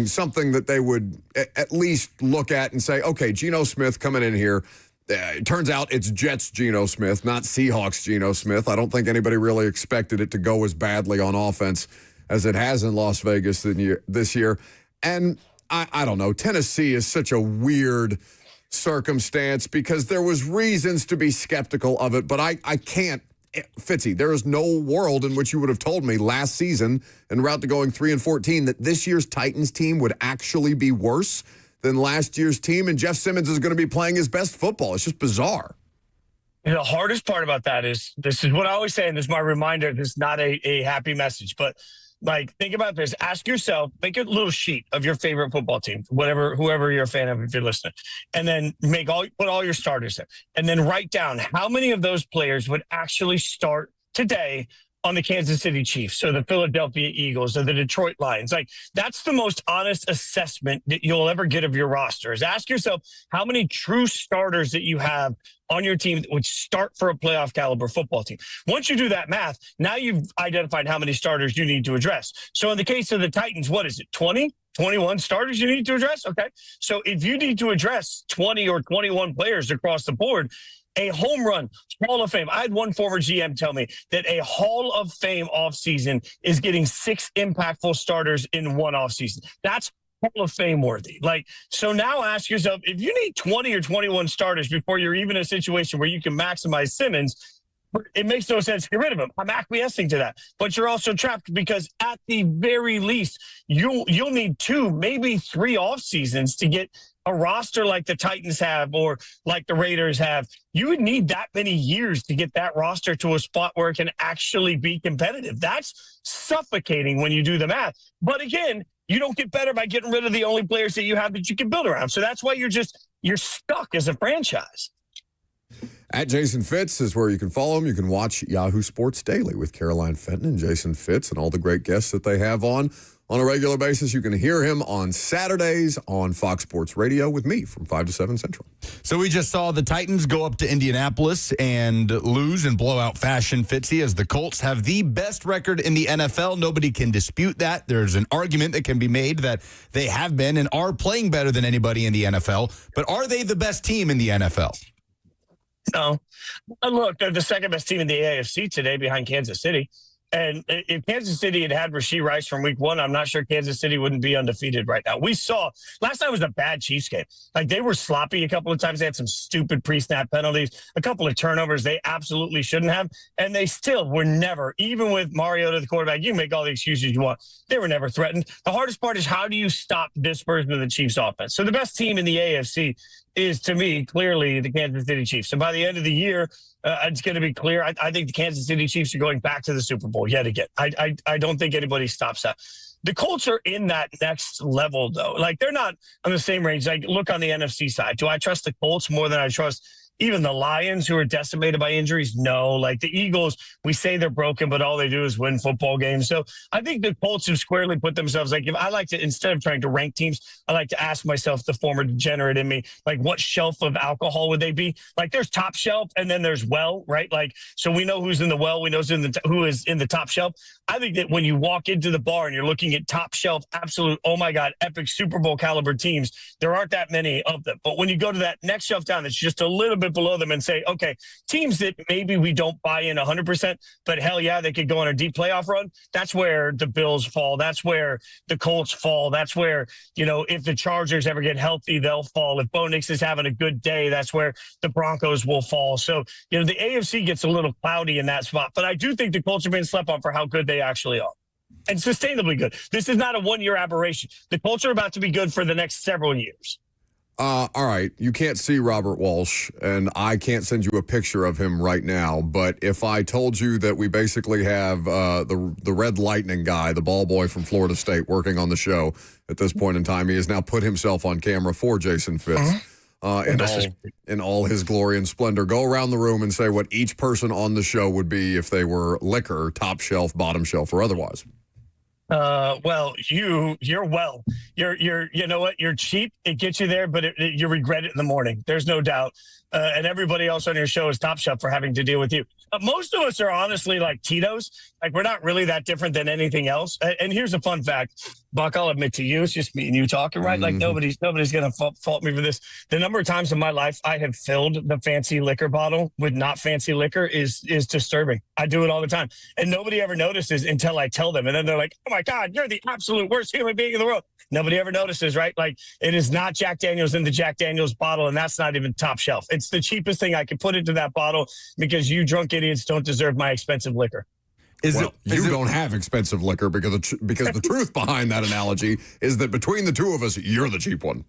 something that they would at least look at and say, okay, Geno Smith coming in here. It turns out it's Jets Geno Smith, not Seahawks Geno Smith. I don't think anybody really expected it to go as badly on offense as it has in Las Vegas this year. And I don't know, Tennessee is such a weird circumstance because there was reasons to be skeptical of it, but I can't, Fitzy, there is no world in which you would have told me last season en route to going 3-14 that this year's Titans team would actually be worse than last year's team, and Jeff Simmons is going to be playing his best football. It's just bizarre. The hardest part about that is, this is what I always say, and this is my reminder, this is not a happy message, but think about this. Ask yourself, make a little sheet of your favorite football team, whoever you're a fan of, if you're listening, and then put all your starters in, and then write down how many of those players would actually start today on the Kansas City Chiefs, or the Philadelphia Eagles, or the Detroit Lions. That's the most honest assessment that you'll ever get of your roster, is ask yourself how many true starters that you have on your team that would start for a playoff caliber football team. Once you do that math, now you've identified how many starters you need to address. So in the case of the Titans, what is it, 20? 21 starters you need to address? Okay. So if you need to address 20 or 21 players across the board, a home run, Hall of Fame. I had one former GM tell me that a Hall of Fame offseason is getting 6 impactful starters in one offseason. That's Hall of Fame worthy. So now ask yourself, if you need 20 or 21 starters before you're even in a situation where you can maximize Simmons, it makes no sense to get rid of him. I'm acquiescing to that. But you're also trapped because at the very least, you'll need 2, maybe 3 off seasons to get a roster like the Titans have or like the Raiders have. You would need that many years to get that roster to a spot where it can actually be competitive. That's suffocating when you do the math. But again, you don't get better by getting rid of the only players that you have that you can build around. So that's why you're stuck as a franchise. At Jason Fitz is where you can follow him. You can watch Yahoo Sports Daily with Caroline Fenton and Jason Fitz and all the great guests that they have on a regular basis. You can hear him on Saturdays on Fox Sports Radio with me from 5 to 7 Central. So we just saw the Titans go up to Indianapolis and lose in blowout fashion, Fitzy, as the Colts have the best record in the NFL. Nobody can dispute that. There's an argument that can be made that they have been and are playing better than anybody in the NFL. But are they the best team in the NFL? No. Look, they're the second best team in the AFC today behind Kansas City. And if Kansas City had Rashee Rice from week 1, I'm not sure Kansas City wouldn't be undefeated right now. We saw last night was a bad Chiefs game. They were sloppy a couple of times. They had some stupid pre-snap penalties, a couple of turnovers they absolutely shouldn't have. And they still were never, even with Mariota, the quarterback, you can make all the excuses you want. They were never threatened. The hardest part is how do you stop this version of the Chiefs offense? So the best team in the AFC is, to me, clearly the Kansas City Chiefs. So by the end of the year, It's going to be clear. I think the Kansas City Chiefs are going back to the Super Bowl yet again. I don't think anybody stops that. The Colts are in that next level, though. Like, they're not on the same range. Like, look on the NFC side. Do I trust the Colts more than I trust even the Lions, who are decimated by injuries? No. Like, the Eagles, we say they're broken, but all they do is win football games. So I think the Colts have squarely put themselves, like, if I like to, instead of trying to rank teams, I like to ask myself, the former degenerate in me, like, what shelf of alcohol would they be? Like, there's top shelf and then there's well, right? Like, so we know who's in the well, we know who is in the top shelf. I think that when you walk into the bar and you're looking at top shelf, absolute, oh my God, epic Super Bowl caliber teams, there aren't that many of them. But when you go to that next shelf down, that's just a little bit below them and say, okay, teams that maybe we don't buy in 100%, but hell yeah, they could go on a deep playoff run. That's where the Bills fall. That's where the Colts fall. That's where, if the Chargers ever get healthy, they'll fall. If Bo Nix is having a good day, that's where the Broncos will fall. So, the AFC gets a little cloudy in that spot. But I do think the Colts are being slept on for how good they actually are. And sustainably good. This is not a one-year aberration. The Colts are about to be good for the next several years. All right. You can't see Robert Walsh, and I can't send you a picture of him right now. But if I told you that we basically have the Red Lightning guy, the ball boy from Florida State, working on the show at this point in time, he has now put himself on camera for Jason Fitz. In all his glory and splendor. Go around the room and say what each person on the show would be if they were liquor, top shelf, bottom shelf, or otherwise. Well, you know what? You're cheap. It gets you there, but you regret it in the morning. There's no doubt. And everybody else on your show is top shelf for having to deal with you. Most of us are honestly like Tito's. Like, we're not really that different than anything else. And here's a fun fact, Buck, I'll admit to you, it's just me and you talking, right? Like, nobody's going to fault me for this. The number of times in my life I have filled the fancy liquor bottle with not fancy liquor is disturbing. I do it all the time. And nobody ever notices until I tell them. And then they're like, oh my God, you're the absolute worst human being in the world. Nobody ever notices, right? Like, it is not Jack Daniels in the Jack Daniels bottle, and that's not even top shelf. It's the cheapest thing I could put into that bottle because you drunk idiots don't deserve my expensive liquor. You don't have expensive liquor because the truth behind that analogy is that between the two of us, you're the cheap one.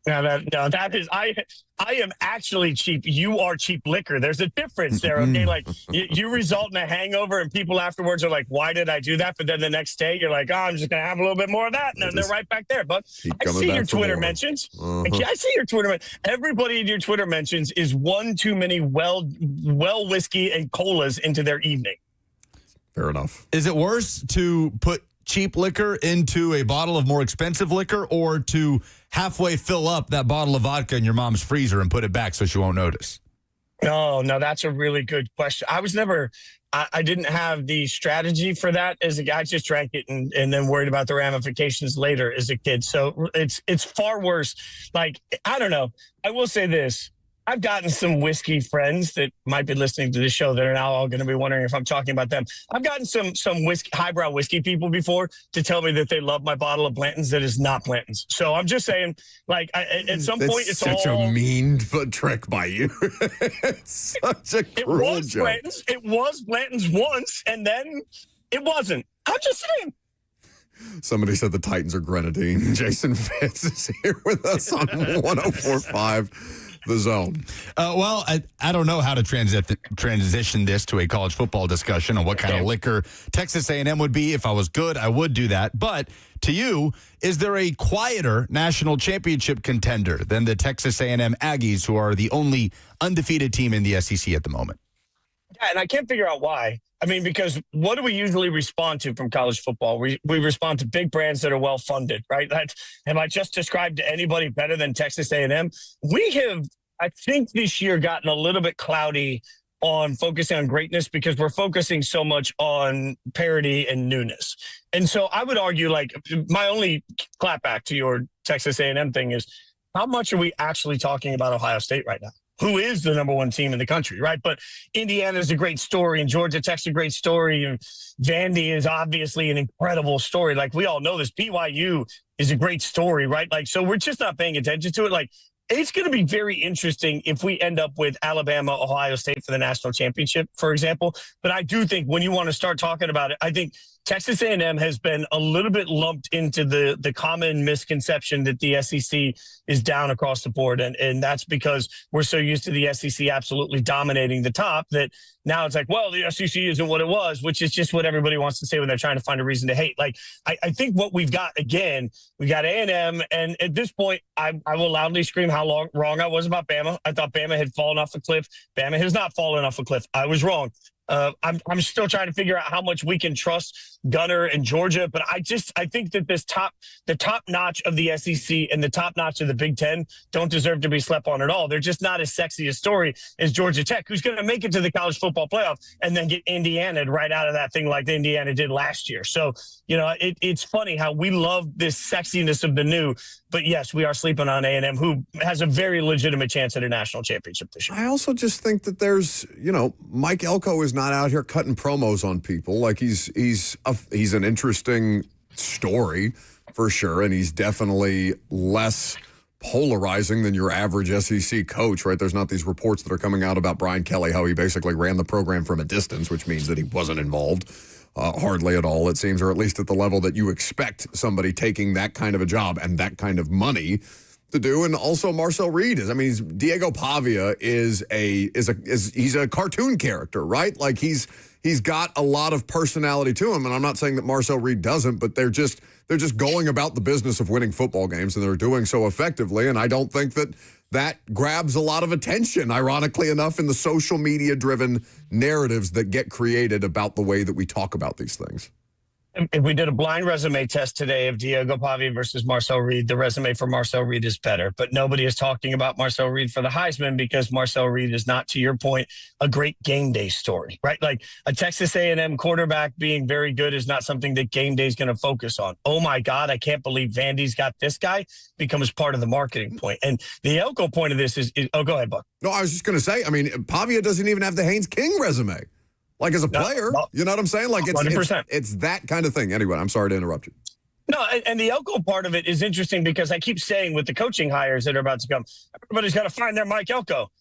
That is, I am actually cheap. You are cheap liquor. There's a difference there, okay? Like, you result in a hangover, and people afterwards are like, why did I do that? But then the next day, you're like, oh, I'm just going to have a little bit more of that. And then they're right back there. But I see your Twitter mentions. I see your Twitter mentions. Everybody in your Twitter mentions is one too many well whiskey and colas into their evening. Fair enough. Is it worse to put cheap liquor into a bottle of more expensive liquor, or to halfway fill up that bottle of vodka in your mom's freezer and put it back so she won't notice? No, that's a really good question. I didn't have the strategy for that as a guy. I just drank it and then worried about the ramifications later as a kid. So it's far worse. Like, I don't know. I will say this. I've gotten some whiskey friends that might be listening to this show that are now all going to be wondering if I'm talking about them. I've gotten some whiskey, highbrow whiskey people before to tell me that they love my bottle of Blanton's that is not Blanton's. So I'm just saying, like, at some point, it's such a mean trick by you. It's such a cruel joke. Blanton's. It was Blanton's once, and then it wasn't. I'm just saying. Somebody said the Titans are grenadine. Jason Fitz is here with us on 104.5. The Zone. Well, I don't know how to transition this to a college football discussion on what kind of liquor Texas A&M would be. If I was good, I would do that. But to you, is there a quieter national championship contender than the Texas A&M Aggies, who are the only undefeated team in the SEC at the moment? Yeah, and I can't figure out why. I mean, because what do we usually respond to from college football? We respond to big brands that are well-funded, right? Have I just described to anybody better than Texas A&M? We have, I think, this year gotten a little bit cloudy on focusing on greatness because we're focusing so much on parity and newness. And so I would argue, like, my only clapback to your Texas A&M thing is, how much are we actually talking about Ohio State right now? Who is the number one team in the country, right? But Indiana is a great story, and Georgia Tech's a great story, and Vandy is obviously an incredible story. Like, we all know this. BYU is a great story, right? Like, so we're just not paying attention to it. Like, it's going to be very interesting if we end up with Alabama, Ohio State for the national championship, for example. But I do think when you want to start talking about it, I think Texas A&M has been a little bit lumped into the common misconception that the SEC is down across the board. And that's because we're so used to the SEC absolutely dominating the top that now it's like, well, the SEC isn't what it was, which is just what everybody wants to say when they're trying to find a reason to hate. Like, I think what we've got, again, we got A&M. And at this point, I will loudly scream how wrong I was about Bama. I thought Bama had fallen off a cliff. Bama has not fallen off a cliff. I was wrong. I'm still trying to figure out how much we can trust Gunner and Georgia, but I think that the top notch of the SEC and the top notch of the Big Ten don't deserve to be slept on at all. They're just not as sexy a story as Georgia Tech, who's going to make it to the college football playoff and then get Indiana right out of that thing like Indiana did last year. So, it's funny how we love this sexiness of the new, but yes, we are sleeping on A&M, who has a very legitimate chance at a national championship this year. I also just think that there's, Mike Elko is not out here cutting promos on people. Like he's an interesting story for sure, and he's definitely less polarizing than your average SEC coach, right? There's not these reports that are coming out about Brian Kelly, how he basically ran the program from a distance, which means that he wasn't involved hardly at all, it seems, or at least at the level that you expect somebody taking that kind of a job and that kind of money to do. And also Marcel Reed Diego Pavia is he's a cartoon character, right? Like he's got a lot of personality to him. And I'm not saying that Marcel Reed doesn't, but they're just going about the business of winning football games, and they're doing so effectively. And I don't think that grabs a lot of attention, ironically enough, in the social media driven narratives that get created about the way that we talk about these things. If we did a blind resume test today of Diego Pavia versus Marcel Reed, the resume for Marcel Reed is better. But nobody is talking about Marcel Reed for the Heisman because Marcel Reed is not, to your point, a great game day story, right? Like a Texas A&M quarterback being very good is not something that game day is going to focus on. Oh, my God, I can't believe Vandy's got this guy, becomes part of the marketing point. And the Elko point of this is go ahead, Buck. No, I was just going to say, Pavia doesn't even have the Haynes King resume. Like as a player, you know what I'm saying? Like it's that kind of thing. Anyway, I'm sorry to interrupt you. No, and the Elko part of it is interesting because I keep saying with the coaching hires that are about to come, everybody's got to find their Mike Elko.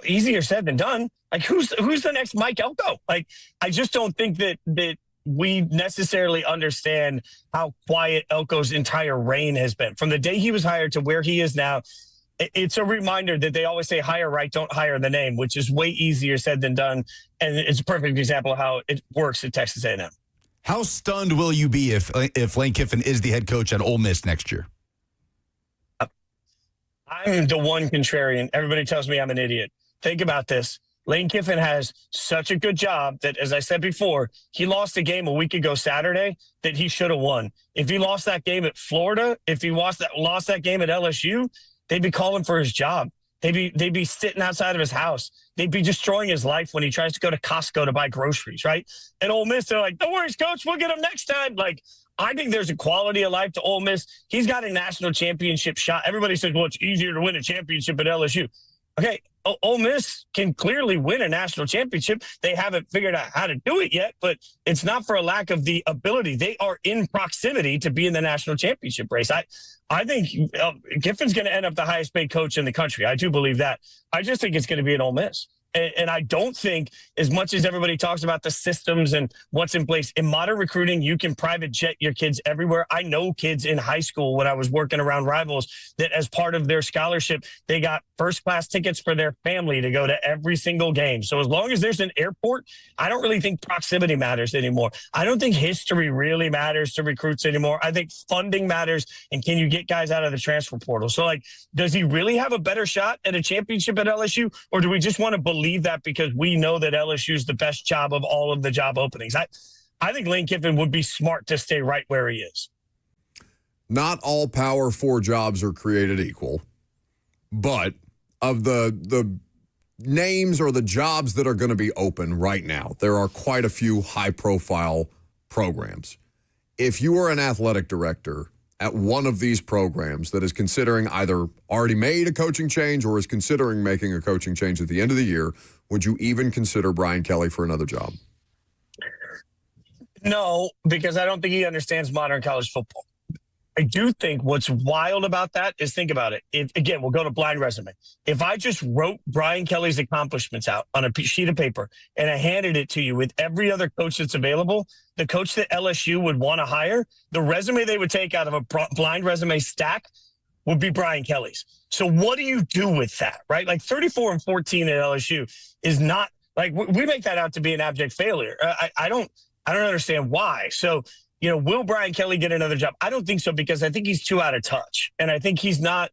Easier said than done. Like who's the next Mike Elko? Like I just don't think that we necessarily understand how quiet Elko's entire reign has been from the day he was hired to where he is now. It's a reminder that they always say hire right, don't hire the name, which is way easier said than done. And it's a perfect example of how it works at Texas A&M. How stunned will you be if Lane Kiffin is the head coach at Ole Miss next year? I'm the one contrarian. Everybody tells me I'm an idiot. Think about this. Lane Kiffin has such a good job that, as I said before, he lost a game a week ago Saturday that he should have won. If he lost that game at Florida, if he lost that game at LSU, they'd be calling for his job. They'd be sitting outside of his house. They'd be destroying his life when he tries to go to Costco to buy groceries, right? And Ole Miss, they're like, "No worries, coach, we'll get him next time." Like, I think there's a quality of life to Ole Miss. He's got a national championship shot. Everybody says, well, it's easier to win a championship at LSU. Okay, Ole Miss can clearly win a national championship. They haven't figured out how to do it yet, but it's not for a lack of the ability. They are in proximity to be in the national championship race. I think Kiffin's going to end up the highest paid coach in the country. I do believe that. I just think it's going to be an Ole Miss. And I don't think, as much as everybody talks about the systems and what's in place, in modern recruiting, you can private jet your kids everywhere. I know kids in high school when I was working around rivals that as part of their scholarship, they got first-class tickets for their family to go to every single game. So as long as there's an airport, I don't really think proximity matters anymore. I don't think history really matters to recruits anymore. I think funding matters, and can you get guys out of the transfer portal? So, like, does he really have a better shot at a championship at LSU, or do we just want to believe that because we know that LSU is the best job of all of the job openings? I think Lane Kiffin would be smart to stay right where he is. Not all Power 4 jobs are created equal, but of the names or the jobs that are going to be open right now, there are quite a few high-profile programs. If you are an athletic director at one of these programs that is considering either already made a coaching change or is considering making a coaching change at the end of the year, would you even consider Brian Kelly for another job? No, because I don't think he understands modern college football. I do think what's wild about that is, think about it. Again, we'll go to blind resume. If I just wrote Brian Kelly's accomplishments out on a sheet of paper and I handed it to you with every other coach that's available, the coach that LSU would want to hire, the resume they would take out of a blind resume stack would be Brian Kelly's. So what do you do with that, right? Like 34-14 at LSU is not like, we make that out to be an abject failure. I don't understand why. So, will Brian Kelly get another job? I don't think so, because I think he's too out of touch. And I think he's not.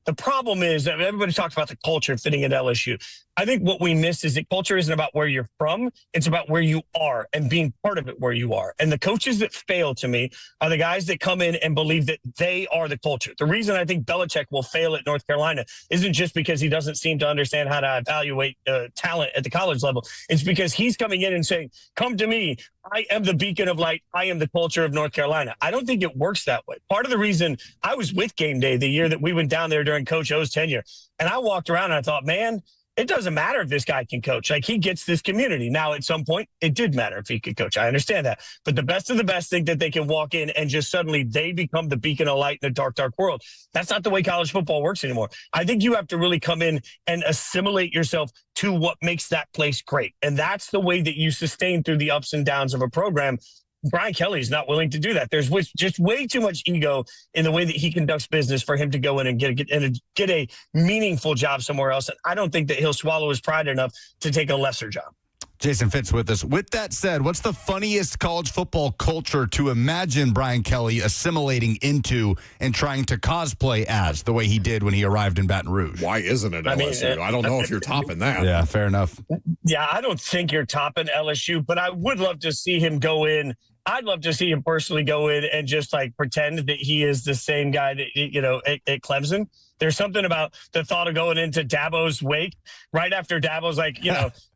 The problem is that everybody talks about the culture fitting at LSU. I think what we miss is that culture isn't about where you're from. It's about where you are and being part of it where you are. And the coaches that fail, to me, are the guys that come in and believe that they are the culture. The reason I think Belichick will fail at North Carolina isn't just because he doesn't seem to understand how to evaluate talent at the college level. It's because he's coming in and saying, come to me. I am the beacon of light. I am the culture of North Carolina. I don't think it works that way. Part of the reason I was with game day the year that we went down there during Coach O's tenure, and I walked around and I thought, man, it doesn't matter if this guy can coach. Like, he gets this community. Now, at some point, it did matter if he could coach. I understand that. But the best of the best think that they can walk in and just suddenly they become the beacon of light in a dark, dark world. That's not the way college football works anymore. I think you have to really come in and assimilate yourself to what makes that place great. And that's the way that you sustain through the ups and downs of a program. Brian Kelly is not willing to do that. There's just way too much ego in the way that he conducts business for him to go in and get a meaningful job somewhere else. And I don't think that he'll swallow his pride enough to take a lesser job. Jason Fitz with us. With that said, what's the funniest college football culture to imagine Brian Kelly assimilating into and trying to cosplay as, the way he did when he arrived in Baton Rouge? Why isn't it LSU? I don't know if you're topping that. Yeah, fair enough. Yeah, I don't think you're topping LSU, but I would love to see him go in. I'd love to see him personally go in and just like pretend that he is the same guy that, at Clemson. There's something about the thought of going into Dabo's wake right after Dabo's like,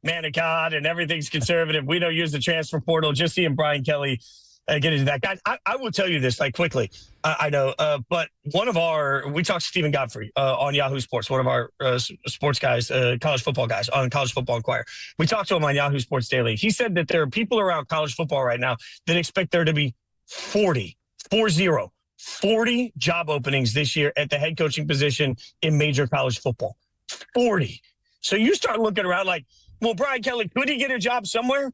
man of God and everything's conservative. We don't use the transfer portal. Just seeing Brian Kelly get into that. Guys, I will tell you this like quickly. I know, but we talked to Stephen Godfrey on Yahoo Sports, one of our sports guys, college football guys on College Football Inquirer. We talked to him on Yahoo Sports Daily. He said that there are people around college football right now that expect there to be 40 job openings this year at the head coaching position in major college football. 40. So you start looking around like, well, Brian Kelly, could he get a job somewhere?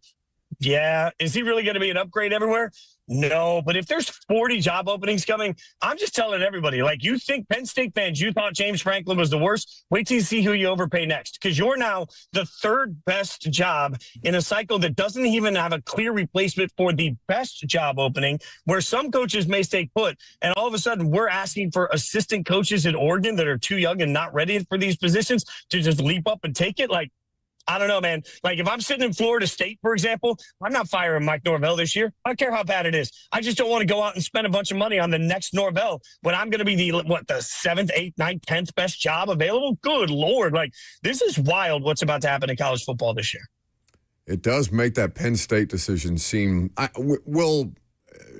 Yeah. Is he really going to be an upgrade everywhere? No. But if there's 40 job openings coming, I'm just telling everybody, like, you think Penn State fans, you thought James Franklin was the worst? Wait till you see who you overpay next, because you're now the third best job in a cycle that doesn't even have a clear replacement for the best job opening, where some coaches may stay put. And all of a sudden we're asking for assistant coaches in Oregon that are too young and not ready for these positions to just leap up and take it. Like, I don't know, man. Like, if I'm sitting in Florida State, for example, I'm not firing Mike Norvell this year. I don't care how bad it is. I just don't want to go out and spend a bunch of money on the next Norvell when I'm going to be the 7th, 8th, 9th, 10th best job available. Good Lord. Like, this is wild what's about to happen in college football this year. It does make that Penn State decision seem we'll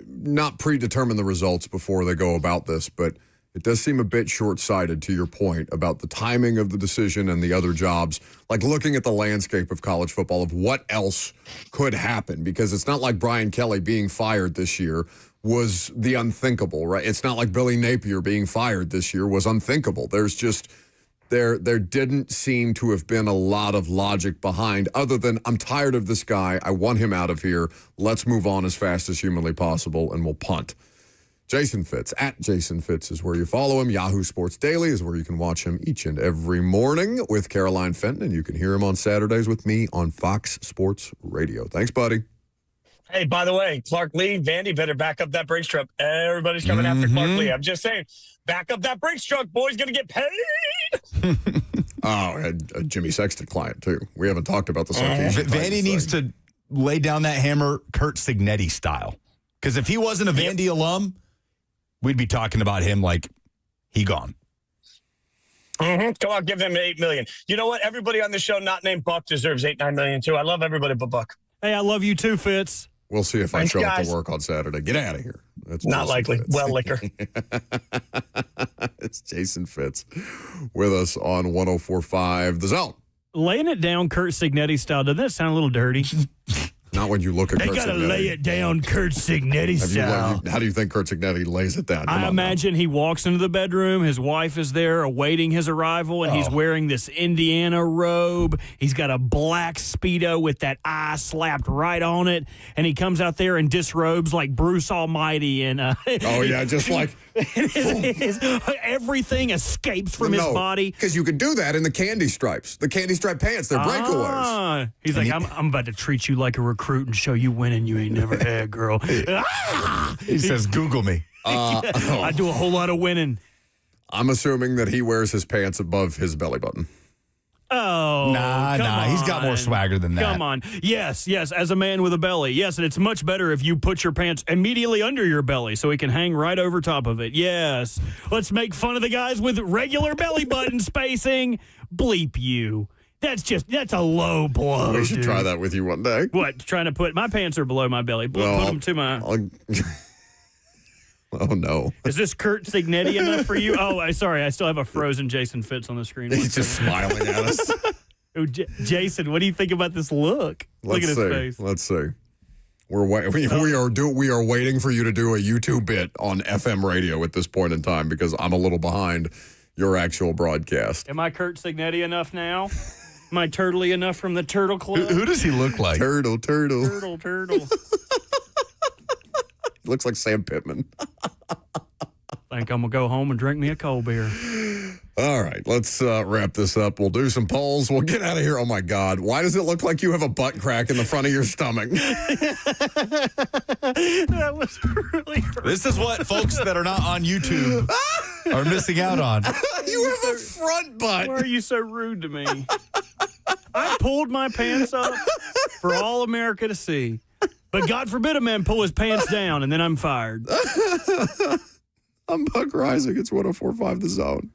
not predetermine the results before they go about this, but it does seem a bit short-sighted, to your point about the timing of the decision and the other jobs, like looking at the landscape of college football of what else could happen, because it's not like Brian Kelly being fired this year was the unthinkable, right? It's not like Billy Napier being fired this year was unthinkable. There's just there didn't seem to have been a lot of logic behind, other than, I'm tired of this guy. I want him out of here. Let's move on as fast as humanly possible, and we'll punt. Jason Fitz, at Jason Fitz is where you follow him. Yahoo Sports Daily is where you can watch him each and every morning with Caroline Fenton, and you can hear him on Saturdays with me on Fox Sports Radio. Thanks, buddy. Hey, by the way, Clark Lee, Vandy better back up that Brinks truck. Everybody's coming after Clark Lee. I'm just saying, back up that Brinks truck. Boy's going to get paid. A Jimmy Sexton client, too. We haven't talked about the Sarkeesian. Vandy needs to lay down that hammer Kurt Signetti style. Because if he wasn't a Vandy alum, we'd be talking about him like he gone. Come on, give him $8 million. You know what? Everybody on the show not named Buck deserves $8-9 million too. I love everybody but Buck. Hey, I love you too, Fitz. We'll see if I show up to work on Saturday. Get out of here. That's not Jason likely. Fitz. Well, liquor. It's Jason Fitz with us on 104.5 The Zone. Laying it down Kurt Signetti style, doesn't that sound a little dirty? Not when you look at They Kurt got to Cignetti. lay it down Kurt Cignetti style. How do you think Kurt Cignetti lays it down? Come I on imagine he walks into the bedroom. His wife is there awaiting his arrival, and he's wearing this Indiana robe. He's got a black Speedo with that eye slapped right on it, and he comes out there and disrobes like Bruce Almighty. And Oh, yeah, just like... everything escapes from his body. Because you could do that in the candy stripes. The candy stripe pants, they're breakaways. He's like, I'm about to treat you like a recruit and show you winning you ain't never had, girl. He says, Google me. I do a whole lot of winning. I'm assuming that he wears his pants above his belly button. Oh, Nah, he's got more swagger than that. Come on. Yes, as a man with a belly. Yes, and it's much better if you put your pants immediately under your belly so he can hang right over top of it. Yes. Let's make fun of the guys with regular belly button spacing. Bleep you. That's a low blow. We should try that with you one day. What? Trying to put my pants are below my belly. Put them to my. Oh, no. Is this Kurt Cignetti enough for you? Oh, sorry. I still have a frozen Jason Fitz on the screen. He's just smiling at us. Oh, Jason, what do you think about this look? Look at his face. Let's see. We are waiting for you to do a YouTube bit on FM radio at this point in time because I'm a little behind your actual broadcast. Am I Kurt Cignetti enough now? Am I turtly enough from the Turtle Club? Who does he look like? Turtle. Turtle. Looks like Sam Pittman. Think I'm going to go home and drink me a cold beer. All right, let's wrap this up. We'll do some polls. We'll get out of here. Oh, my God. Why does it look like you have a butt crack in the front of your stomach? That was really hurt. This is what folks that are not on YouTube are missing out on. You have a front butt. Why are you so rude to me? I pulled my pants up for all America to see. But God forbid a man pull his pants down, and then I'm fired. I'm Buck Rising. It's 104.5 The Zone.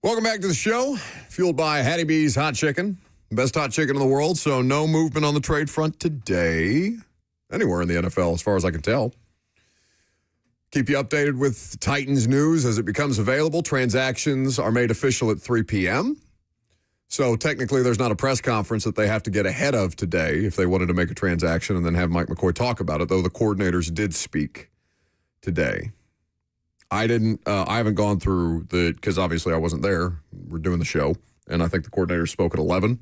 Welcome back to the show, fueled by Hattie B's Hot Chicken, best hot chicken in the world. So no movement on the trade front today, anywhere in the NFL, as far as I can tell. Keep you updated with Titans news as it becomes available. Transactions are made official at 3 p.m. So technically there's not a press conference that they have to get ahead of today if they wanted to make a transaction and then have Mike McCoy talk about it, though the coordinators did speak today. I haven't gone through because obviously I wasn't there. We're doing the show, and I think the coordinators spoke at 11.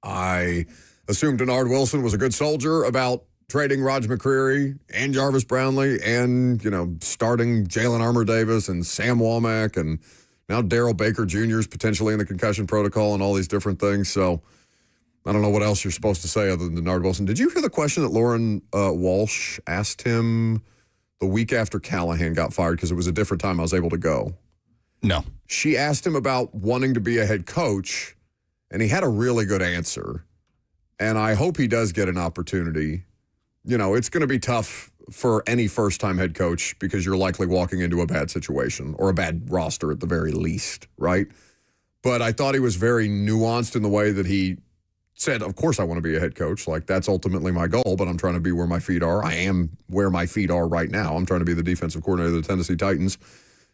I assumed Denard Wilson was a good soldier about trading Raj McCreary and Jarvis Brownlee and, starting Jalen Armour-Davis and Sam Womack and now Darrell Baker Jr. is potentially in the concussion protocol and all these different things. So I don't know what else you're supposed to say other than Denard Wilson. Did you hear the question that Lauren Walsh asked him the week after Callahan got fired, because it was a different time I was able to go? No. She asked him about wanting to be a head coach, and he had a really good answer. And I hope he does get an opportunity. It's going to be tough for any first-time head coach because you're likely walking into a bad situation or a bad roster at the very least, right? But I thought he was very nuanced in the way that he said, of course I want to be a head coach. Like, that's ultimately my goal, but I'm trying to be where my feet are. I am where my feet are right now. I'm trying to be the defensive coordinator of the Tennessee Titans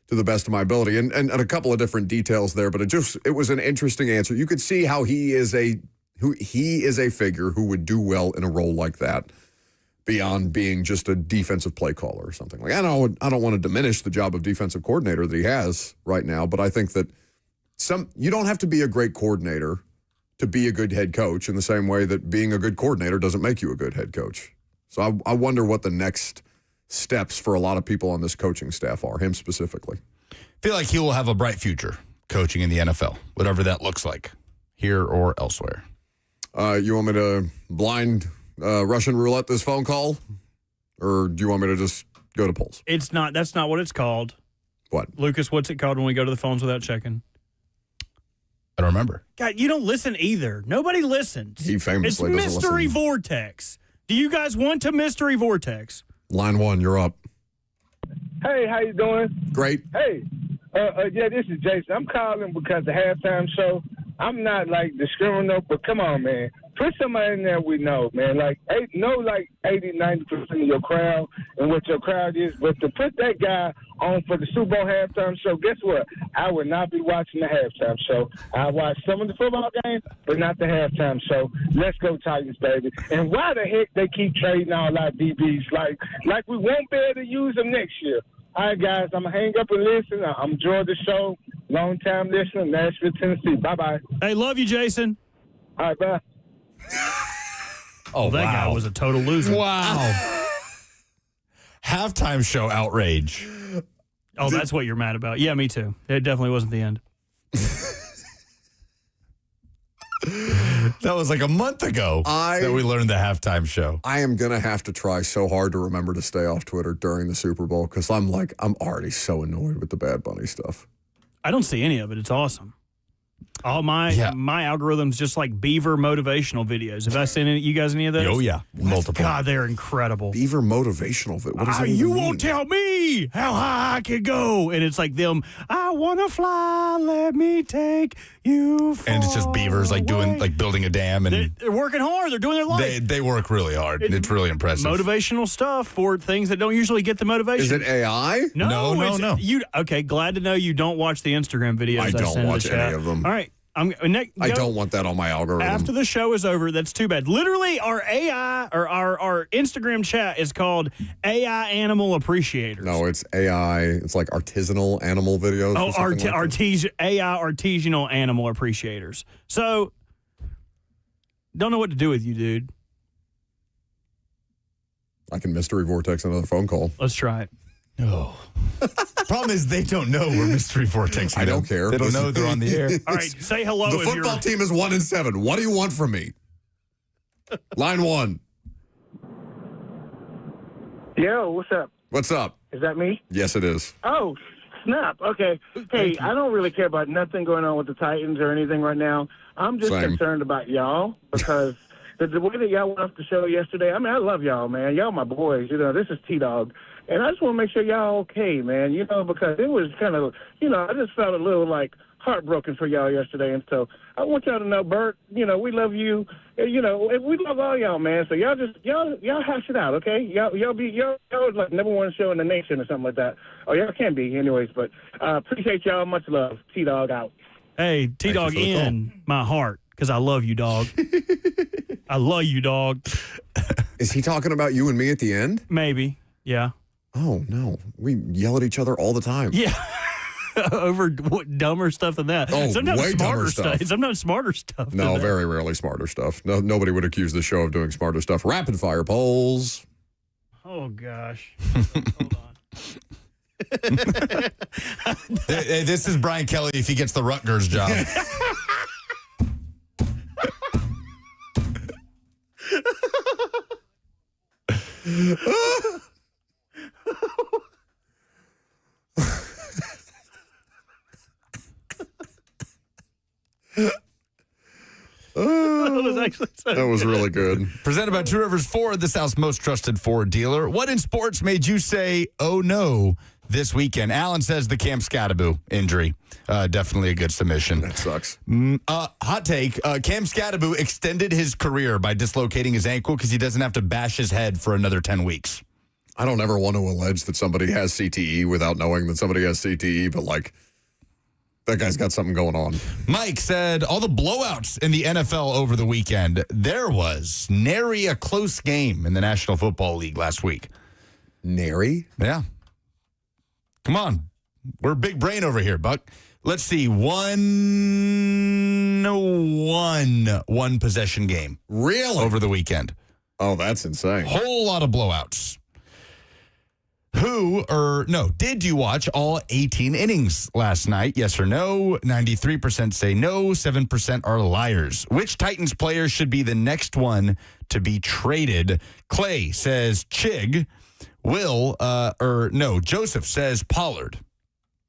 to the best of my ability. And a couple of different details there, but it was an interesting answer. You could see how he is a figure who would do well in a role like that, beyond being just a defensive play caller or something. Like, I don't want to diminish the job of defensive coordinator that he has right now, but I think that you don't have to be a great coordinator to be a good head coach, in the same way that being a good coordinator doesn't make you a good head coach. So I wonder what the next steps for a lot of people on this coaching staff are, him specifically. I feel like he will have a bright future coaching in the NFL, whatever that looks like, here or elsewhere. You want me to blind Russian roulette this phone call, or do you want me to just go to polls? That's not what it's called. What? Lucas, what's it called when we go to the phones without checking? I don't remember. God, you don't listen either. Nobody listens. He famously doesn't listen. It's Mystery Vortex. Do you guys want to Mystery Vortex? Line 1, you're up. Hey, how you doing? Great. Hey, yeah, this is Jason. I'm calling because the halftime show, I'm not, discriminating, but come on, man. Put somebody in there we know, man. 80, 90% of your crowd and what your crowd is. But to put that guy on for the Super Bowl halftime show, guess what? I would not be watching the halftime show. I watch some of the football games, but not the halftime show. Let's go Titans, baby. And why the heck they keep trading all our DBs? Like we won't be able to use them next year. All right, guys, I'm going to hang up and listen. I'm enjoying the show. Long-time listener, Nashville, Tennessee. Bye-bye. Hey, love you, Jason. All right, bye. Oh, that guy was a total loser. Wow. Halftime show outrage. Oh, that's what you're mad about. Yeah, me too. It definitely wasn't the end. That was like a month ago that we learned the halftime show. I am going to have to try so hard to remember to stay off Twitter during the Super Bowl, because I'm already so annoyed with the Bad Bunny stuff. I don't see any of it. It's awesome. All my algorithm's just like Beaver motivational videos. Have I seen you guys any of those? Oh, yeah. Multiple. God, they're incredible. Beaver motivational. What does that even you mean? won't tell me how high I can go. And it's like them, I want to fly, let me take you far And it's just beavers building a dam. And they're working hard. They're doing their life. They work really hard. It's really impressive. Motivational stuff for things that don't usually get the motivation. Is it AI? No. Okay, glad to know you don't watch the Instagram videos. I don't watch any of them. All right. I don't want that on my algorithm. After the show is over, that's too bad. Literally, our AI or our Instagram chat is called AI Animal Appreciators. No, it's AI. It's like artisanal animal videos. Oh, AI Artisanal Animal Appreciators. So, don't know what to do with you, dude. I can mystery vortex another phone call. Let's try it. Oh. Problem is they don't know we're Mystery Vortex. I don't care. They don't know they're on the air. All right, say hello. The football team is 1-7. What do you want from me? Line 1. Yo, what's up? What's up? Is that me? Yes, it is. Oh, snap. Okay. Hey, I don't really care about nothing going on with the Titans or anything right now. I'm just concerned about y'all because the way that y'all went off the show yesterday, I mean, I love y'all, man. Y'all my boys. This is T-Dog. And I just want to make sure y'all okay, man, you know, because it was kind of, you know, I just felt a little, like, heartbroken for y'all yesterday. And so I want y'all to know, Bert, you know, we love you. You know, we love all y'all, man. So y'all hash it out, okay? Y'all like number one show in the nation or something like that. Oh, y'all can be anyways, but appreciate y'all. Much love. T-Dog out. Hey, T-Dog in my heart, because I love you, dog. I love you, dog. Is he talking about you and me at the end? Maybe, yeah. Oh, no. We yell at each other all the time. Yeah. Over what dumber stuff than that. Oh, sometimes way smarter dumber stuff. Sometimes smarter stuff. No, than that. very rarely smarter stuff. No, nobody would accuse the show of doing smarter stuff. Rapid fire polls. Oh, gosh. Hold on. Hey, this is Brian Kelly if he gets the Rutgers job. That was really good. Presented by Two Rivers Ford, the South's most trusted Ford dealer. What in sports made you say, oh no, this weekend? Alan says the Cam Scattaboo injury. Definitely a good submission. That sucks. Hot take. Cam Scattaboo extended his career by dislocating his ankle because he doesn't have to bash his head for another 10 weeks. I don't ever want to allege that somebody has CTE without knowing that somebody has CTE, but like, that guy's got something going on. Mike said all the blowouts in the NFL over the weekend. There was nary a close game in the National Football League last week. Nary? Yeah. Come on. We're big brain over here, Buck. Let's see. One possession game. Really? Over the weekend. Oh, that's insane. Whole lot of blowouts. Did you watch all 18 innings last night? Yes or no? 93% say no, 7% are liars. Which Titans player should be the next one to be traded? Clay says Chig. Joseph says Pollard.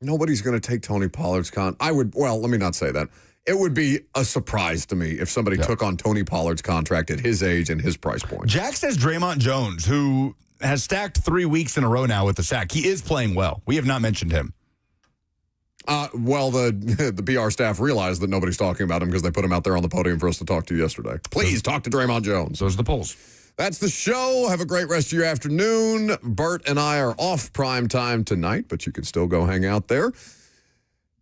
Nobody's going to take Tony Pollard's let me not say that. It would be a surprise to me if somebody took on Tony Pollard's contract at his age and his price point. Jack says Draymond Jones, who has stacked 3 weeks in a row now with the sack. He is playing well. We have not mentioned him. The PR staff realized that nobody's talking about him because they put him out there on the podium for us to talk to yesterday. Please talk to Draymond Jones. Those are the polls. That's the show. Have a great rest of your afternoon. Bert and I are off prime time tonight, but you can still go hang out there.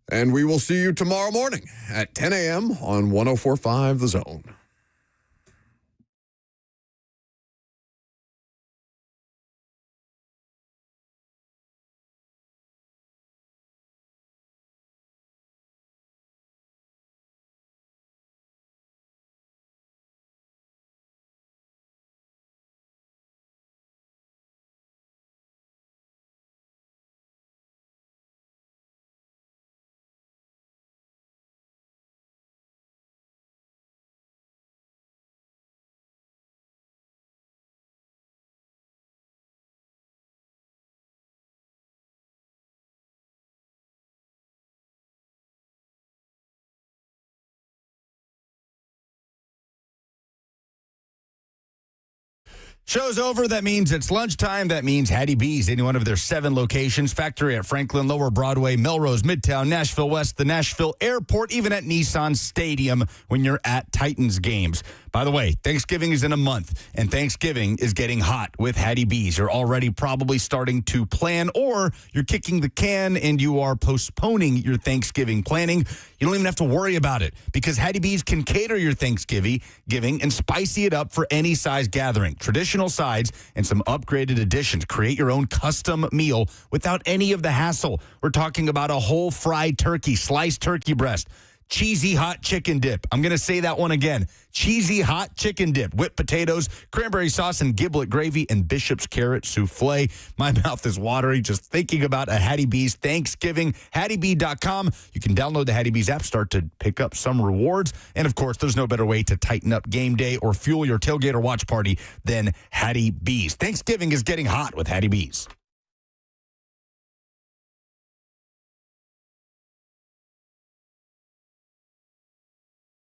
And we will see you tomorrow morning at 10 a.m. on 104.5 The Zone. Show's over. That means it's lunchtime. That means Hattie B's, any one of their 7 locations, factory at Franklin, Lower Broadway, Melrose, Midtown, Nashville West, the Nashville Airport, even at Nissan Stadium when you're at Titans games. By the way, Thanksgiving is in a month, and Thanksgiving is getting hot with Hattie B's. You're already probably starting to plan, or you're kicking the can and you are postponing your Thanksgiving planning. You don't even have to worry about it because Hattie B's can cater your Thanksgiving and spicy it up for any size gathering. Traditional sides and some upgraded additions. Create your own custom meal without any of the hassle. We're talking about a whole fried turkey, sliced turkey breast, cheesy hot chicken dip. I'm going to say that one again. Cheesy hot chicken dip, whipped potatoes, cranberry sauce, and giblet gravy, and Bishop's carrot souffle. My mouth is watering just thinking about a Hattie B's Thanksgiving. HattieB.com. You can download the Hattie B's app, start to pick up some rewards. And, of course, there's no better way to tighten up game day or fuel your tailgate or watch party than Hattie B's. Thanksgiving is getting hot with Hattie B's.